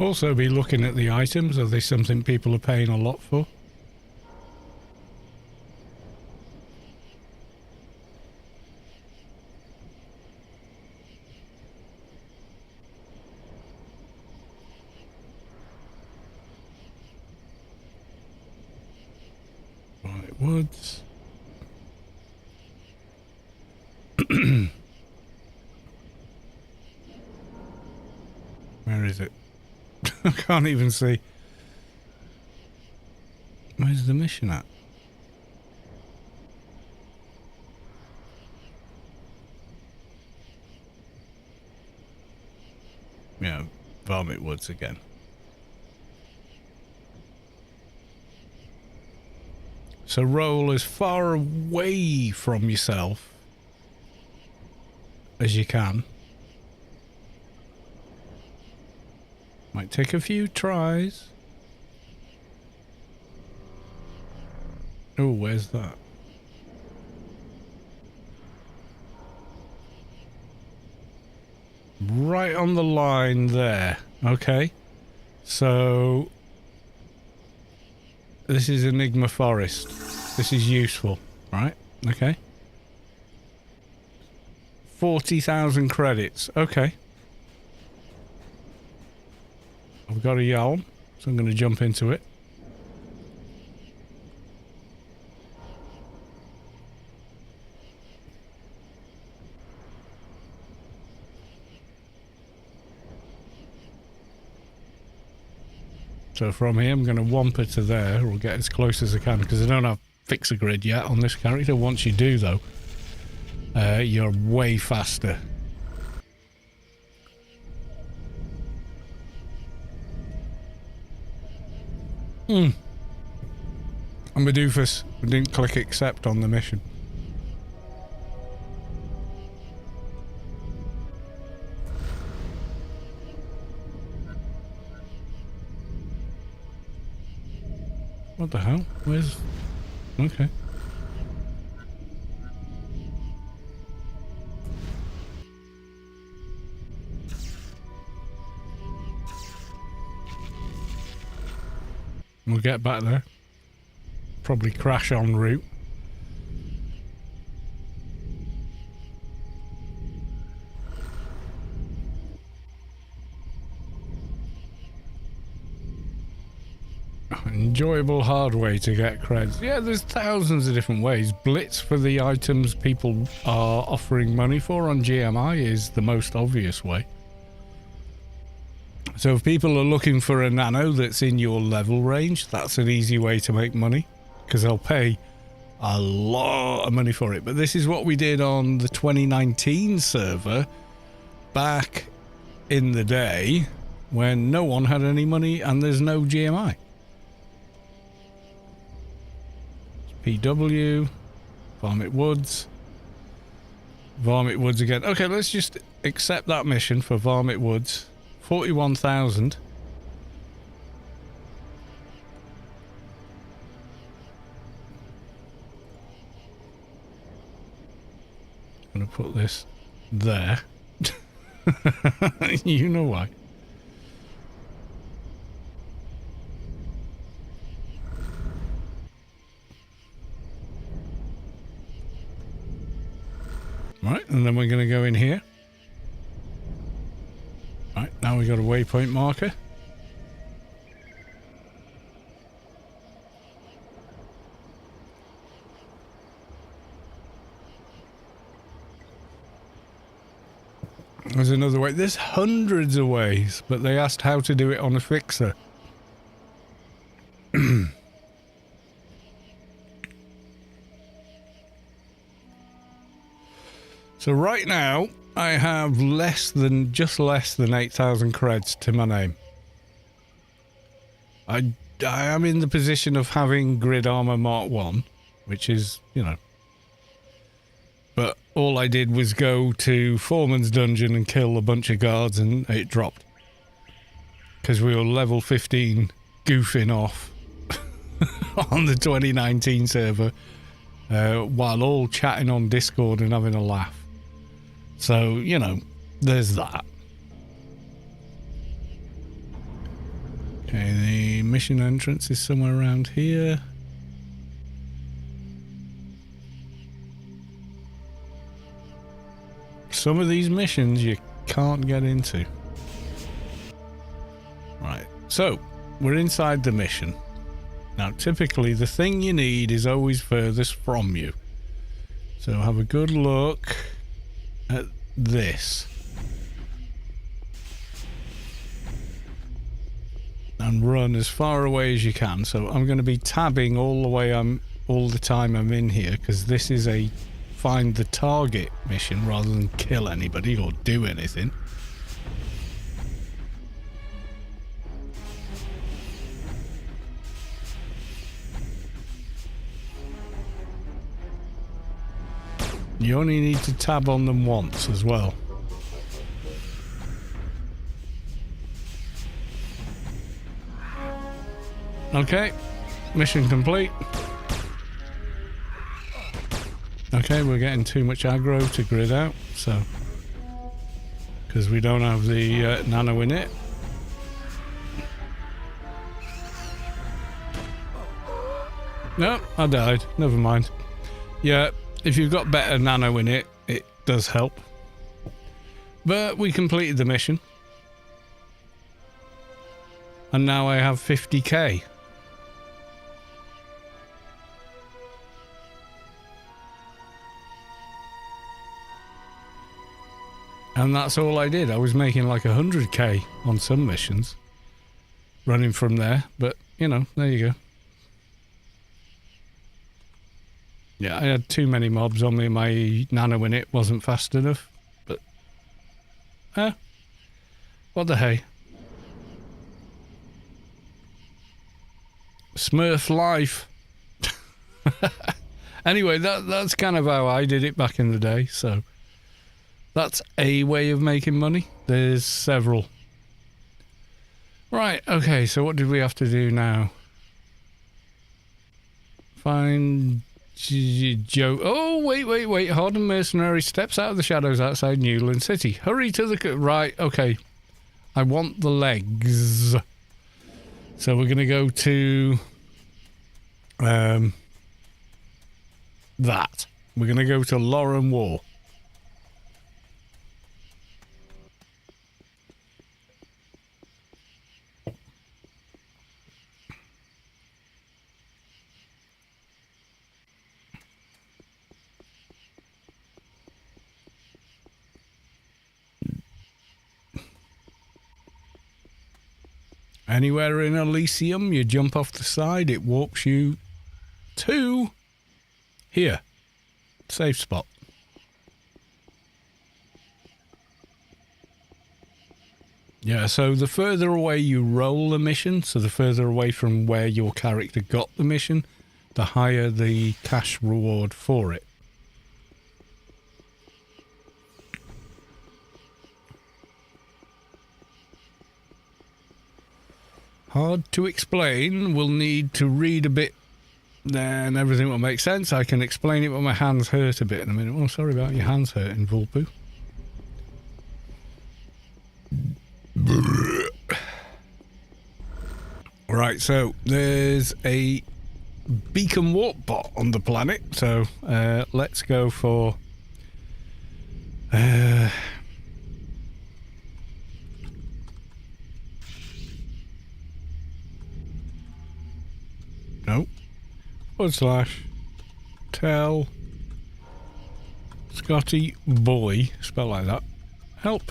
S1: Also be looking at the items. Are they something people are paying a lot for? Woods. Where is it? I can't even see. Where's the mission at? Yeah, Varmint Woods again. So roll as far away from yourself as you can. Might take a few tries. Oh, where's that? Right on the line there. Okay. So this is Enigma Forest. This is useful, right? Okay. 40,000 credits. Okay. I've got a Yalm, so I'm going to jump into it. So from here, I'm going to wamper to there, or get as close as I can, because I don't have fixer grid yet on this character. Once you do, though, you're way faster. I'm a doofus. I didn't click accept on the mission. What the hell? Where's... Okay. We'll get back there. Probably crash en route. Enjoyable hard way to get creds. Yeah, there's thousands of different ways. Blitz for the items people are offering money for on GMI is the most obvious way. So if people are looking for a nano that's in your level range, that's an easy way to make money, because they'll pay a lot of money for it. But this is what we did on the 2019 server back in the day when no one had any money and there's no GMI. PW, Varmint Woods, Varmint Woods again. Okay, let's just accept that mission for Varmint Woods. 41,000. I'm gonna put this there. You know why. Right, and then we're going to go in here. Right, now we've got a waypoint marker. There's another way. There's hundreds of ways, but they asked how to do it on a fixer. So right now, I have just less than 8,000 creds to my name. I am in the position of having Grid Armor Mark 1, which is, you know. But all I did was go to Foreman's Dungeon and kill a bunch of guards and it dropped. Because we were level 15 goofing off on the 2019 server while all chatting on Discord and having a laugh. So, you know, there's that. Okay, the mission entrance is somewhere around here. Some of these missions you can't get into. Right, so we're inside the mission. Now, typically, the thing you need is always furthest from you. So have a good look at this. And run as far away as you can. So I'm going to be tabbing all the time I'm in here, because this is a find the target mission rather than kill anybody or do anything. You only need to tab on them once as well. Okay, mission complete. Okay, we're getting too much aggro to grid out, so because we don't have the nano in it. No, I died. Never mind. Yeah, if you've got better nano in it, it does help. But we completed the mission. And now I have 50k. And that's all I did. I was making like 100k on some missions. Running from there. But, you know, there you go. Yeah, I had too many mobs on me. My nano in it wasn't fast enough. But, what the hey. Smurf life. Anyway, that's kind of how I did it back in the day, so that's a way of making money. There's several. Right, okay, so what did we have to do now? Find Joe. Oh, wait. Hardened mercenary steps out of the shadows outside Newland City. Hurry to the... Right, okay. I want the legs. So we're going to go to... that. We're going to go to Lauren War. Anywhere in Elysium, you jump off the side, it warps you to here. Safe spot. Yeah, so the further away you roll the mission, so the further away from where your character got the mission, the higher the cash reward for it. Hard to explain. We'll need to read a bit, then everything will make sense. I can explain it, but my hands hurt a bit in a minute. Oh, sorry about your hands hurting, Vulpu. Right, so there's a beacon warp bot on the planet, so let's go for... Nope. / tell Scotty boy, spell like that, help.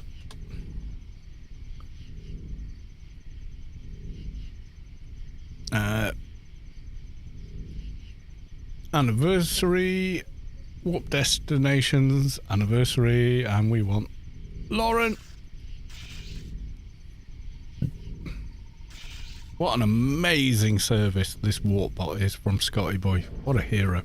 S1: Anniversary, warp destinations, anniversary, and we want Lauren. What an amazing service this warp bot is from Scotty Boy. What a hero.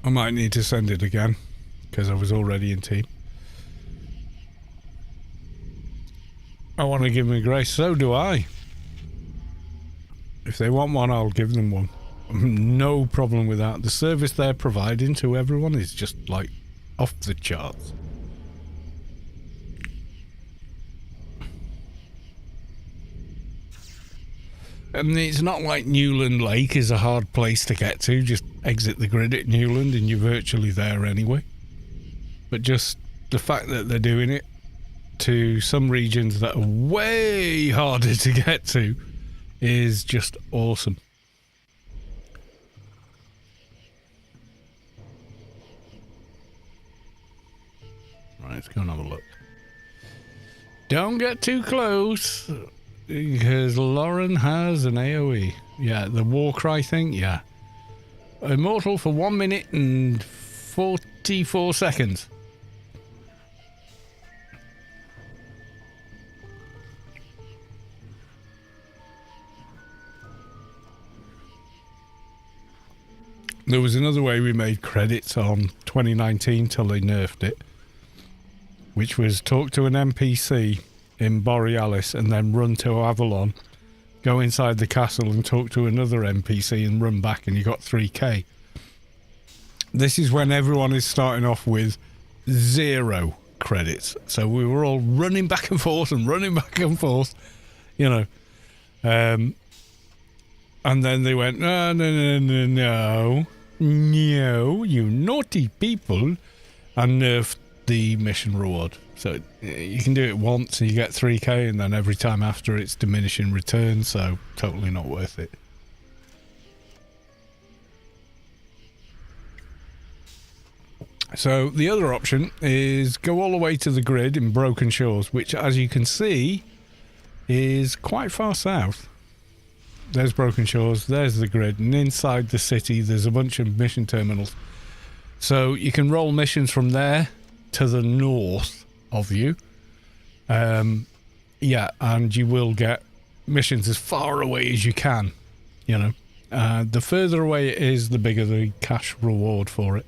S1: I might need to send it again because I was already in team. I want to give them a grace, so do I. If they want one, I'll give them one. No problem with that. The service they're providing to everyone is just like off the charts. And it's not like Newland Lake is a hard place to get to. Just exit the grid at Newland and you're virtually there anyway. but just the fact that they're doing it to some regions that are way harder to get to is just awesome. Right, let's go and have a look. Don't get too close, because Lauren has an AoE. Yeah, the war cry thing, yeah. Immortal for 1 minute and 44 seconds. There was another way we made credits on 2019 till they nerfed it, which was talk to an NPC in Borealis and then run to Avalon, go inside the castle and talk to another NPC and run back, and you got 3k. This is when everyone is starting off with 0 credits. So we were all running back and forth and running back and forth, you know. And then they went, no, you naughty people, and nerfed the mission reward. So you can do it once and you get 3k, and then every time after it's diminishing returns, so totally not worth it. So the other option is go all the way to the grid in Broken Shores, which, as you can see, is quite far south. There's Broken Shores, there's the grid, and inside the city there's a bunch of mission terminals. So you can roll missions from there to the north of you. Yeah, and you will get missions as far away as you can, you know. The further away it is, the bigger the cash reward for it.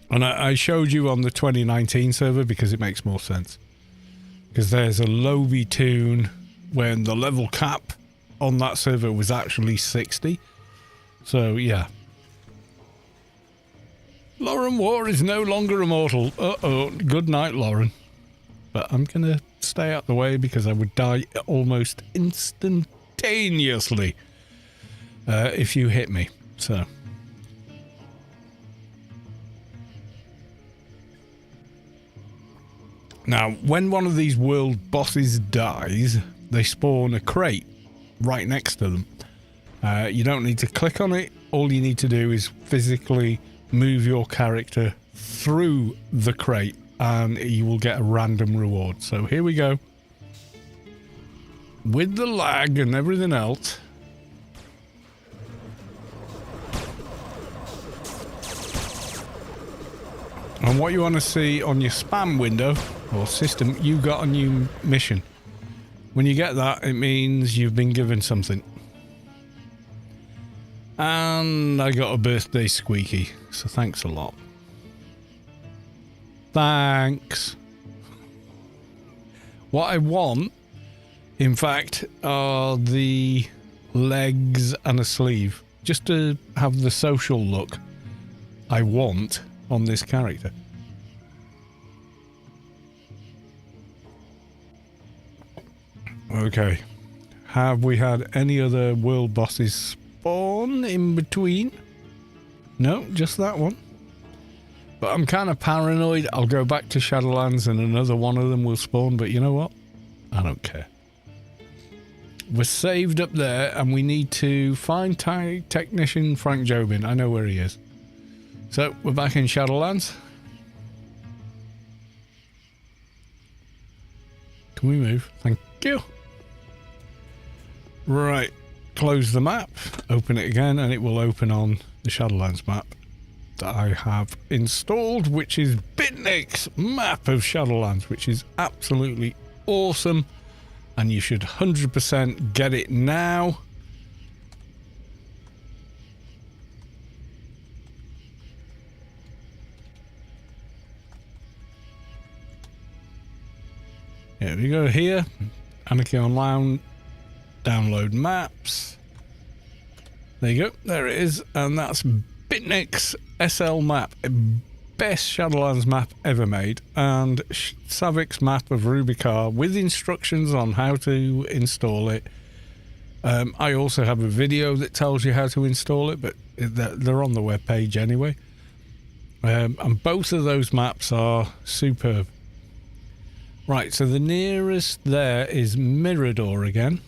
S1: And I showed you on the 2019 server because it makes more sense. Because there's a Lobby toon when the level cap on that server was actually 60. So, yeah. Lauren War is no longer immortal. Uh-oh. Good night, Lauren. But I'm going to stay out the way because I would die almost instantaneously if you hit me. So... Now, when one of these world bosses dies, they spawn a crate right next to them. You don't need to click on it. All you need to do is physically move your character through the crate and you will get a random reward. So here we go. With the lag and everything else. And what you want to see on your spam window or system, you got a new mission. When you get that, it means you've been given something. And I got a birthday squeaky, so thanks a lot. Thanks. What I want, in fact, are the legs and a sleeve. Just to have the social look I want on this character. Okay. Have we had any other world bosses spawn in between? No, just that one. But I'm kind of paranoid. I'll go back to Shadowlands and another one of them will spawn, but you know what? I don't care. We're saved up there and we need to find technician Frank Jobin. I know where he is. So, we're back in Shadowlands. Can we move? Thank you. Right. Close the map. Open it again and it will open on the Shadowlands map that I have installed, which is Bitnick's map of Shadowlands, which is absolutely awesome. And you should 100% get it now. Here we go here. Anarchy Online. Download maps. There you go. There it is. And that's Bitnick's SL map. Best Shadowlands map ever made. And Savik's map of Rubikar with instructions on how to install it. I also have a video that tells you how to install it, but they're on the webpage anyway. And both of those maps are superb. Right, so the nearest there is Mirador again.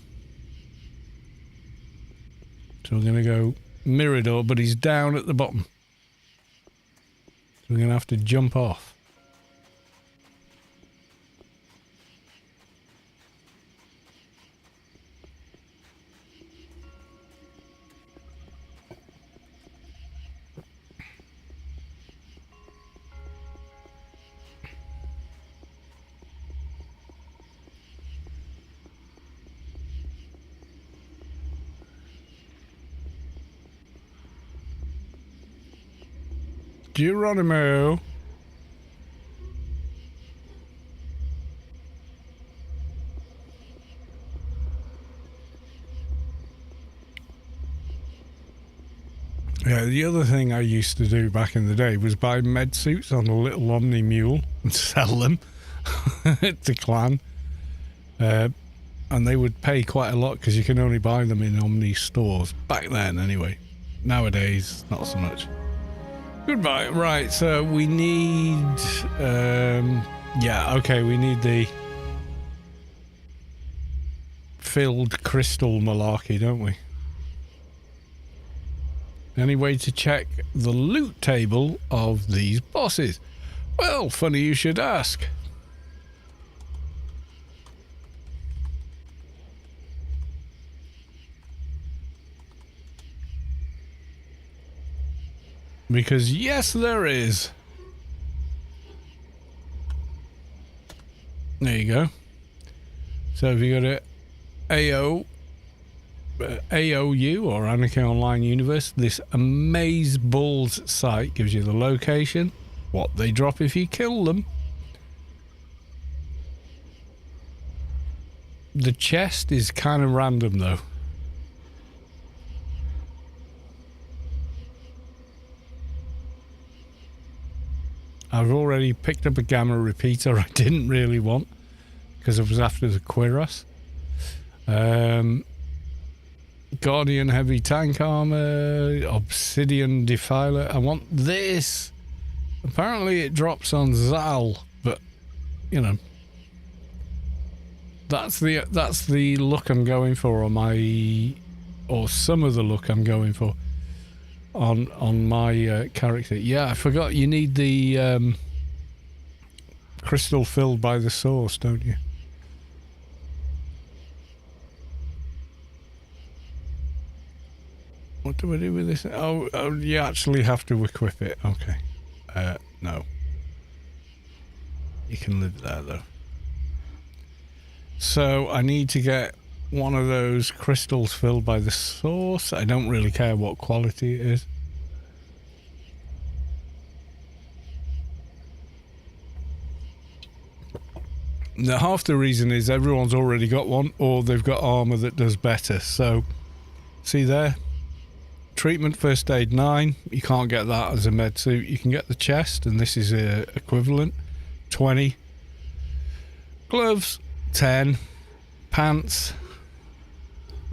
S1: So we're going to go Mirador, but he's down at the bottom. So we're going to have to jump off. Geronimo. Yeah, the other thing I used to do back in the day was buy med suits on a little Omni Mule and sell them to Clan. And they would pay quite a lot because you can only buy them in Omni stores. Back then, anyway. Nowadays, not so much. Goodbye. Right, so we need... yeah, okay, we need the filled crystal malarkey, don't we? Any way to check the loot table of these bosses? Well, funny you should ask. Because yes, there is. There you go. So if you go to AOU or Anarchy Online Universe, this Amaze Balls site gives you the location, what they drop if you kill them. The chest is kind of random though. I've already picked up a gamma repeater I didn't really want because I was after the Quiros. Guardian heavy tank armor, obsidian defiler. I want this. Apparently it drops on Zal, but you know, that's the look I'm going for on my, or some of the look I'm going for on my character. Yeah, I forgot you need the crystal filled by the source, don't you? What do I do with this? Oh, you actually have to equip it. Okay. No. You can live there, though. So, I need to get one of those crystals filled by the source. I don't really care what quality it is. Now, half the reason is everyone's already got one, or they've got armor that does better. So, see there? Treatment first aid 9. You can't get that as a med suit. You can get the chest, and this is equivalent. 20. Gloves 10. Pants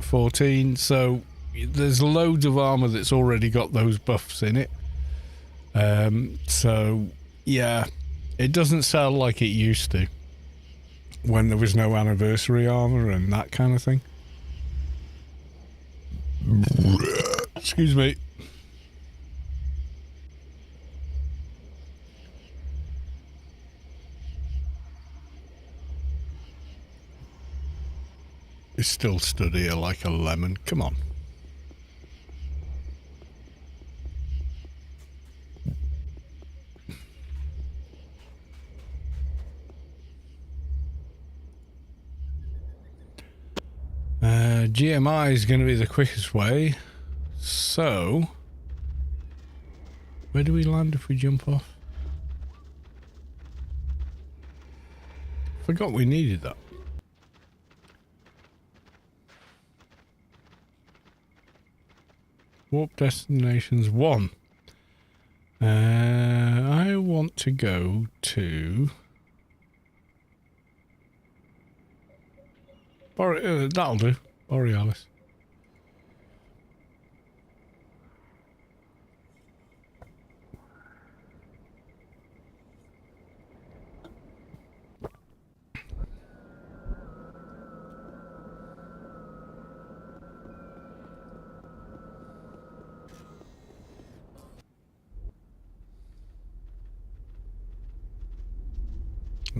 S1: 14. So there's loads of armor that's already got those buffs in it. So yeah, it doesn't sell like it used to when there was no anniversary armor and that kind of thing. Excuse me. It's still stood here like a lemon. Come on. GMI is going to be the quickest way. So, where do we land if we jump off? Forgot we needed that. Warp destinations 1. I want to go to... that'll do. Borealis.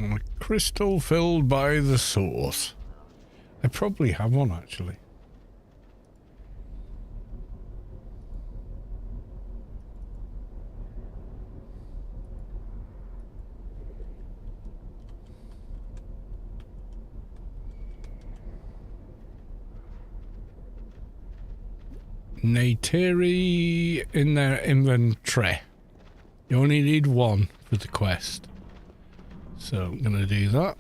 S1: A crystal filled by the source. I probably have one, actually. Neytiri in their inventory. You only need one for the quest. So I'm going to do that.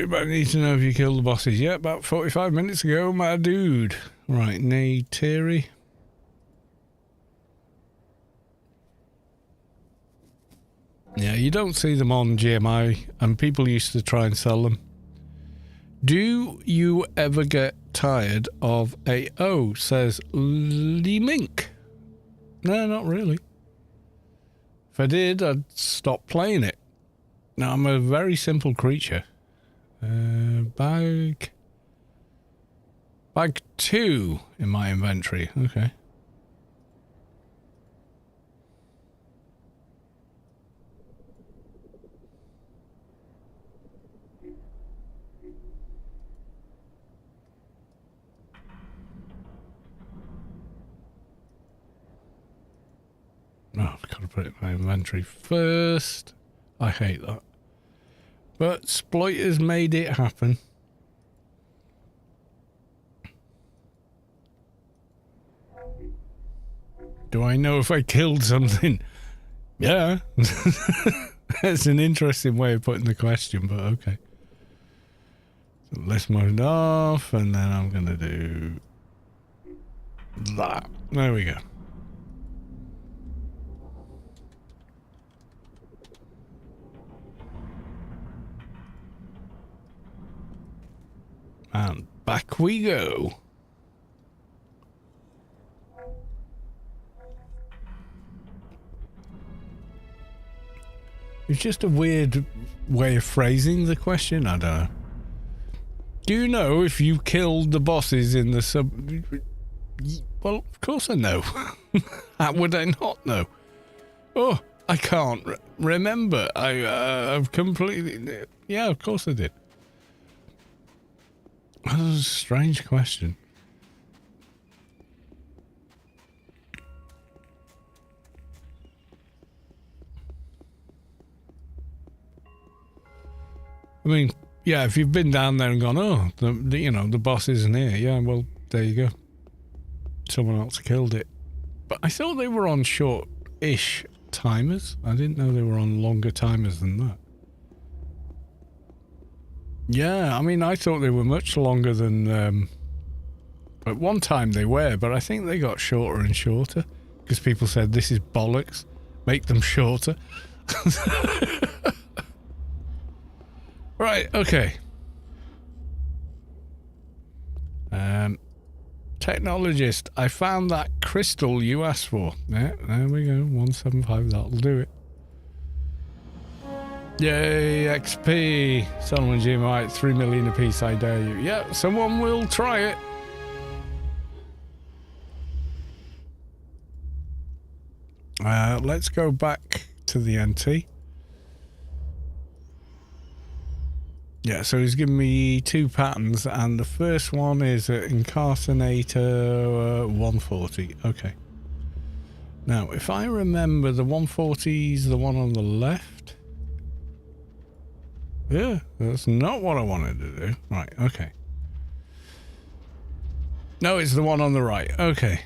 S1: I need to know if you killed the bosses. Yeah, about 45 minutes ago, my dude. Right, Neytiri. Yeah, you don't see them on GMI, and people used to try and sell them. Do you ever get tired of AO, says Lee Mink? No, not really. If I did, I'd stop playing it. Now, I'm a very simple creature. Bag 2 in my inventory. Okay. Oh, I've got to put it in my inventory first. I hate that. But Sploiters made it happen. Do I know if I killed something? Yeah. That's an interesting way of putting the question, but okay. So list mode off, and then I'm going to do that. There we go. And back we go. It's just a weird way of phrasing the question. I don't know. Do you know if you killed the bosses in the sub... Well, of course I know. How would I not know? Oh, I can't remember. I've completely... Yeah, of course I did. That was a strange question. I mean, yeah, if you've been down there and gone, oh, you know, the boss isn't here. Yeah, well, there you go. Someone else killed it. But I thought they were on short-ish timers. I didn't know they were on longer timers than that. Yeah, I mean, I thought they were much longer than... at one time they were, but I think they got shorter and shorter. Because people said, this is bollocks. Make them shorter. Right, okay. Technologist, I found that crystal you asked for. Yeah, there we go. 175, that'll do it. Yay, XP. Solomon Jim, right, 3 million apiece, I dare you. Yeah, someone will try it. Let's go back to the NT. Yeah, so he's given me 2 patterns, and the first one is Incarcerator 140. Okay. Now, if I remember, the 140 is the one on the left. Yeah, that's not what I wanted to do. Right, okay. No, it's the one on the right. Okay.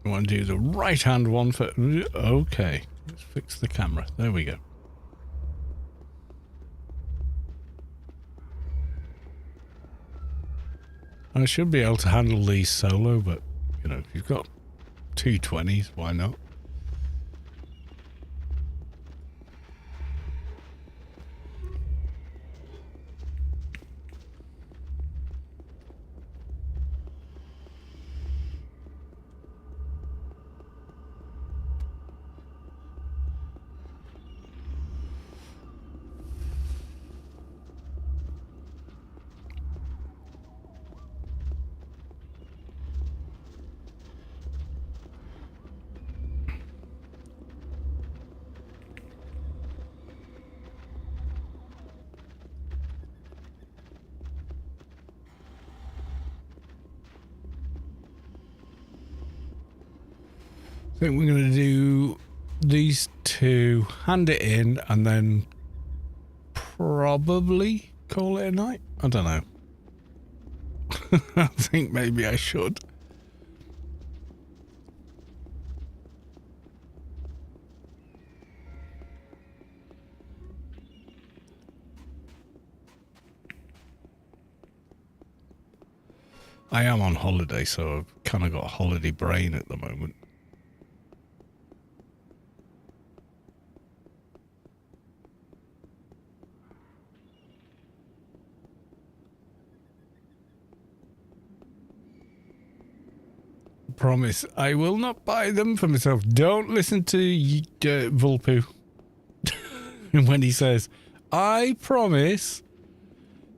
S1: I want to do the right-hand one for... Okay. Let's fix the camera. There we go. I should be able to handle these solo, but, you know, if you've got 220s, why not? I think we're going to do these two, hand it in, and then probably call it a night. I don't know. I think maybe I should. I am on holiday, so I've kind of got a holiday brain at the moment. Promise, I will not buy them for myself. Don't listen to Vulpu when he says, I promise,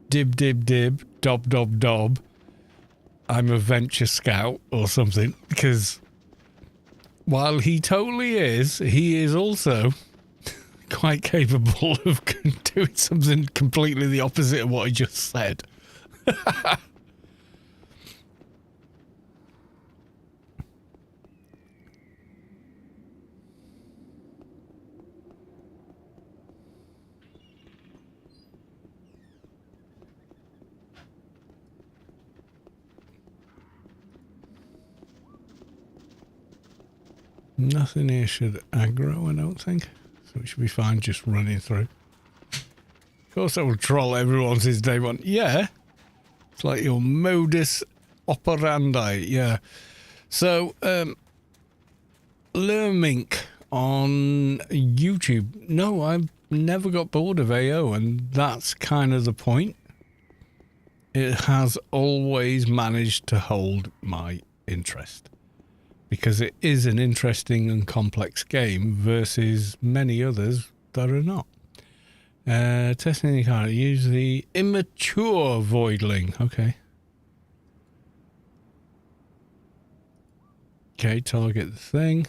S1: dib dib dib, dob dob dob, I'm a venture scout or something, because while he totally is, he is also quite capable of doing something completely the opposite of what he just said. Nothing here should aggro, I don't think. So it should be fine just running through. Of course I will troll everyone since day one. Yeah. It's like your modus operandi. Yeah. So, Lermink on YouTube. No, I've never got bored of AO, and that's kind of the point. It has always managed to hold my interest, because it is an interesting and complex game versus many others that are not. Testing the card. Use the immature voidling. Okay. Okay, target the thing.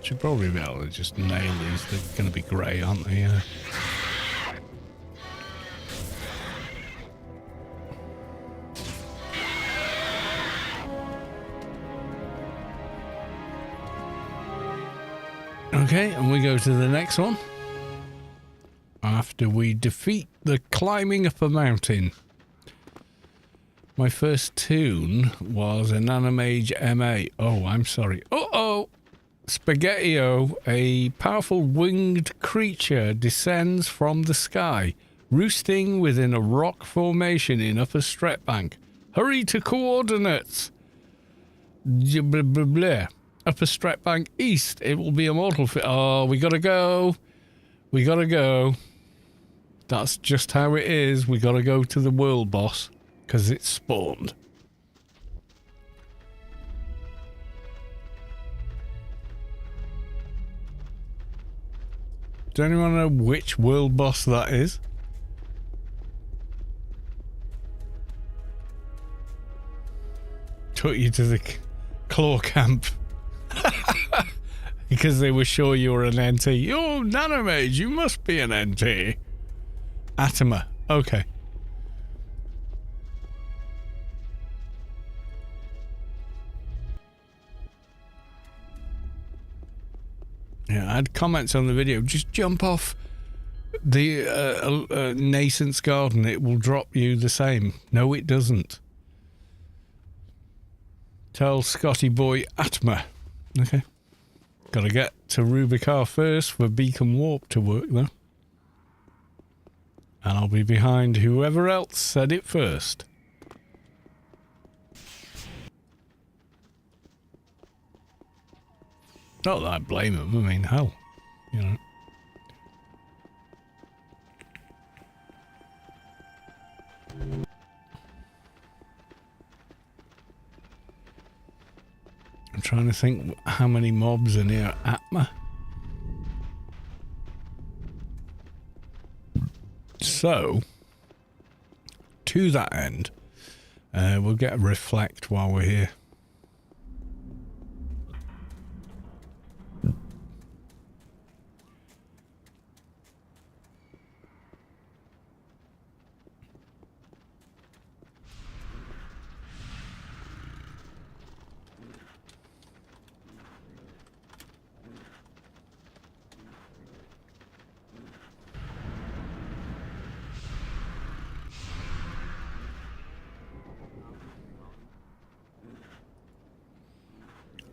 S1: Should probably be able to just nail these. They're going to be grey, aren't they? Yeah. Okay, and we go to the next one. After we defeat the climbing up a mountain. My first toon was an Animage MA. Oh, I'm sorry. Uh-oh! Spaghetti-O, a powerful winged creature, descends from the sky, roosting within a rock formation in Upper Stret Bank. Hurry to coordinates! Blah, blah, blah. Upper Stret Bank East. It will be a mortal fit. Oh, we gotta go. We gotta go. That's just how it is. We gotta go to the world boss, because it's spawned. Does anyone know which world boss that is? Took you to the claw camp. Because they were sure you were an NT. Oh, Nanomage, you must be an NT. Atoma, okay. Yeah, I had comments on the video. Just jump off the Nascent's Garden. It will drop you the same. No, it doesn't. Tell Scotty Boy Atma. Okay. Gotta get to Rubicar first for Beacon Warp to work, though. And I'll be behind whoever else said it first. Not that I blame them. I mean, hell, you know. I'm trying to think how many mobs are near Atma. So, to that end, we'll get a reflect while we're here.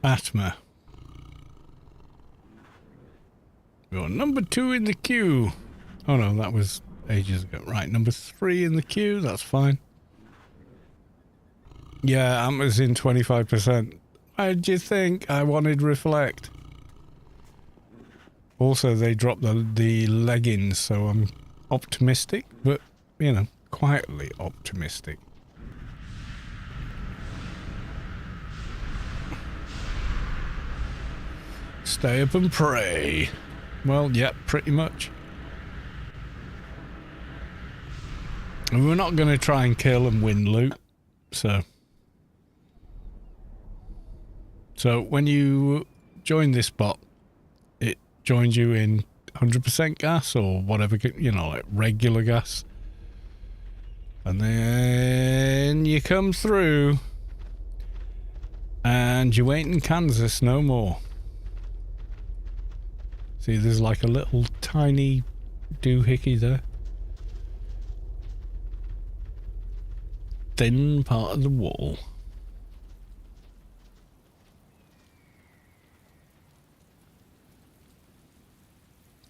S1: Atma. You're number 2 in the queue. Oh no, that was ages ago. Right, number 3 in the queue. That's fine. Yeah, Atma's in 25%. Why did you think I wanted reflect? Also, they dropped the leggings, so I'm optimistic, but, you know, quietly optimistic. Stay up and pray. Well, yeah, pretty much. And we're not going to try and kill and win loot, so... So, when you join this bot, it joins you in 100% gas or whatever, you know, like regular gas. And then you come through and you ain't in Kansas no more. See, there's like a little tiny doohickey there. Thin part of the wall.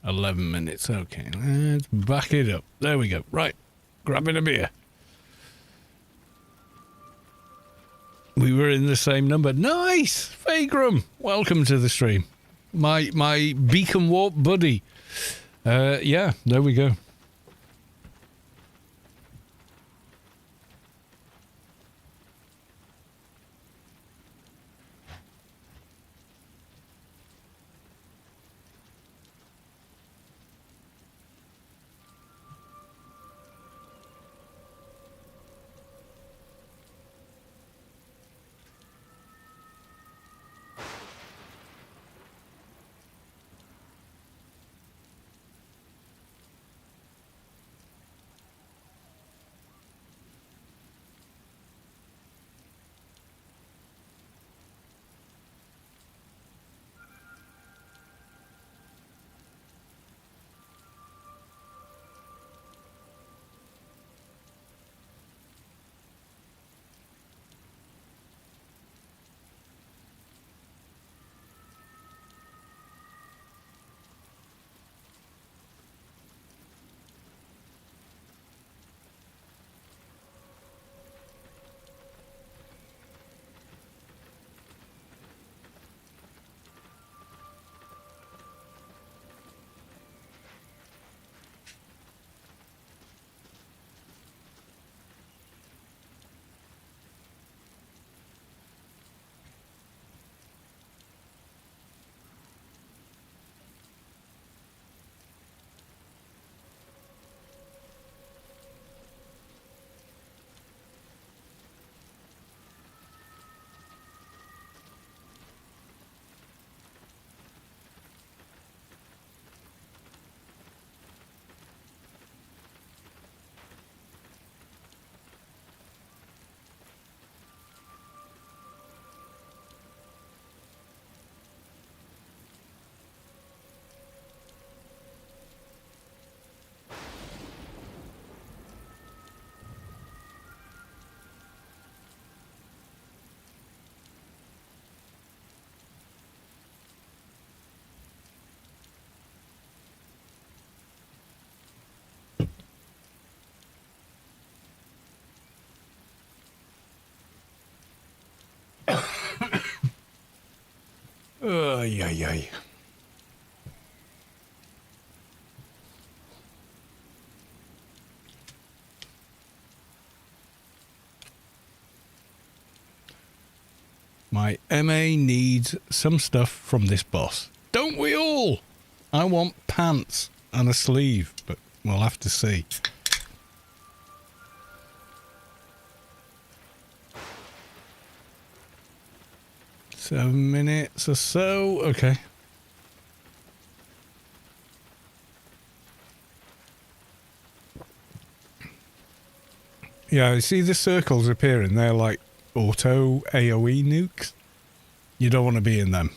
S1: "11 minutes, okay. Let's back it up. There we go. Right. Grabbing a beer. We were in the same number. Nice! Fagram! Welcome to the stream. My beacon warp buddy. Yeah, there we go. Ay, ay, ay. My MA needs some stuff from this boss. Don't we all? I want pants and a sleeve, but we'll have to see. Seven minutes or so. Okay. Yeah, you see the circles appearing? They're like auto AoE nukes. You don't want to be in them.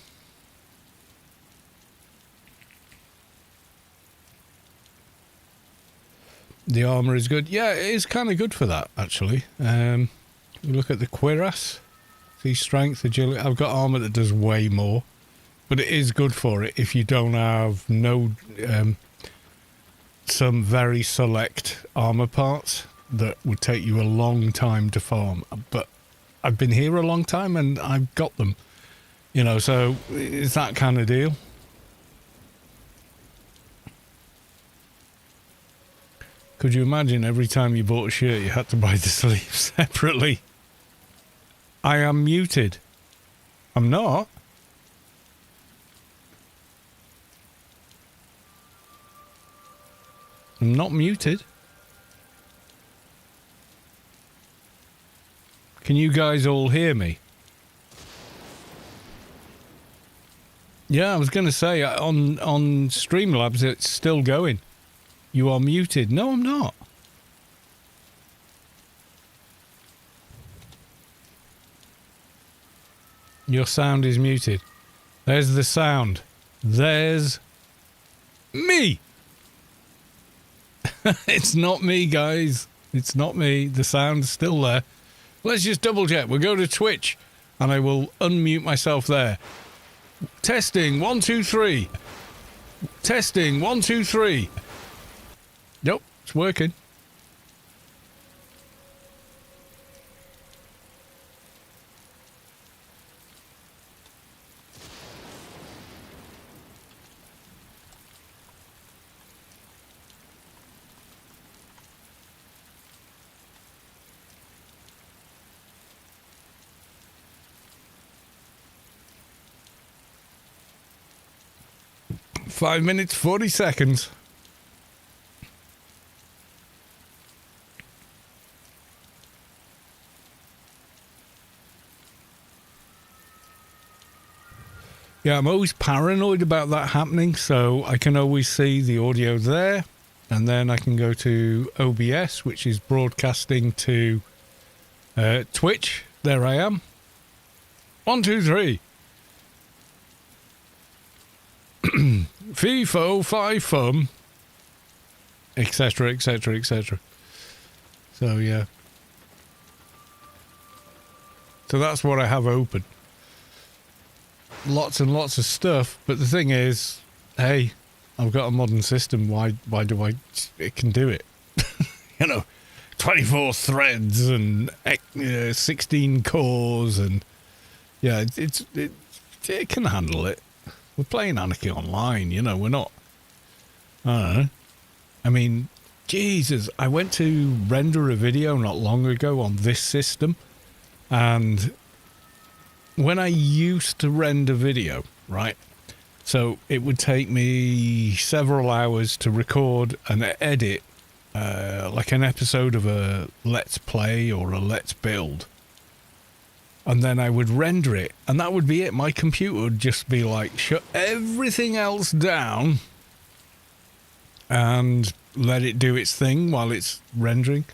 S1: The armor is good. Yeah, it is kind of good for that, actually. You look at the cuirass. See, strength, agility. I've got armor that does way more. But it is good for it if you don't have some very select armor parts that would take you a long time to farm. But I've been here a long time and I've got them. You know, so it's that kind of deal. Could you imagine every time you bought a shirt you had to buy the sleeves separately? I am muted. I'm not. I'm not muted. Can you guys all hear me? Yeah, I was going to say, on Streamlabs, it's still going. You are muted. No, I'm not. Your sound is muted. There's the sound. There's me. It's not me, guys. It's not me. The sound's still there. Let's just double check. We'll go to Twitch and I will unmute myself there. Testing 1 2 3. Testing 1 2 3. Nope, it's working. Five minutes, 40 seconds. Yeah, I'm always paranoid about that happening, so I can always see the audio there, and then I can go to OBS, which is broadcasting to Twitch. There I am. 1 2 3. FIFO, 5 fum, etc, etc, etc. So yeah. So that's what I have open. Lots and lots of stuff, but the thing is, hey, I've got a modern system. Why do it can do it? You know, 24 threads and 16 cores, and yeah, it can handle it. We're playing Anarchy online, you know, we're not, I don't know. I mean, Jesus, I went to render a video not long ago on this system, and when I used to render video, right, so it would take me several hours to record and edit like an episode of a Let's Play or a Let's Build. And then I would render it, and that would be it. My computer would just be like, shut everything else down and let it do its thing while it's rendering.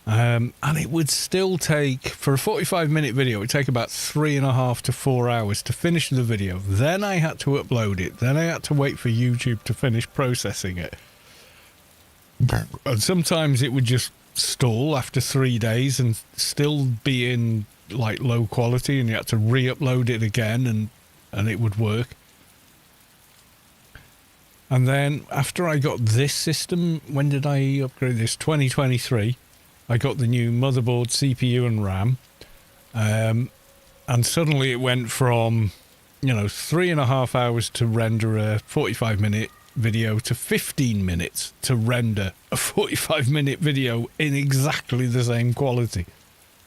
S1: And it would still take, for a 45-minute video, it would take about 3.5 to 4 hours to finish the video. Then I had to upload it. Then I had to wait for YouTube to finish processing it. And sometimes it would just stall after 3 days and still be in like low quality, and you had to re-upload it again, and it would work. And then after I got this system, when did I upgrade this? 2023. I got the new motherboard, CPU and RAM, and suddenly it went from you know, 3.5 hours to render a 45-minute video to 15 minutes to render a 45-minute video in exactly the same quality.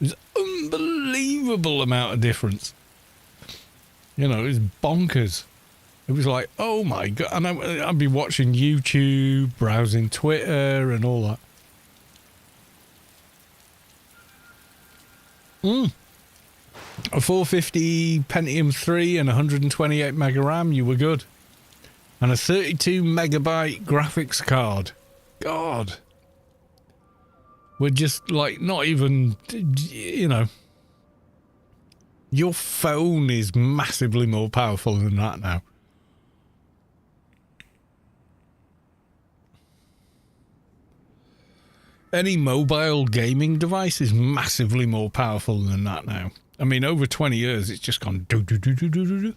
S1: It was unbelievable amount of difference. You know, it was bonkers. It was like, oh my God. And I'd be watching YouTube, browsing Twitter and all that. A 450 Pentium 3 and 128 mega RAM, you were good. And a 32 megabyte graphics card. God. We're just like not even, you know. Your phone is massively more powerful than that now. Any mobile gaming device is massively more powerful than that now. I mean, over 20 years, it's just gone do do do do do do do.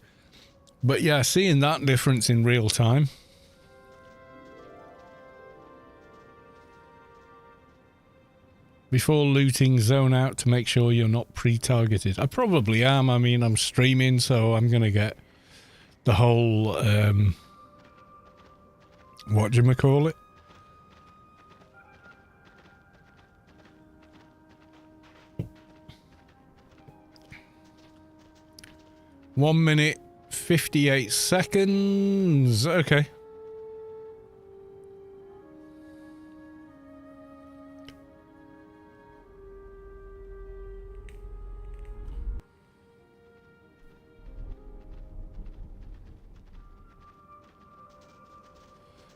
S1: But yeah, seeing that difference in real time. Before looting, zone out to make sure you're not pre-targeted. I probably am. I mean, I'm streaming, so I'm going to get the whole, whatchamacallit? One minute, 58 seconds. Okay.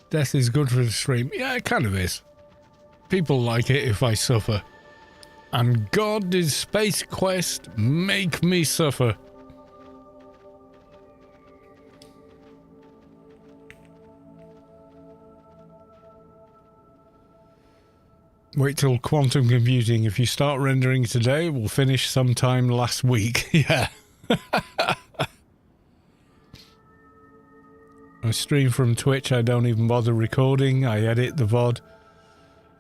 S1: Death is good for the stream. Yeah, it kind of is. People like it if I suffer. And God did Space Quest make me suffer. Wait till quantum computing. If you start rendering today, we'll finish sometime last week. Yeah. I stream from Twitch. I don't even bother recording. I edit the VOD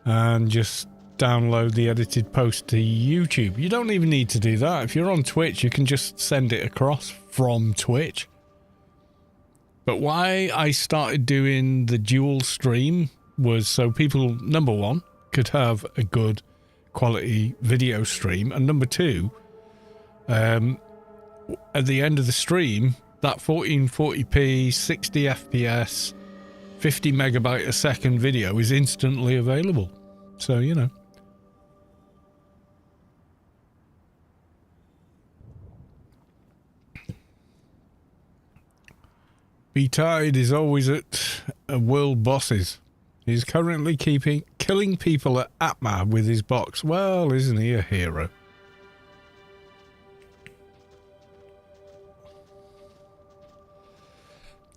S1: and just download the edited post to YouTube. You don't even need to do that. If you're on Twitch, you can just send it across from Twitch. But why I started doing the dual stream was so people, number one, could have a good quality video stream, and number two, at the end of the stream, that 1440p 60 fps 50 megabyte a second video is instantly available. So, you know, B-Tide is always at world bosses. He's currently killing people at Atma with his box. Well, isn't he a hero?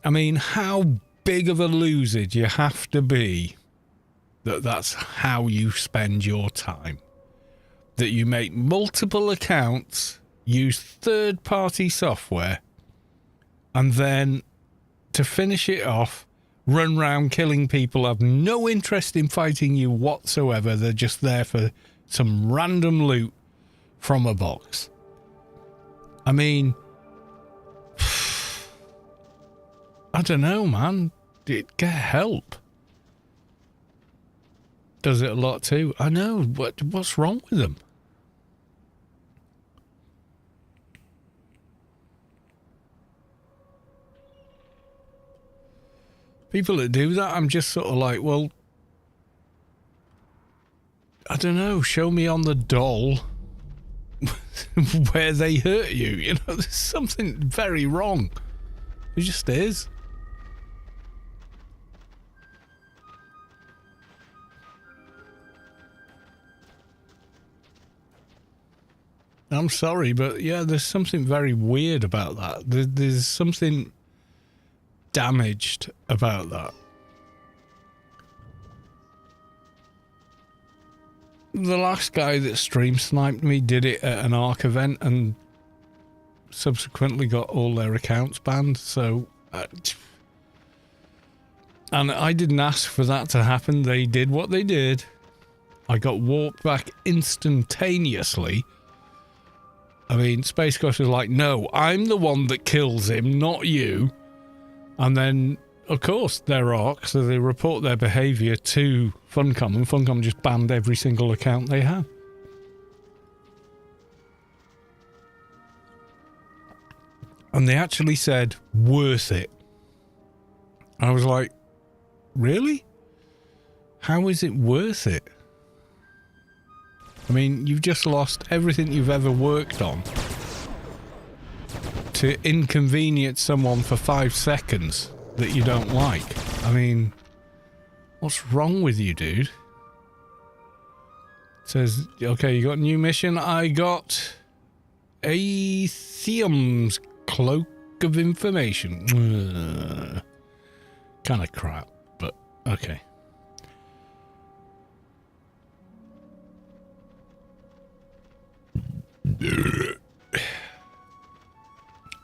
S1: I mean, how big of a loser do you have to be that that's how you spend your time? That you make multiple accounts, use third-party software, and then to finish it off, run round killing people, have no interest in fighting you whatsoever. They're just there for some random loot from a box. I mean, I don't know, man. Get help. Does it a lot too. I know. What's wrong with them? People that do that, I'm just sort of like, well, I don't know. Show me on the doll where they hurt you. You know, there's something very wrong. It just is. I'm sorry, but yeah, there's something very weird about that. There's something damaged about that. The last guy that stream sniped me did it at an ARC event and subsequently got all their accounts banned. So, and I didn't ask for that to happen. They did what they did. I got warped back instantaneously. I mean, Space Ghost was like, no, I'm the one that kills him, not you. And then, of course, they're arc, so they report their behaviour to Funcom, and Funcom just banned every single account they had. And they actually said, worth it. I was like, really? How is it worth it? I mean, you've just lost everything you've ever worked on to inconvenience someone for 5 seconds that you don't like. I mean, what's wrong with you, dude? It says, okay, you got a new mission. I got Atheum's Cloak of Information. Kind of crap, but okay.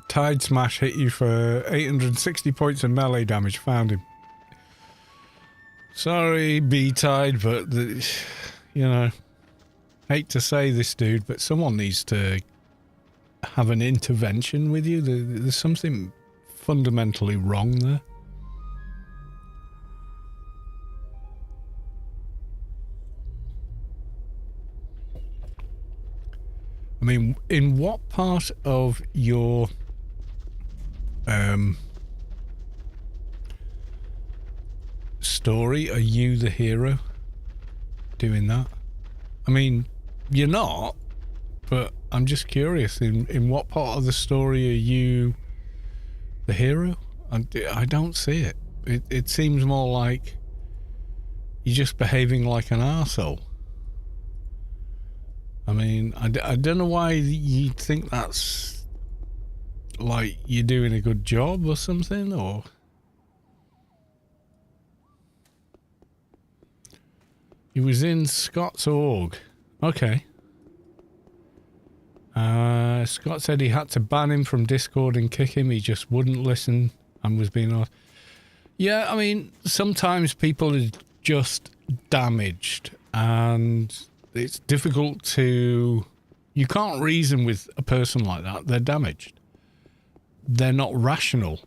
S1: Tide Smash hit you for 860 points of melee damage. Found him. Sorry, B-Tide, but you know, hate to say this, dude, but someone needs to have an intervention with you. There's something fundamentally wrong there. I mean, in what part of your story are you the hero doing that? I mean, you're not, but I'm just curious, in what part of the story are you the hero? I don't see it. It seems more like you're just behaving like an arsehole. I mean, I don't know why you think that's like you're doing a good job or something, or... He was in Scott's org. Okay. Scott said he had to ban him from Discord and kick him. He just wouldn't listen and was being... Yeah, I mean, sometimes people are just damaged and it's difficult to... You can't reason with a person like that. They're damaged. They're not rational.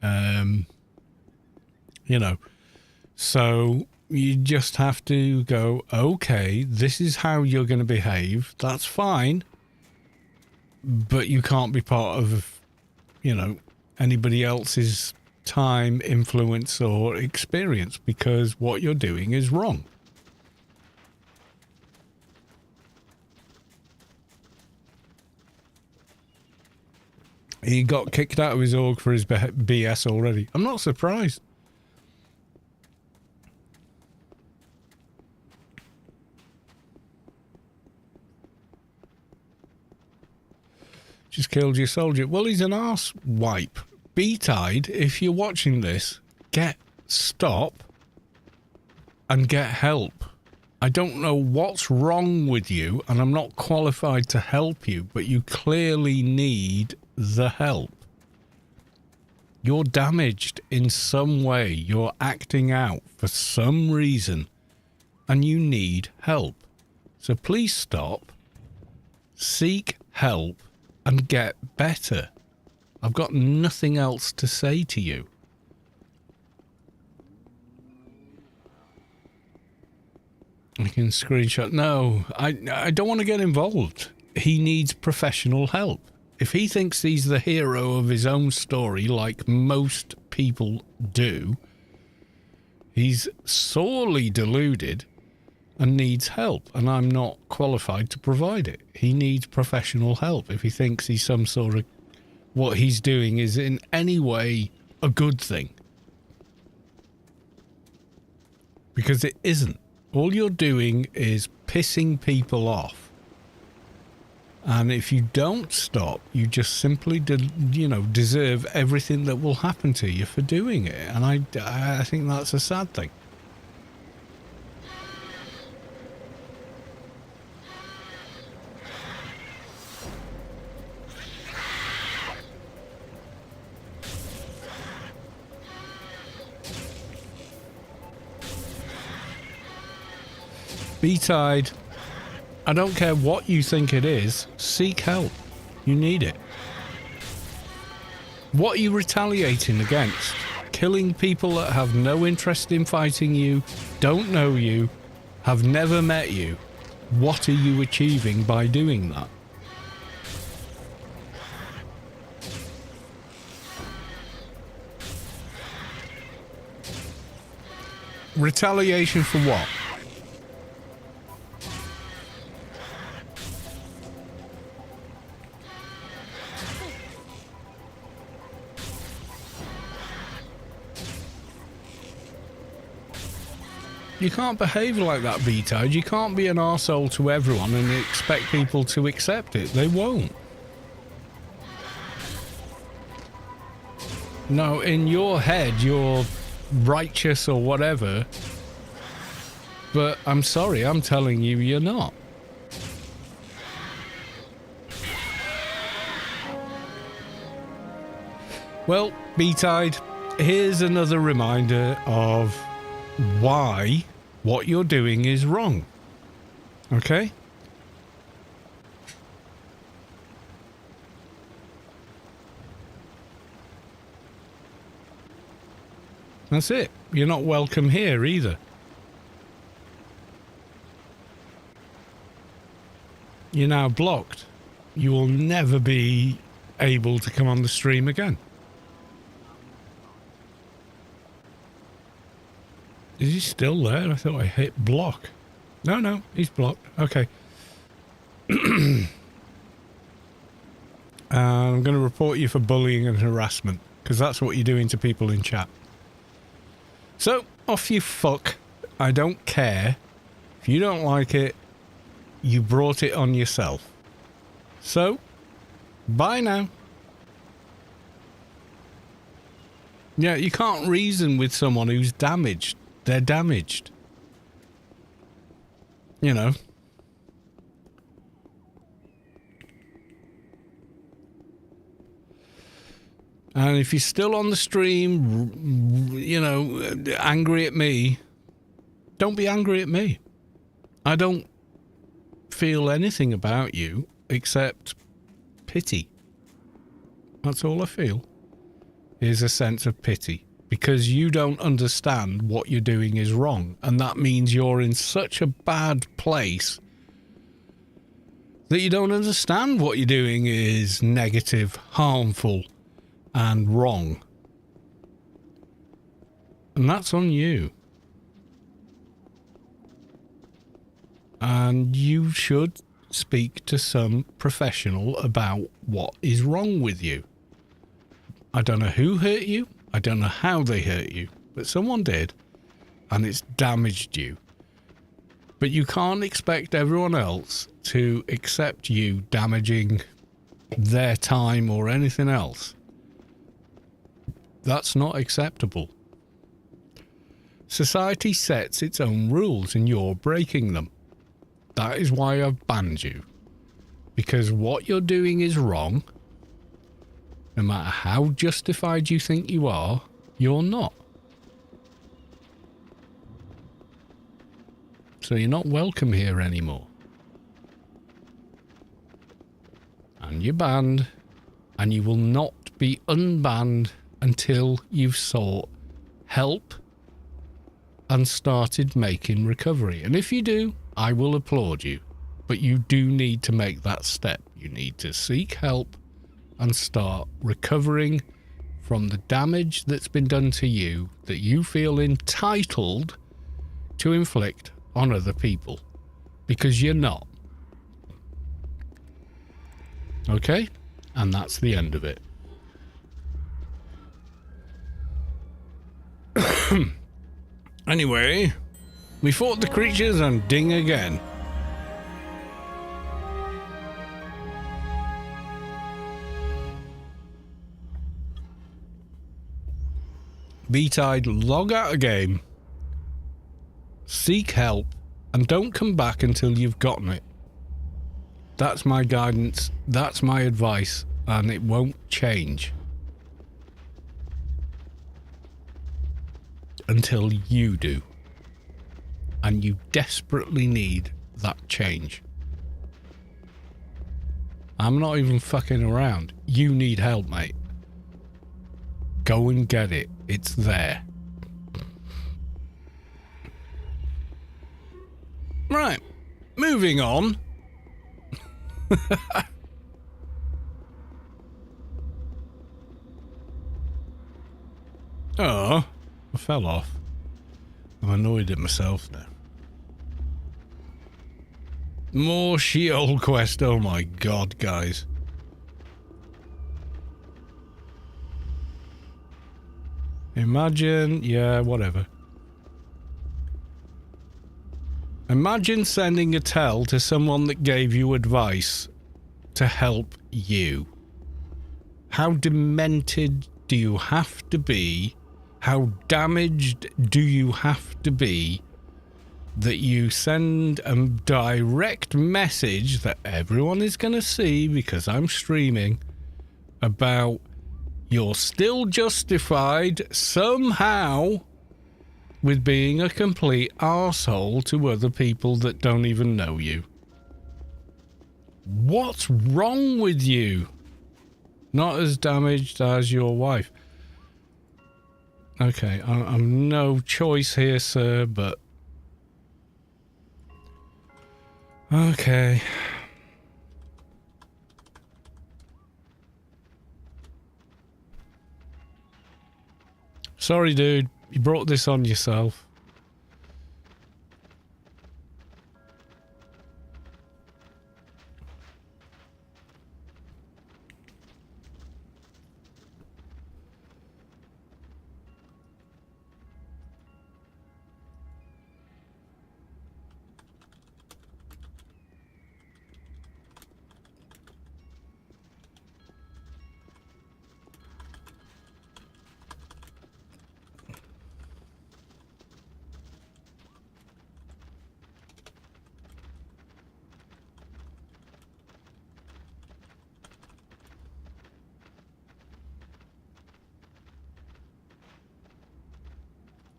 S1: You know. So you just have to go, okay, this is how you're going to behave. That's fine. But you can't be part of, you know, anybody else's time, influence, or experience, because what you're doing is wrong. He got kicked out of his org for his BS already. I'm not surprised. Just killed your soldier. Well, he's an arse wipe. B-Tide, if you're watching this, stop and get help. I don't know what's wrong with you, and I'm not qualified to help you, but you clearly need the help. You're damaged in some way. You're acting out for some reason, and you need help. So please stop, seek help, and get better. I've got nothing else to say to you. I can screenshot. No, I don't want to get involved. He needs professional help. If he thinks he's the hero of his own story, like most people do, he's sorely deluded and needs help, and I'm not qualified to provide it. He needs professional help if he thinks he's some sort of... what he's doing is in any way a good thing. Because it isn't. All you're doing is pissing people off. And if you don't stop, you just simply, deserve everything that will happen to you for doing it. And I think that's a sad thing. B-Tide, I don't care what you think it is, seek help. You need it. What are you retaliating against? Killing people that have no interest in fighting you, don't know you, have never met you. What are you achieving by doing that? Retaliation for what? You can't behave like that, B-Tide. You can't be an arsehole to everyone and expect people to accept it. They won't. No, in your head, you're righteous or whatever. But I'm sorry, I'm telling you, you're not. Well, B-Tide, here's another reminder of why what you're doing is wrong. Okay? That's it. You're not welcome here either. You're now blocked. You will never be able to come on the stream again. Is he still there? I thought I hit block. No, he's blocked. Okay. I'm going to report you for bullying and harassment, because that's what you're doing to people in chat. So, off you fuck. I don't care. If you don't like it, you brought it on yourself. So, bye now. Yeah, you can't reason with someone who's damaged. They're damaged. You know. And if you're still on the stream, you know, angry at me, don't be angry at me. I don't feel anything about you except pity. That's all I feel, is a sense of pity. Because you don't understand what you're doing is wrong. And that means you're in such a bad place that you don't understand what you're doing is negative, harmful, and wrong. And that's on you. And you should speak to some professional about what is wrong with you. I don't know who hurt you. I don't know how they hurt you, but someone did, and it's damaged you. But you can't expect everyone else to accept you damaging their time or anything else. That's not acceptable. Society sets its own rules and you're breaking them. That is why I've banned you. Because what you're doing is wrong. No matter how justified you think you are, you're not. So you're not welcome here anymore. And you're banned, and you will not be unbanned until you've sought help and started making recovery. And if you do, I will applaud you. But you do need to make that step. You need to seek help and start recovering from the damage that's been done to you that you feel entitled to inflict on other people. Because you're not. Okay? And that's the end of it. Anyway, we fought the creatures and ding again. B-Tide, log out a game, seek help, and don't come back until you've gotten it. That's my guidance, that's my advice, and it won't change. Until you do. And you desperately need that change. I'm not even fucking around. You need help, mate. Go and get it. It's there. Right. Moving on. Oh, I fell off. I'm annoyed at myself now. More Sheol quest. Oh my god, guys. Imagine, yeah, whatever. Imagine sending a tell to someone that gave you advice to help you. How demented do you have to be? How damaged do you have to be that you send a direct message that everyone is going to see because I'm streaming about you're still justified somehow with being a complete arsehole to other people that don't even know you? What's wrong with you? Not as damaged as your wife. Okay, I'm no choice here, sir, but... Okay. Sorry, dude. You brought this on yourself.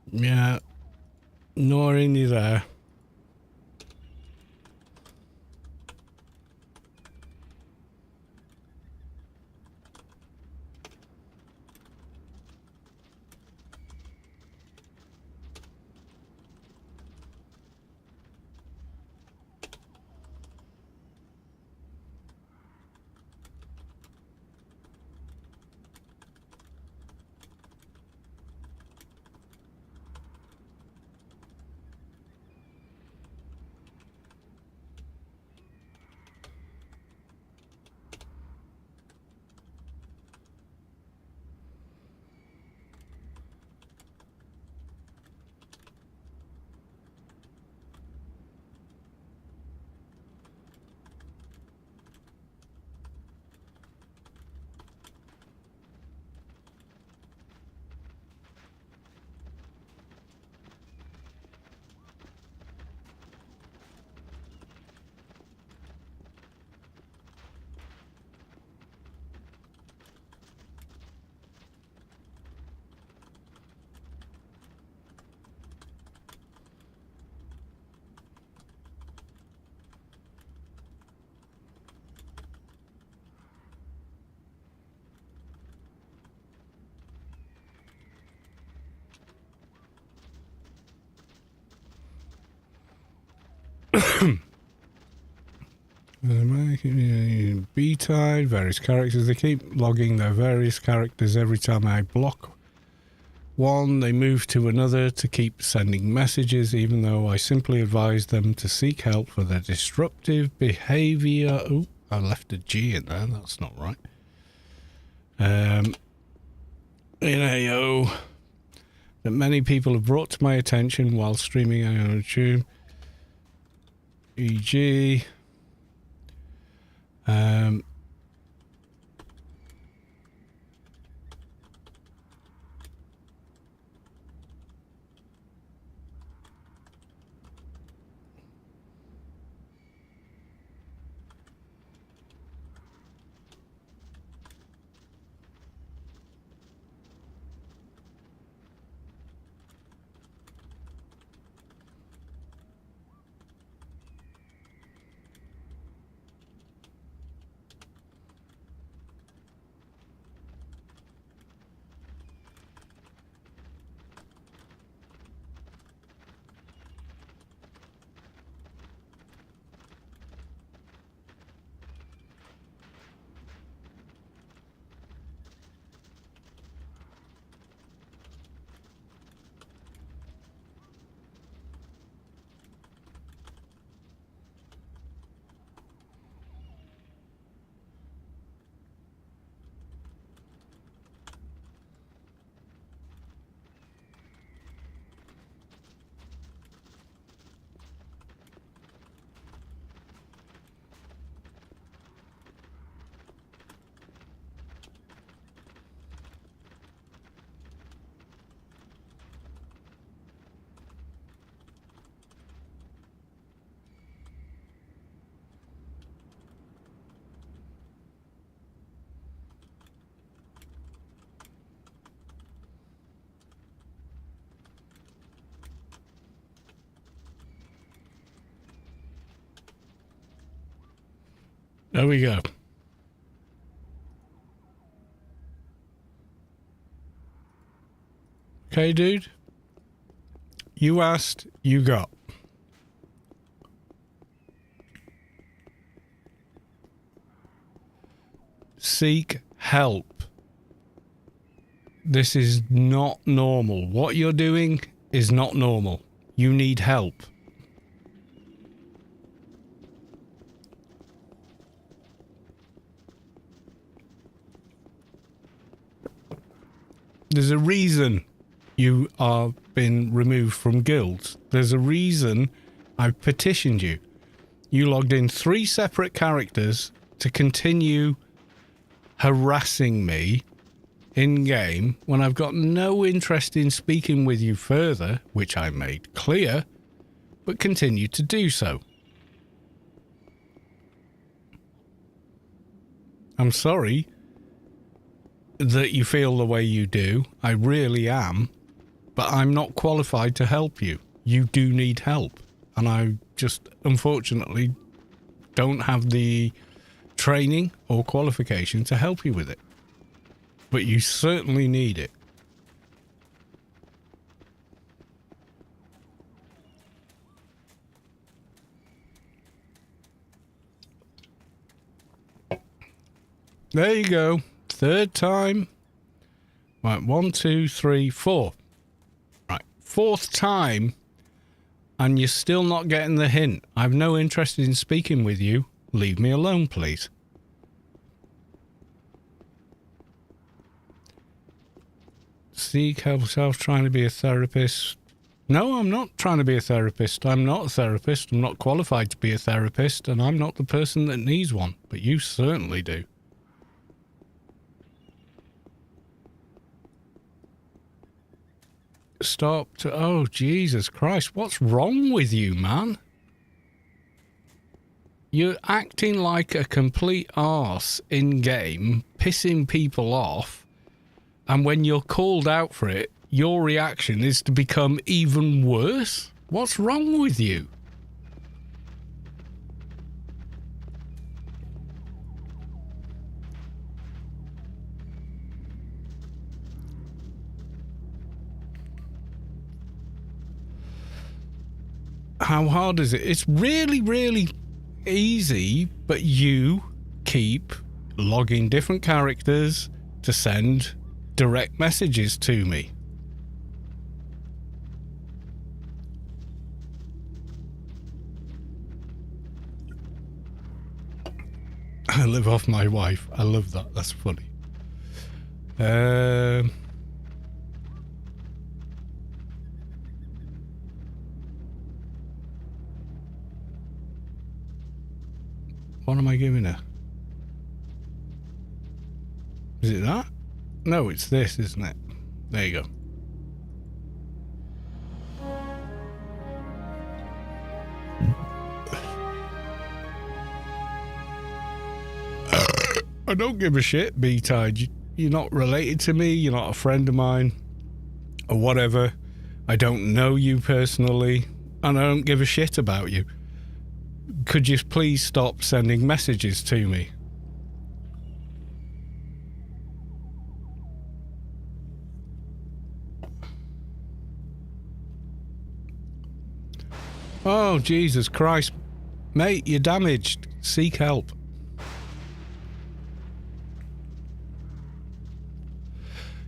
S1: Yeah, nor any there. B-tide, various characters. They keep logging their various characters every time I block one. They move to another to keep sending messages, even though I simply advise them to seek help for their disruptive behavior. Oh, I left a G in there. That's not right. NAO that many people have brought to my attention while streaming on YouTube. E.g. There we go. Okay, dude. You asked, you got. Seek help. This is not normal. What you're doing is not normal. You need help. There's a reason you are been removed from guilds. There's a reason I've petitioned you. You logged in 3 separate characters to continue harassing me in-game when I've got no interest in speaking with you further, which I made clear, but continue to do so. I'm sorry that you feel the way you do. I really am, but I'm not qualified to help you. You do need help, and I just unfortunately don't have the training or qualification to help you with it. But you certainly need it. There you go. 3rd time. Right, 1, 2, 3, 4. Right, 4th time, and you're still not getting the hint. I've no interest in speaking with you. Leave me alone, please. Seek help yourself, trying to be a therapist. No, I'm not trying to be a therapist. I'm not a therapist. I'm not qualified to be a therapist, and I'm not the person that needs one. But you certainly do. Stop to... Oh, Jesus Christ. What's wrong with you, man? You're acting like a complete arse in-game, pissing people off, and when you're called out for it, your reaction is to become even worse? What's wrong with you? How hard is it? It's really, really easy, but you keep logging different characters to send direct messages to me. I live off my wife. I love that. That's funny. What am I giving her? Is it that? No, it's this, isn't it? There you go. I don't give a shit, B-Tide. You're not related to me. You're not a friend of mine. Or whatever. I don't know you personally. And I don't give a shit about you. Could you please stop sending messages to me? Oh, Jesus Christ. Mate, you're damaged. Seek help.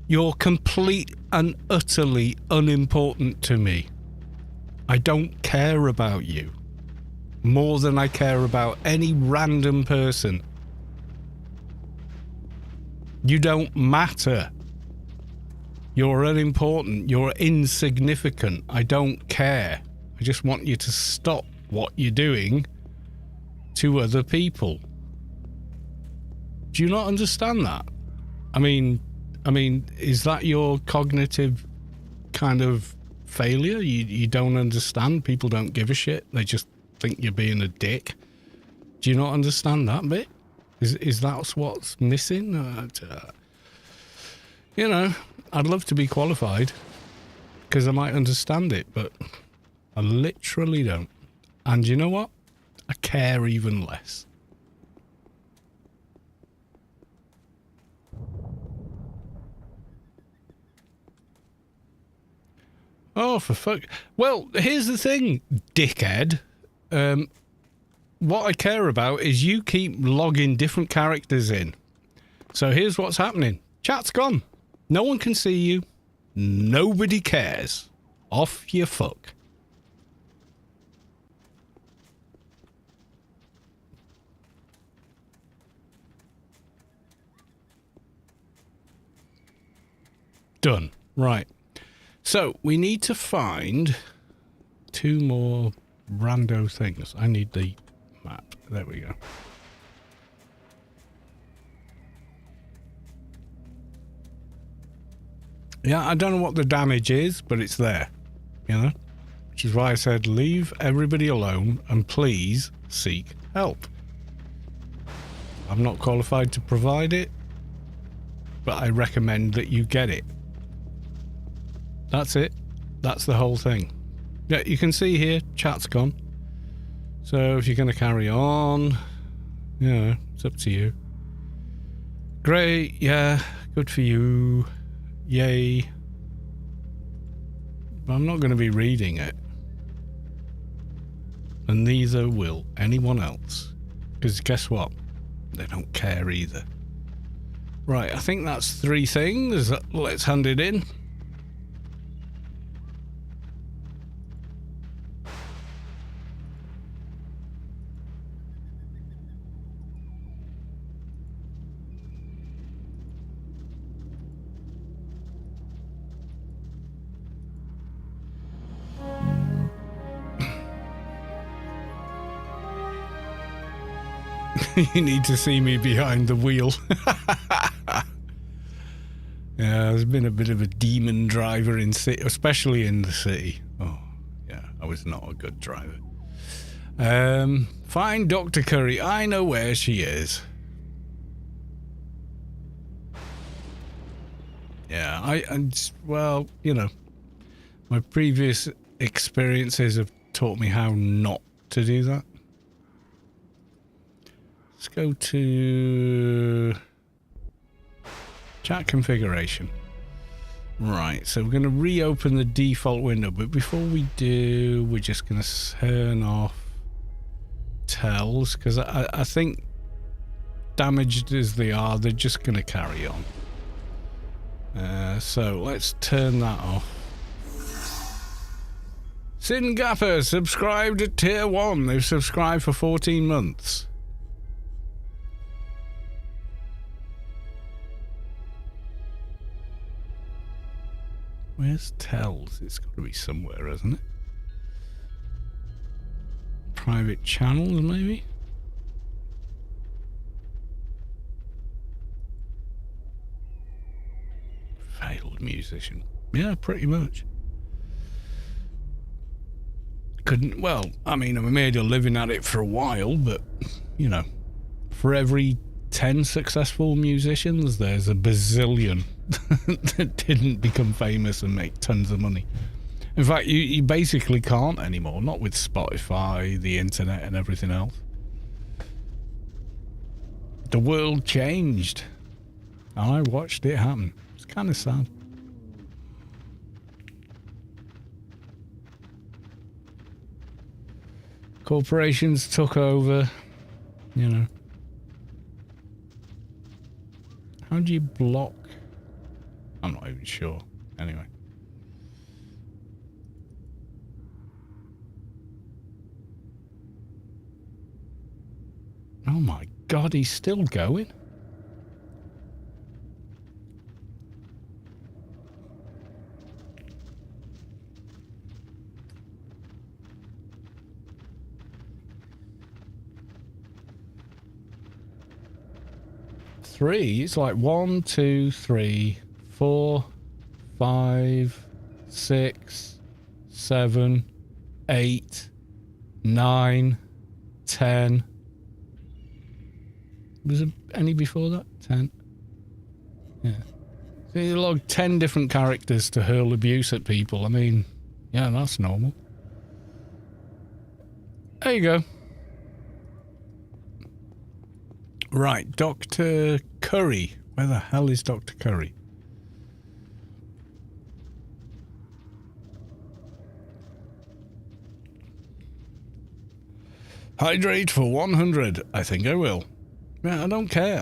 S1: You're complete and utterly unimportant to me. I don't care about you more than I care about any random person. You don't matter. You're unimportant. You're insignificant. I don't care. I just want you to stop what you're doing to other people. Do you not understand that? I mean, is that your cognitive kind of failure? You don't understand? People don't give a shit? They just think you're being a dick? Do you not understand that bit? Is that what's missing? You know, I'd love to be qualified because I might understand it, but I literally don't. And you know what? I care even less. Oh, for fuck. Well, here's the thing, dickhead. What I care about is you keep logging different characters in. So here's what's happening. Chat's gone. No one can see you. Nobody cares. Off you fuck. Done. Right. So we need to find 2 more rando things. I need the map. There we go. Yeah, I don't know what the damage is, but it's there. You know? Which is why I said leave everybody alone and please seek help. I'm not qualified to provide it, but I recommend that you get it. That's it. That's the whole thing. Yeah, you can see here, chat's gone. So if you're going to carry on, you know, it's up to you. Great, yeah, good for you. Yay. But I'm not going to be reading it. And neither will anyone else. Because guess what? They don't care either. Right, I think that's 3 things. Let's hand it in. You need to see me behind the wheel. Yeah, there's been a bit of a demon driver in city, especially in the city. Oh, yeah, I was not a good driver. Find Dr. Curry. I know where she is. Yeah, well, you know, my previous experiences have taught me how not to do that. Let's go to chat configuration. Right, so we're going to reopen the default window, but before we do, we're just going to turn off tells, because I think damaged as they are, they're just going to carry on. So let's turn that off. Sin Gapper subscribed at tier 1. They've subscribed for 14 months. Where's tells? It's got to be somewhere, hasn't it? Private channels, maybe? Failed musician. Yeah, pretty much. Couldn't, well, I mean, I made a living at it for a while, but, you know, for every 10 successful musicians, there's a bazillion that didn't become famous and make tons of money. In fact, you basically can't anymore, not with Spotify, the internet and everything else. The world changed, and I watched it happen. It's kind of sad. Corporations took over, you know. How do you block? I'm not even sure. Anyway. Oh my God, he's still going? Three? It's like 1, 2, 3, 4, 5, 6, 7, 8, 9, 10. Was there any before that? 10. Yeah. So you log 10 different characters to hurl abuse at people. I mean, yeah, that's normal. There you go. Right, Dr. Curry. Where the hell is Dr. Curry? Hydrate for 100. I think I will. Yeah, I don't care.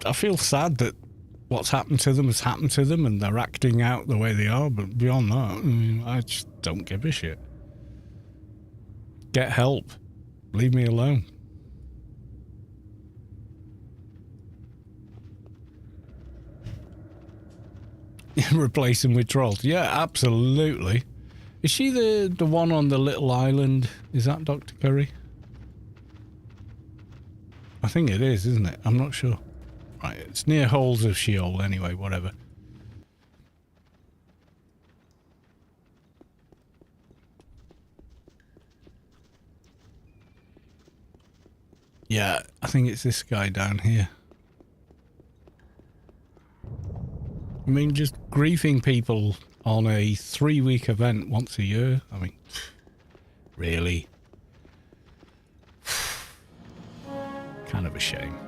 S1: I feel sad that what's happened to them has happened to them and they're acting out the way they are, but beyond that, I mean, I just don't give a shit. Get help. Leave me alone. Replace them with trolls. Yeah, absolutely. Is she the one on the little island? Is that Dr. Curry? I think it is, isn't it? I'm not sure. Right, it's near Holes of Sheol anyway, whatever. Yeah, I think it's this guy down here. I mean, just griefing people on a 3-week event once a year. I mean, really? Kind of a shame.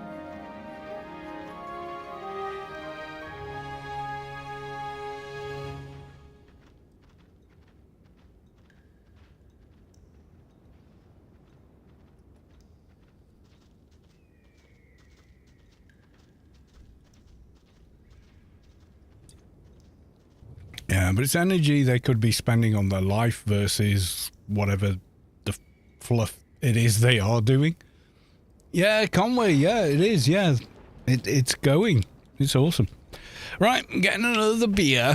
S1: Yeah, but it's energy they could be spending on their life versus whatever the fluff it is they are doing. Yeah, Conway, yeah, it is, yeah. It's going. It's awesome. Right, I'm getting another beer.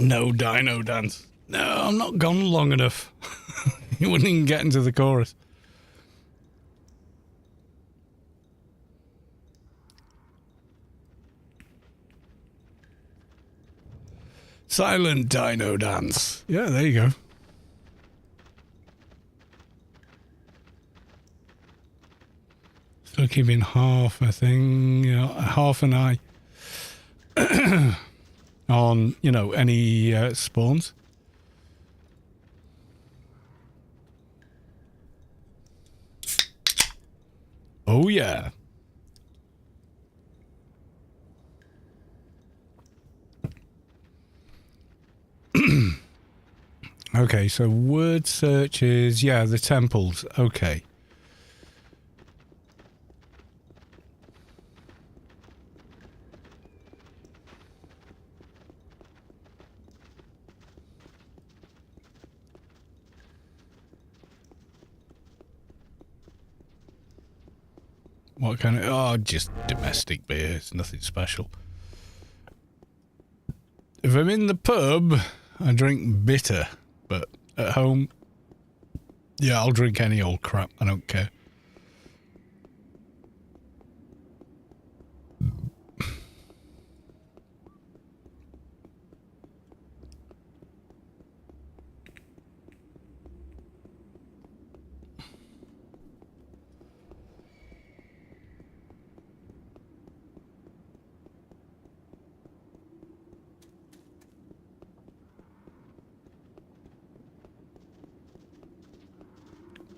S1: No dino dance. No, I'm not gone long enough. You wouldn't even get into the chorus. Silent dino dance. Yeah, there you go. Still keeping half a thing, you know, half an eye on, you know, any spawns. Oh, yeah. Okay, so word searches, yeah, the temples. Okay. What kind of... Oh, just domestic beers. Nothing special. If I'm in the pub, I drink bitter. But at home, yeah, I'll drink any old crap. I don't care.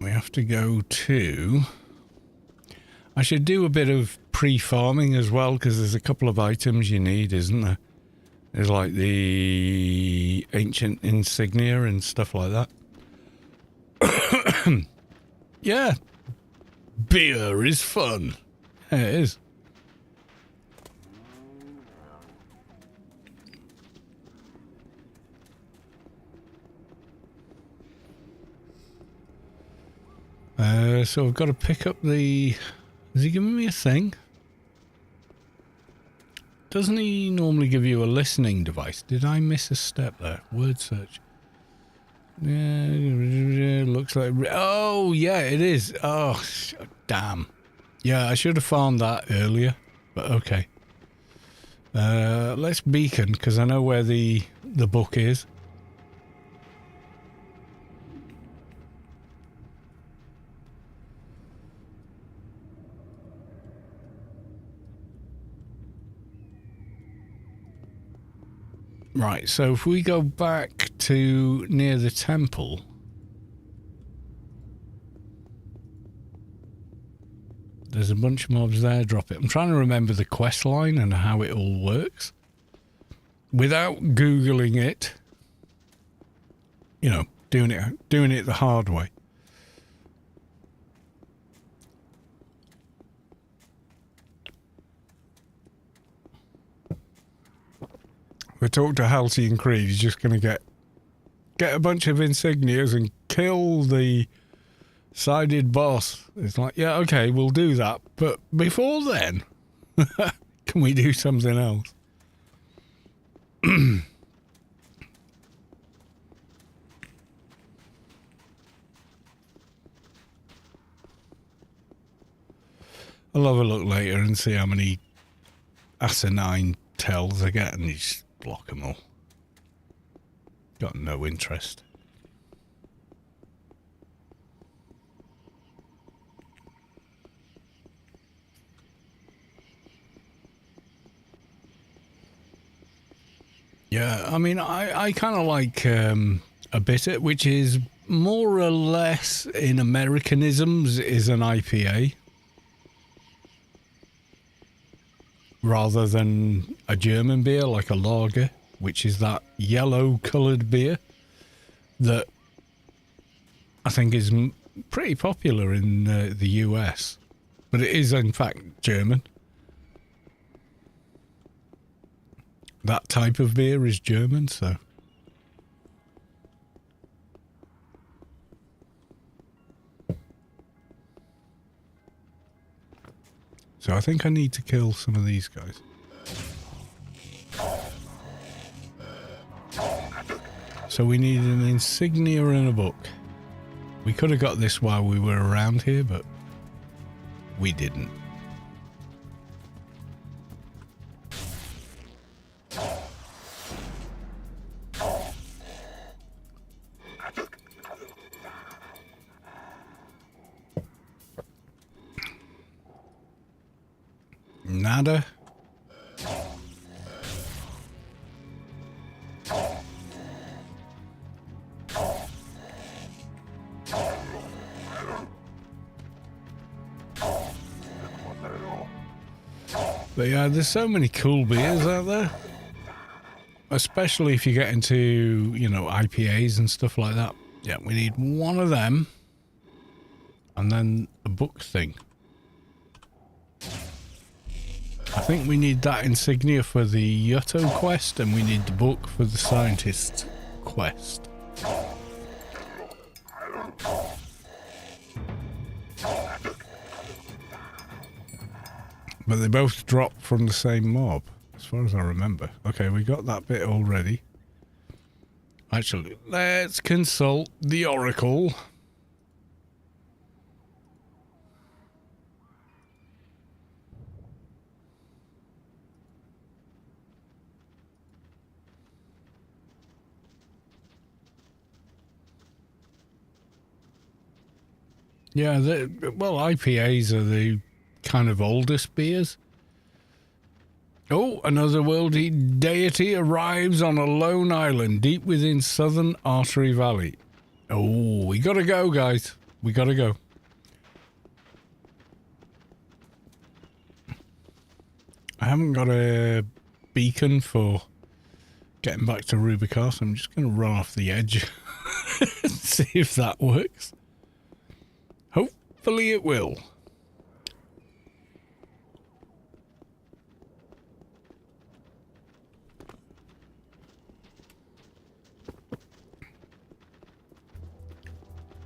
S1: We have to go to... I should do a bit of pre-farming as well, because there's a couple of items you need, isn't there? There's like the ancient insignia and stuff like that. Yeah. Beer is fun. Yeah, it is. So I've got to pick up the... Is he giving me a thing? Doesn't he normally give you a listening device? Did I miss a step there? Word search. Yeah, looks like... Oh, yeah, it is. Oh, damn. Yeah, I should have found that earlier, but okay. Let's beacon, because I know where the book is. Right, so if we go back to near the temple... There's a bunch of mobs there, drop it. I'm trying to remember the quest line and how it all works. Without Googling it. You know, doing it the hard way. We talk to Halcyon Creed, he's just going to get a bunch of insignias and kill the sided boss. It's like, yeah, okay, we'll do that. But before then, can we do something else? I'll have a look later and see how many asinine tells I get and you just block them all. Got no interest. Yeah, I mean, I kind of like a bitter, which is more or less in Americanisms is an IPA. Rather than a German beer like a lager, which is that yellow coloured beer that I think is pretty popular in the US. But it is in fact German. That type of beer is German, so... So I think I need to kill some of these guys. So we need an insignia and a book. We could have got this while we were around here, but we didn't. Nada. But yeah, there's so many cool beers out there. Especially if you get into, you know, IPAs and stuff like that. Yeah, we need one of them. And then a book thing. I think we need that insignia for the Yutto quest, and we need the book for the scientist quest. But they both drop from the same mob, as far as I remember. Okay, we got that bit already. Actually, let's consult the Oracle. Yeah, well, IPAs are the kind of oldest beers. Oh, another worldly deity arrives on a lone island deep within southern Artery Valley. Oh, we gotta go, guys. We gotta go. I haven't got a beacon for Getting back to Rubicos, I'm just going to run off the edge and see if that works. Hopefully it will.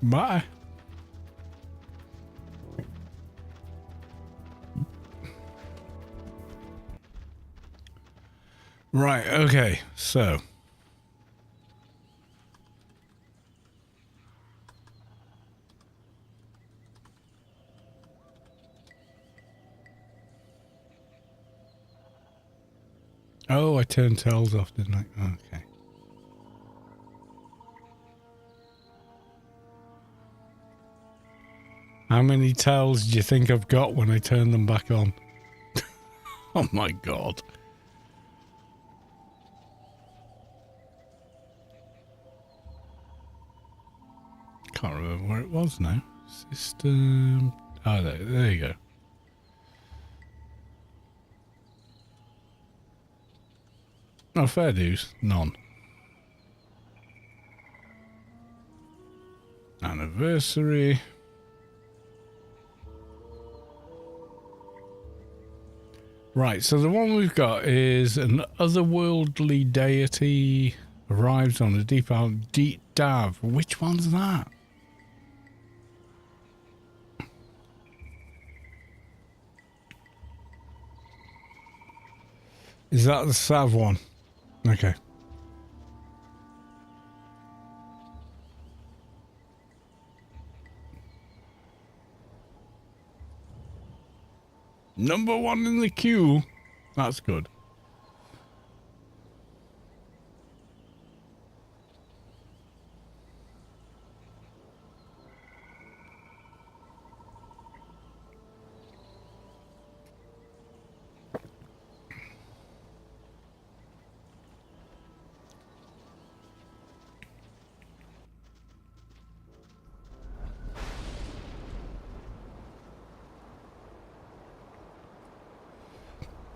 S1: Bye. Right, okay, so. Oh, I turned tells off, didn't I? Okay. How many tells do you think I've got when I turn them back on? Oh my god. Can't remember where it was now. System. Oh, there you go. Oh, fair dues. None. Anniversary. Right, so the one we've got is an otherworldly deity arrives on a deep Dav. Which one's that? Is that the Sav one? Okay. Number one in the queue. That's good.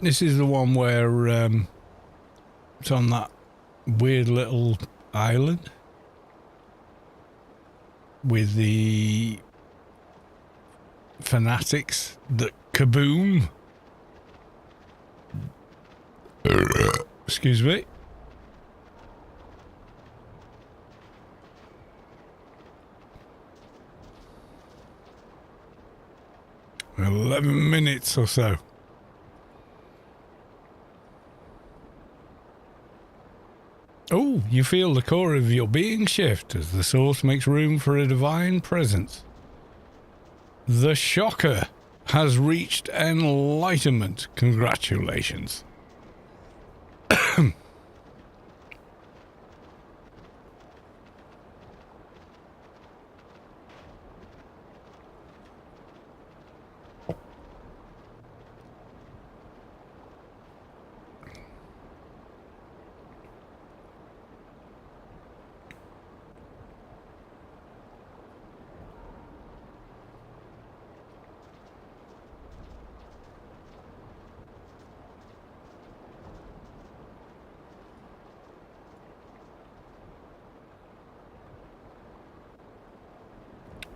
S1: This is the one where it's on that weird little island with the fanatics that kaboom. Excuse me. $11 or so. Oh, you feel the core of your being shift as the source makes room for a divine presence. The Shocker has reached enlightenment. Congratulations.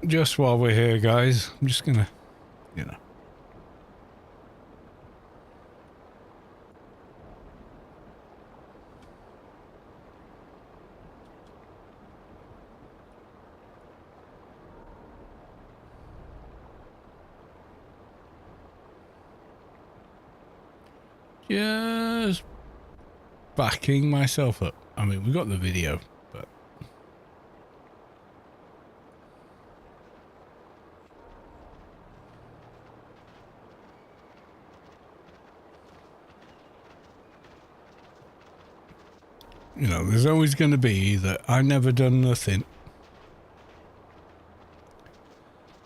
S1: Just while we're here, guys, I'm just gonna, you know. Just backing myself up. I mean, we got the video, but you know, there's always going to be that I never done nothing.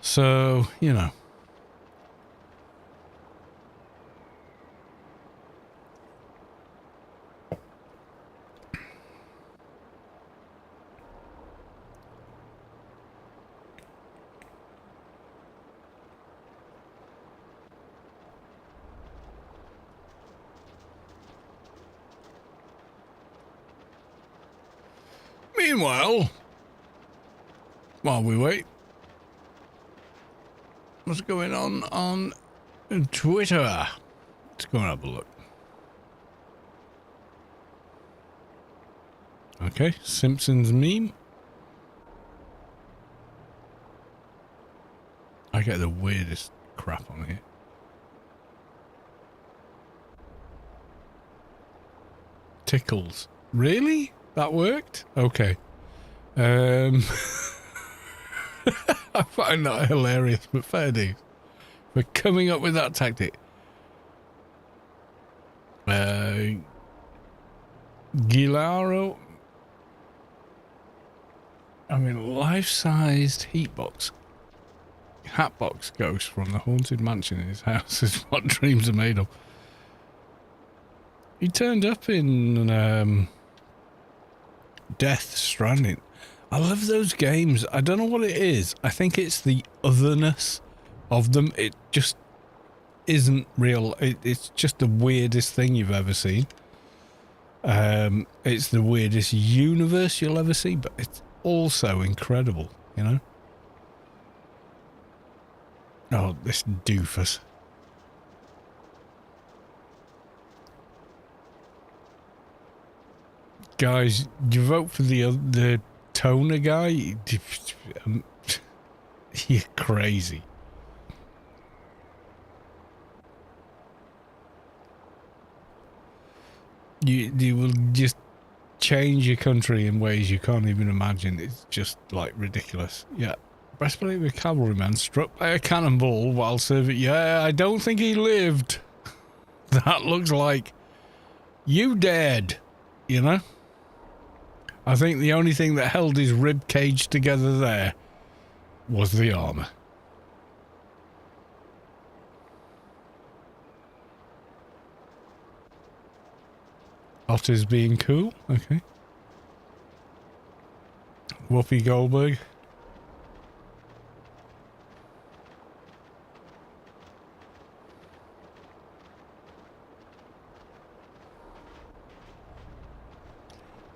S1: So, you know. Meanwhile, while we wait, what's going on Twitter? Let's go and have a look. Okay, Simpsons meme. I get the weirdest crap on here. Tickles. Really? That worked? Okay. I find that hilarious, but fair dues. We're coming up with that tactic. Gilaro. I mean, life-sized heatbox. Hatbox ghost from the haunted mansion in his house is what dreams are made of. He turned up in Death Stranding. I love those games. I don't know what it is. I think it's the otherness of them. It just isn't real. It's just the weirdest thing you've ever seen. It's the weirdest universe you'll ever see, but it's also incredible, you know? Oh, this doofus. Guys, you vote for the toner guy? You're crazy. You will just change your country in ways you can't even imagine. It's just like ridiculous. Yeah. Breastplate of a cavalryman struck by a cannonball while serving. Yeah, I don't think he lived. That looks like you dead, you know? I think the only thing that held his rib cage together there was the armor. Otter's being cool. Okay. Whoopi Goldberg.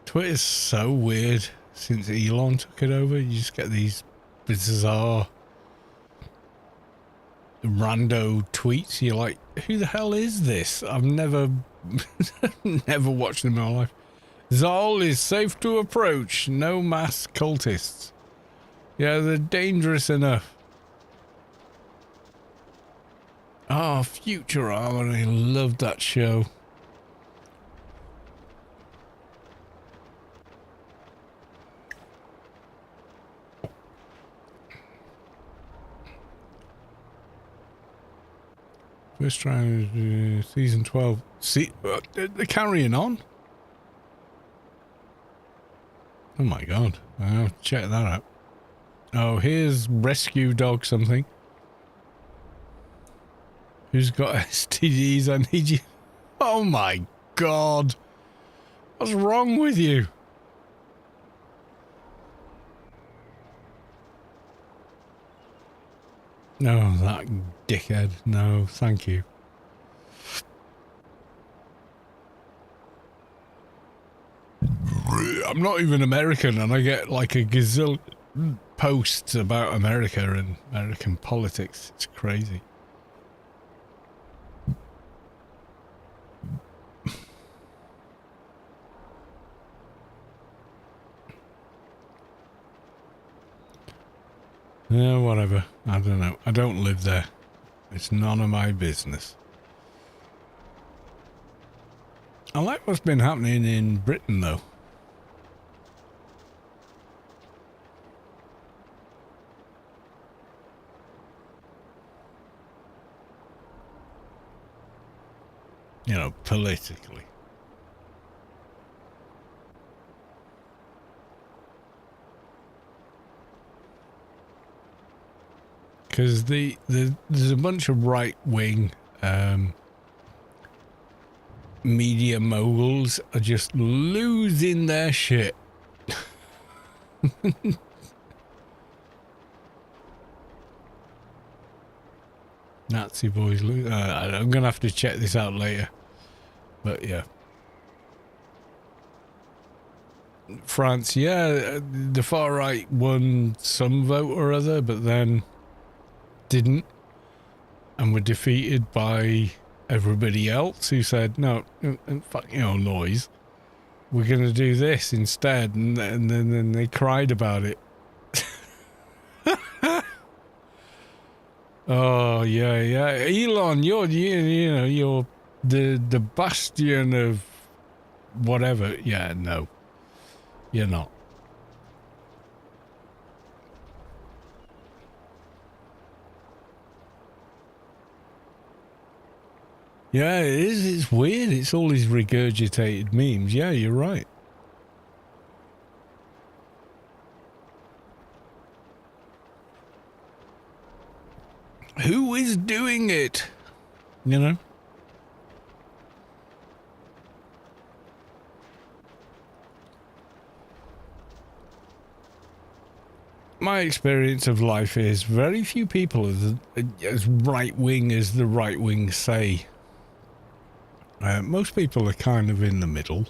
S1: Twitter's so weird since Elon took it over. You just get these bizarre rando tweets. You're like, who the hell is this? I've never never watched them in my life. Zol is safe to approach. No mass cultists. Yeah, they're dangerous enough. Oh, Futurama. I loved that show. First try, season 12. See, they're carrying on. Oh my god! I'll check that out. Oh, here's rescue dog something. Who's got STDs? I need you. Oh my god! What's wrong with you? No, that dickhead. No, thank you. I'm not even American and I get like a gazillion posts about America and American politics. It's crazy. Yeah, whatever. I don't know. I don't live there. It's none of my business. I like what's been happening in Britain, though. You know, politically. Because there's a bunch of right-wing media moguls are just losing their shit. Nazi boys I'm gonna have to check this out later, but yeah. France, yeah, the far right won some vote or other, but then didn't, and were defeated by everybody else who said, no, fuck your noise. We're going to do this instead, and then they cried about it. Oh yeah. Elon, you're the bastion of whatever. Yeah, no, you're not. Yeah, it is. It's weird. It's all these regurgitated memes. Yeah, you're right. Who is doing it? You know? My experience of life is very few people are as right-wing as the right-wing say. Most people are kind of in the middle,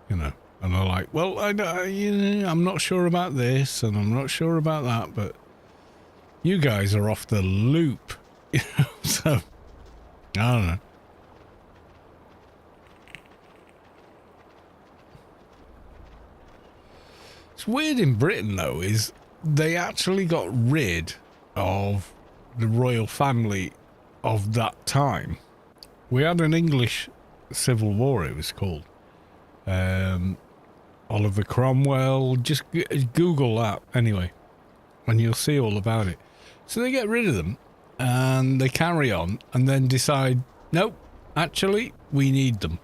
S1: you know, and are like, well, I'm not sure about this and I'm not sure about that, but you guys are off the loop, you know, so I don't know. It's weird in Britain, though, is they actually got rid of the royal family of that time. We had an English Civil War, it was called. Oliver Cromwell, just Google that anyway, and you'll see all about it. So they get rid of them, and they carry on, and then decide, nope, actually, we need them,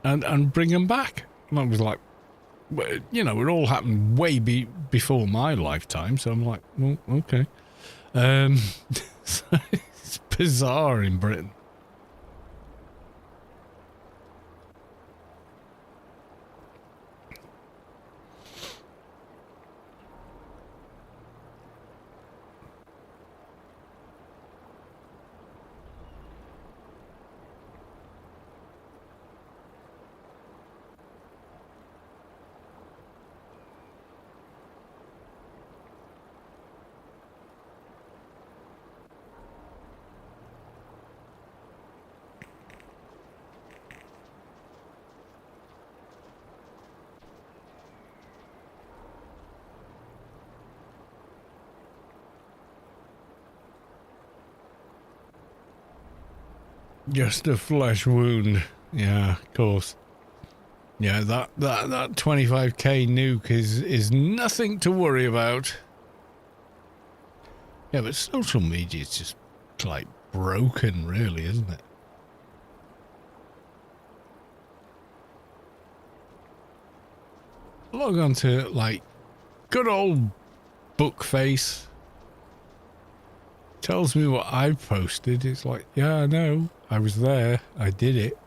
S1: and bring them back. And I was like, you know, it all happened way before my lifetime, so I'm like, well, okay. So it's bizarre in Britain. Just a flesh wound. Yeah, of course. Yeah, that 25k nuke is nothing to worry about. Yeah, but social media is just like broken, really, isn't it? Log on to like good old Bookface. Tells me what I've posted. It's like, yeah, I know. I was there. I did it.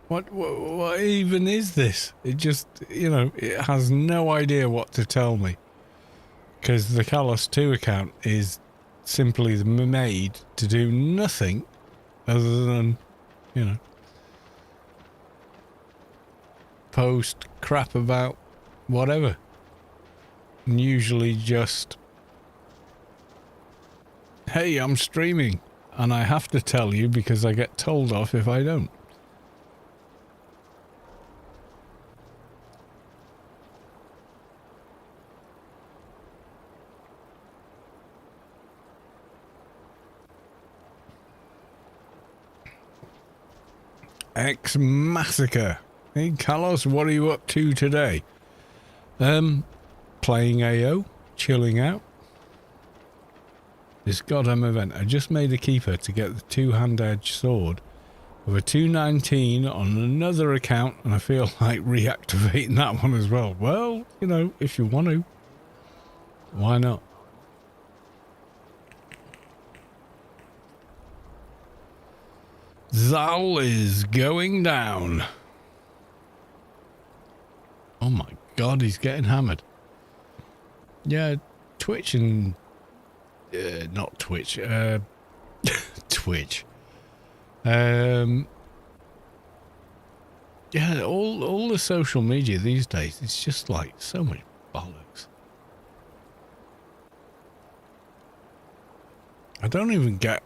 S1: What even is this? It just, you know, it has no idea what to tell me. Because the Kalos 2 account is simply made to do nothing other than, you know, post crap about whatever. And usually just, hey, I'm streaming and I have to tell you because I get told off if I don't. X Massacre. Hey, Carlos, what are you up to today? Playing AO, chilling out. This goddamn event. I just made a keeper to get the two-hand edge sword of a 219 on another account, and I feel like reactivating that one as well. Well, you know, if you want to, why not? Zal is going down. Oh my god, he's getting hammered. Yeah, Twitch and... not Twitch. Twitch. Yeah, all the social media these days, it's just like so much bollocks. I don't even get,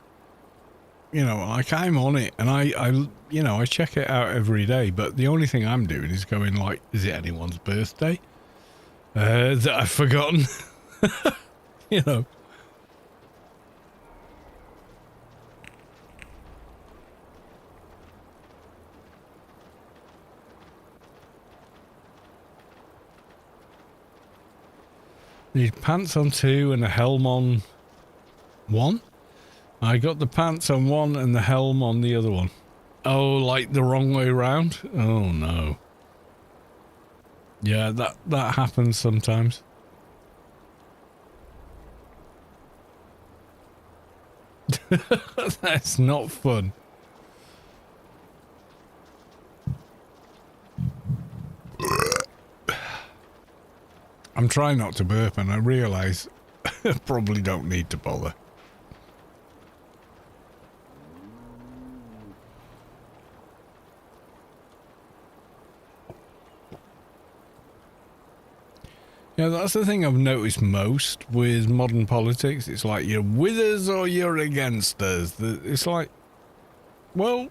S1: like I'm on it and I check it out every day, but the only thing I'm doing is going like, is it anyone's birthday? That I've forgotten. you know. Need pants on 2 and a helm on 1. I got the pants on 1 and the helm on the other one. Oh, like the wrong way round? Oh no. Yeah, that happens sometimes. That's not fun. I'm trying not to burp and I realise I probably don't need to bother. Yeah, that's the thing I've noticed most with modern politics. It's like you're with us or you're against us. It's like, well,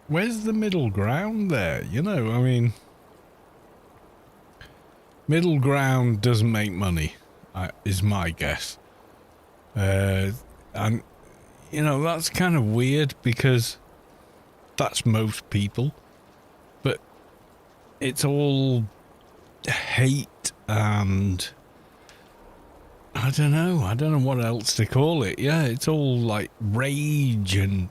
S1: where's the middle ground there? I mean, middle ground doesn't make money, is my guess. And, that's kind of weird because that's most people. But it's all hate and I don't know what else to call it. Yeah, it's all like rage and,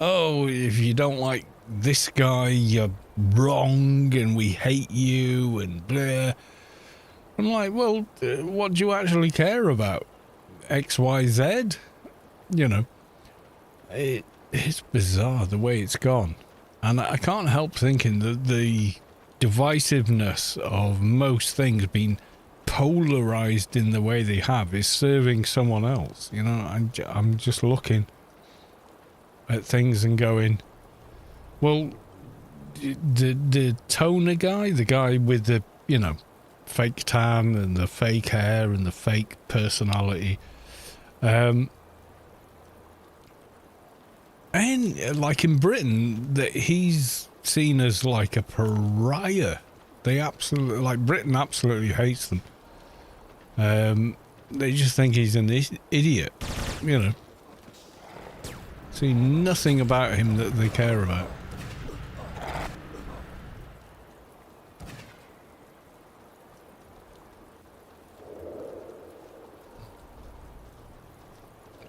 S1: oh, if you don't like this guy, you're wrong and we hate you and blah. I'm like, well, what do you actually care about? X, Y, Z? It's bizarre the way it's gone. And I can't help thinking that the divisiveness of most things being polarized in the way they have is serving someone else. I'm just looking at things and going, well, the toner guy, the guy with the, fake tan and the fake hair and the fake personality, and like in Britain, that he's seen as like a pariah. They absolutely, like, Britain absolutely hates them. They just think he's an idiot, See nothing about him that they care about.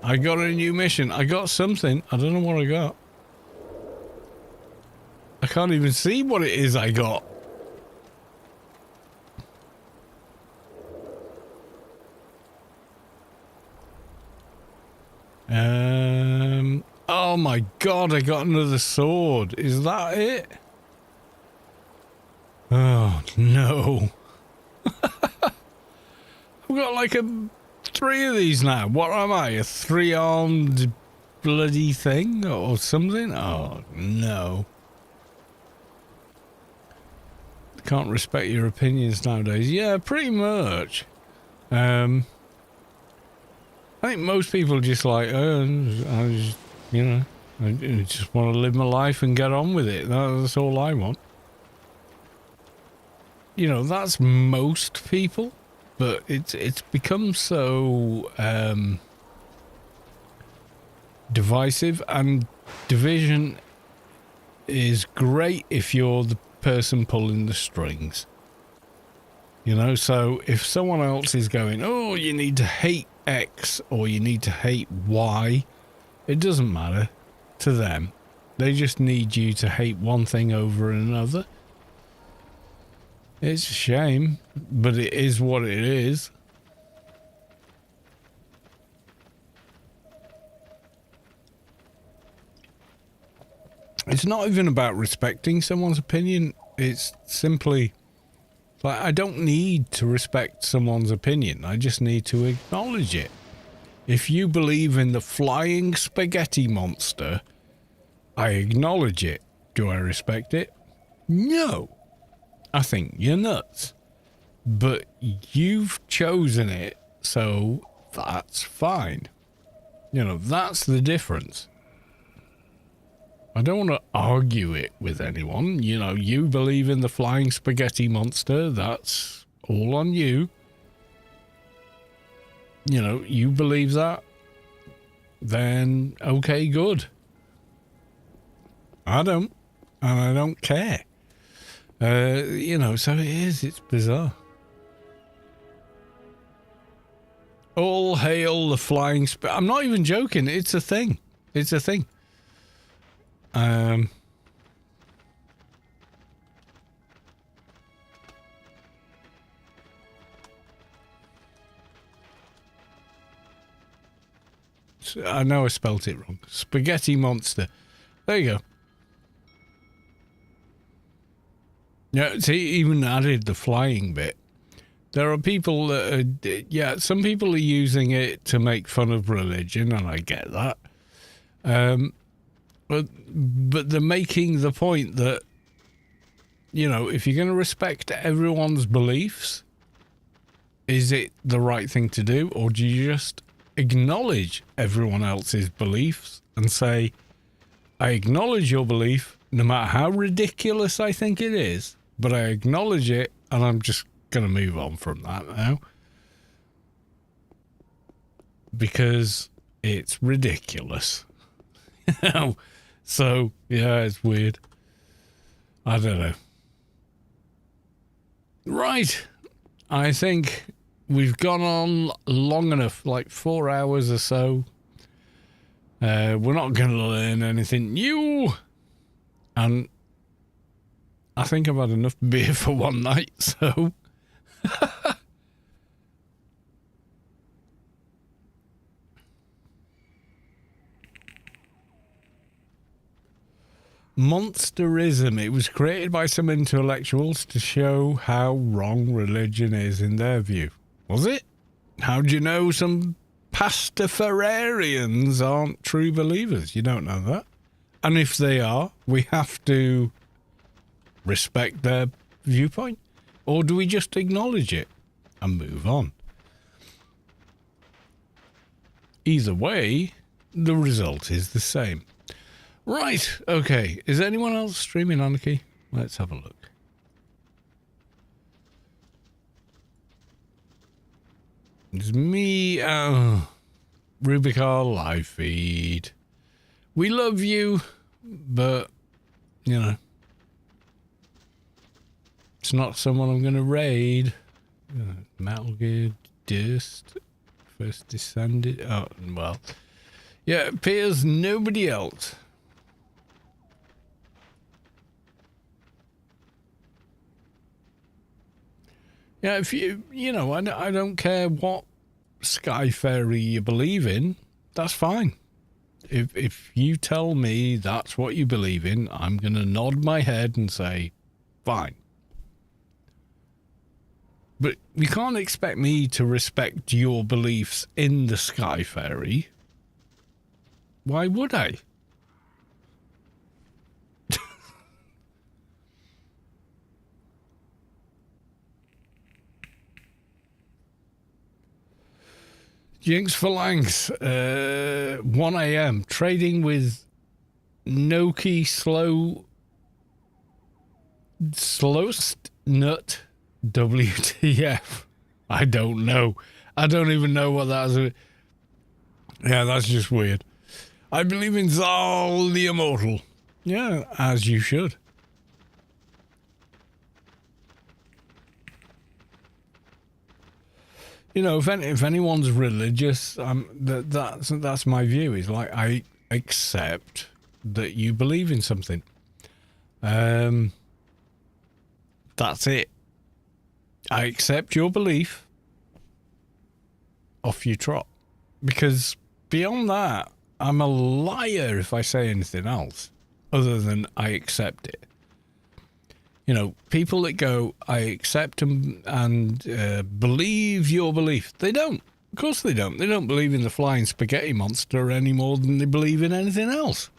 S1: I got a new mission. I got something. I don't know what I got. I can't even see what it is I got. Oh my god, I got another sword. Is that it? Oh no. I've got like 3 of these now. What am I? A 3-armed bloody thing or something? Oh no. Can't respect your opinions nowadays. Yeah, pretty much. I think most people just like, I just want to live my life and get on with it. That's all I want. That's most people, but it's become so divisive, and division is great if you're the person pulling the strings. So if someone else is going, oh, you need to hate X or you need to hate Y, it doesn't matter to them. They just need you to hate one thing over another. It's a shame, but it is what it is. It's not even about respecting someone's opinion. It's simply like, I don't need to respect someone's opinion. I just need to acknowledge it. If you believe in the flying spaghetti monster, I acknowledge it. Do I respect it? No. I think you're nuts. But you've chosen it, so that's fine. You know, that's the difference. I don't want to argue it with anyone. You know, you believe in the flying spaghetti monster. That's all on you. You know, you believe that. Then, okay, good. I don't. And I don't care. You know, so it is. It's bizarre. All hail the flying I'm not even joking. It's a thing. It's a thing. I know I spelt it wrong. Spaghetti monster. There you go. Yeah, see, even added the flying bit. There are people that are, some people are using it to make fun of religion, and I get that. But they're making the point that, you know, if you're going to respect everyone's beliefs, is it the right thing to do? Or do you just acknowledge everyone else's beliefs and say, I acknowledge your belief, no matter how ridiculous I think it is, but I acknowledge it, and I'm just going to move on from that now. Because it's ridiculous. You know? So, yeah, it's weird. I don't know. Right. I think we've gone on long enough, like 4 hours or so. We're not going to learn anything new. And I think I've had enough beer for one night, so... Monsterism. It was created by some intellectuals to show how wrong religion is in their view. Was it? How do you know some Pastafarians aren't true believers? You don't know that. And if they are, we have to respect their viewpoint? Or do we just acknowledge it and move on? Either way, the result is the same. Right, okay. Is anyone else streaming Anarchy? Let's have a look. It's me, Rubicar live feed. We love you, but, you know, it's not someone I'm going to raid. Metal Gear Dust, First Descended. Oh, well. Yeah, it appears nobody else. Yeah, if you know, I don't care what Sky Fairy you believe in, that's fine. If you tell me that's what you believe in, I'm going to nod my head and say, fine. But you can't expect me to respect your beliefs in the Sky Fairy. Why would I? Jinx Phalanx, 1 a.m. Trading with Noki Slowest Nut WTF. I don't know. I don't even know what that is. Yeah, that's just weird. I believe in Zal the Immortal. Yeah, as you should. You know, if anyone's religious, that's my view. Is like I accept that you believe in something. That's it. I accept your belief. Off you trot. Because beyond that, I'm a liar if I say anything else other than I accept it. You know, people that go, I accept and believe your belief. They don't. Of course they don't. They don't believe in the flying spaghetti monster any more than they believe in anything else.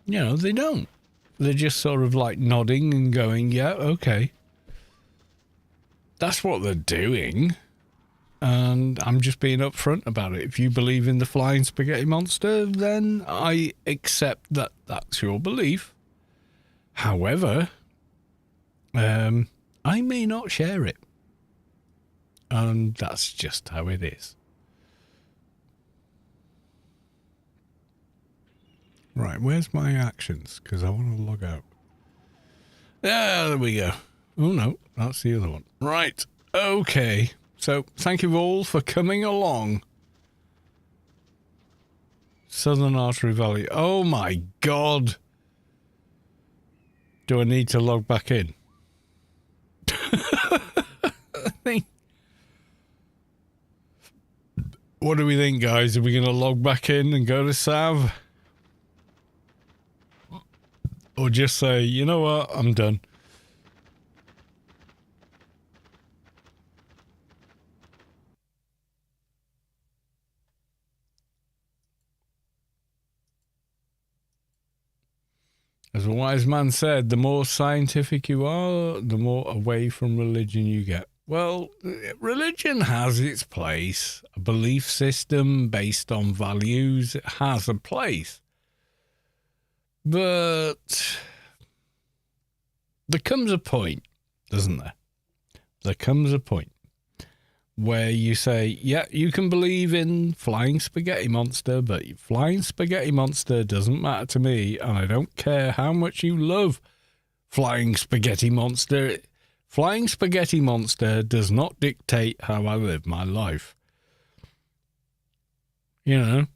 S1: You know, they don't. They're just sort of like nodding and going, yeah, okay. That's what they're doing. And I'm just being upfront about it. If you believe in the flying spaghetti monster, then I accept that that's your belief. However, I may not share it. And that's just how it is. Right, where's my actions? Because I want to log out. There we go. Oh, no, that's the other one. Right, okay. So, thank you all for coming along. Southern Artery Valley. Oh, my God. Do I need to log back in? What do we think, guys? Are we going to log back in and go to Sav? Or just say, you know what, I'm done. As a wise man said, the more scientific you are, the more away from religion you get. Well, religion has its place. A belief system based on values has a place. But there comes a point, doesn't there? There comes a point where you say, yeah, you can believe in flying spaghetti monster, but flying spaghetti monster doesn't matter to me, and I don't care how much you love flying spaghetti monster. Flying spaghetti monster does not dictate how I live my life. You know?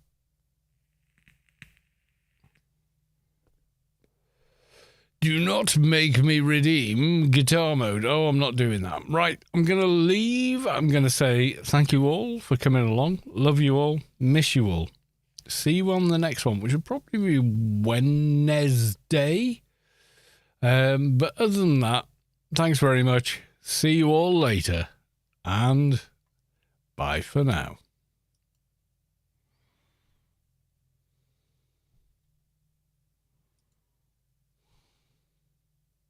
S1: Do not make me redeem guitar mode. Oh, I'm not doing that. Right, I'm going to leave. I'm going to say thank you all for coming along. Love you all. Miss you all. See you on the next one, which will probably be Wednesday. But other than that, thanks very much. See you all later. And bye for now.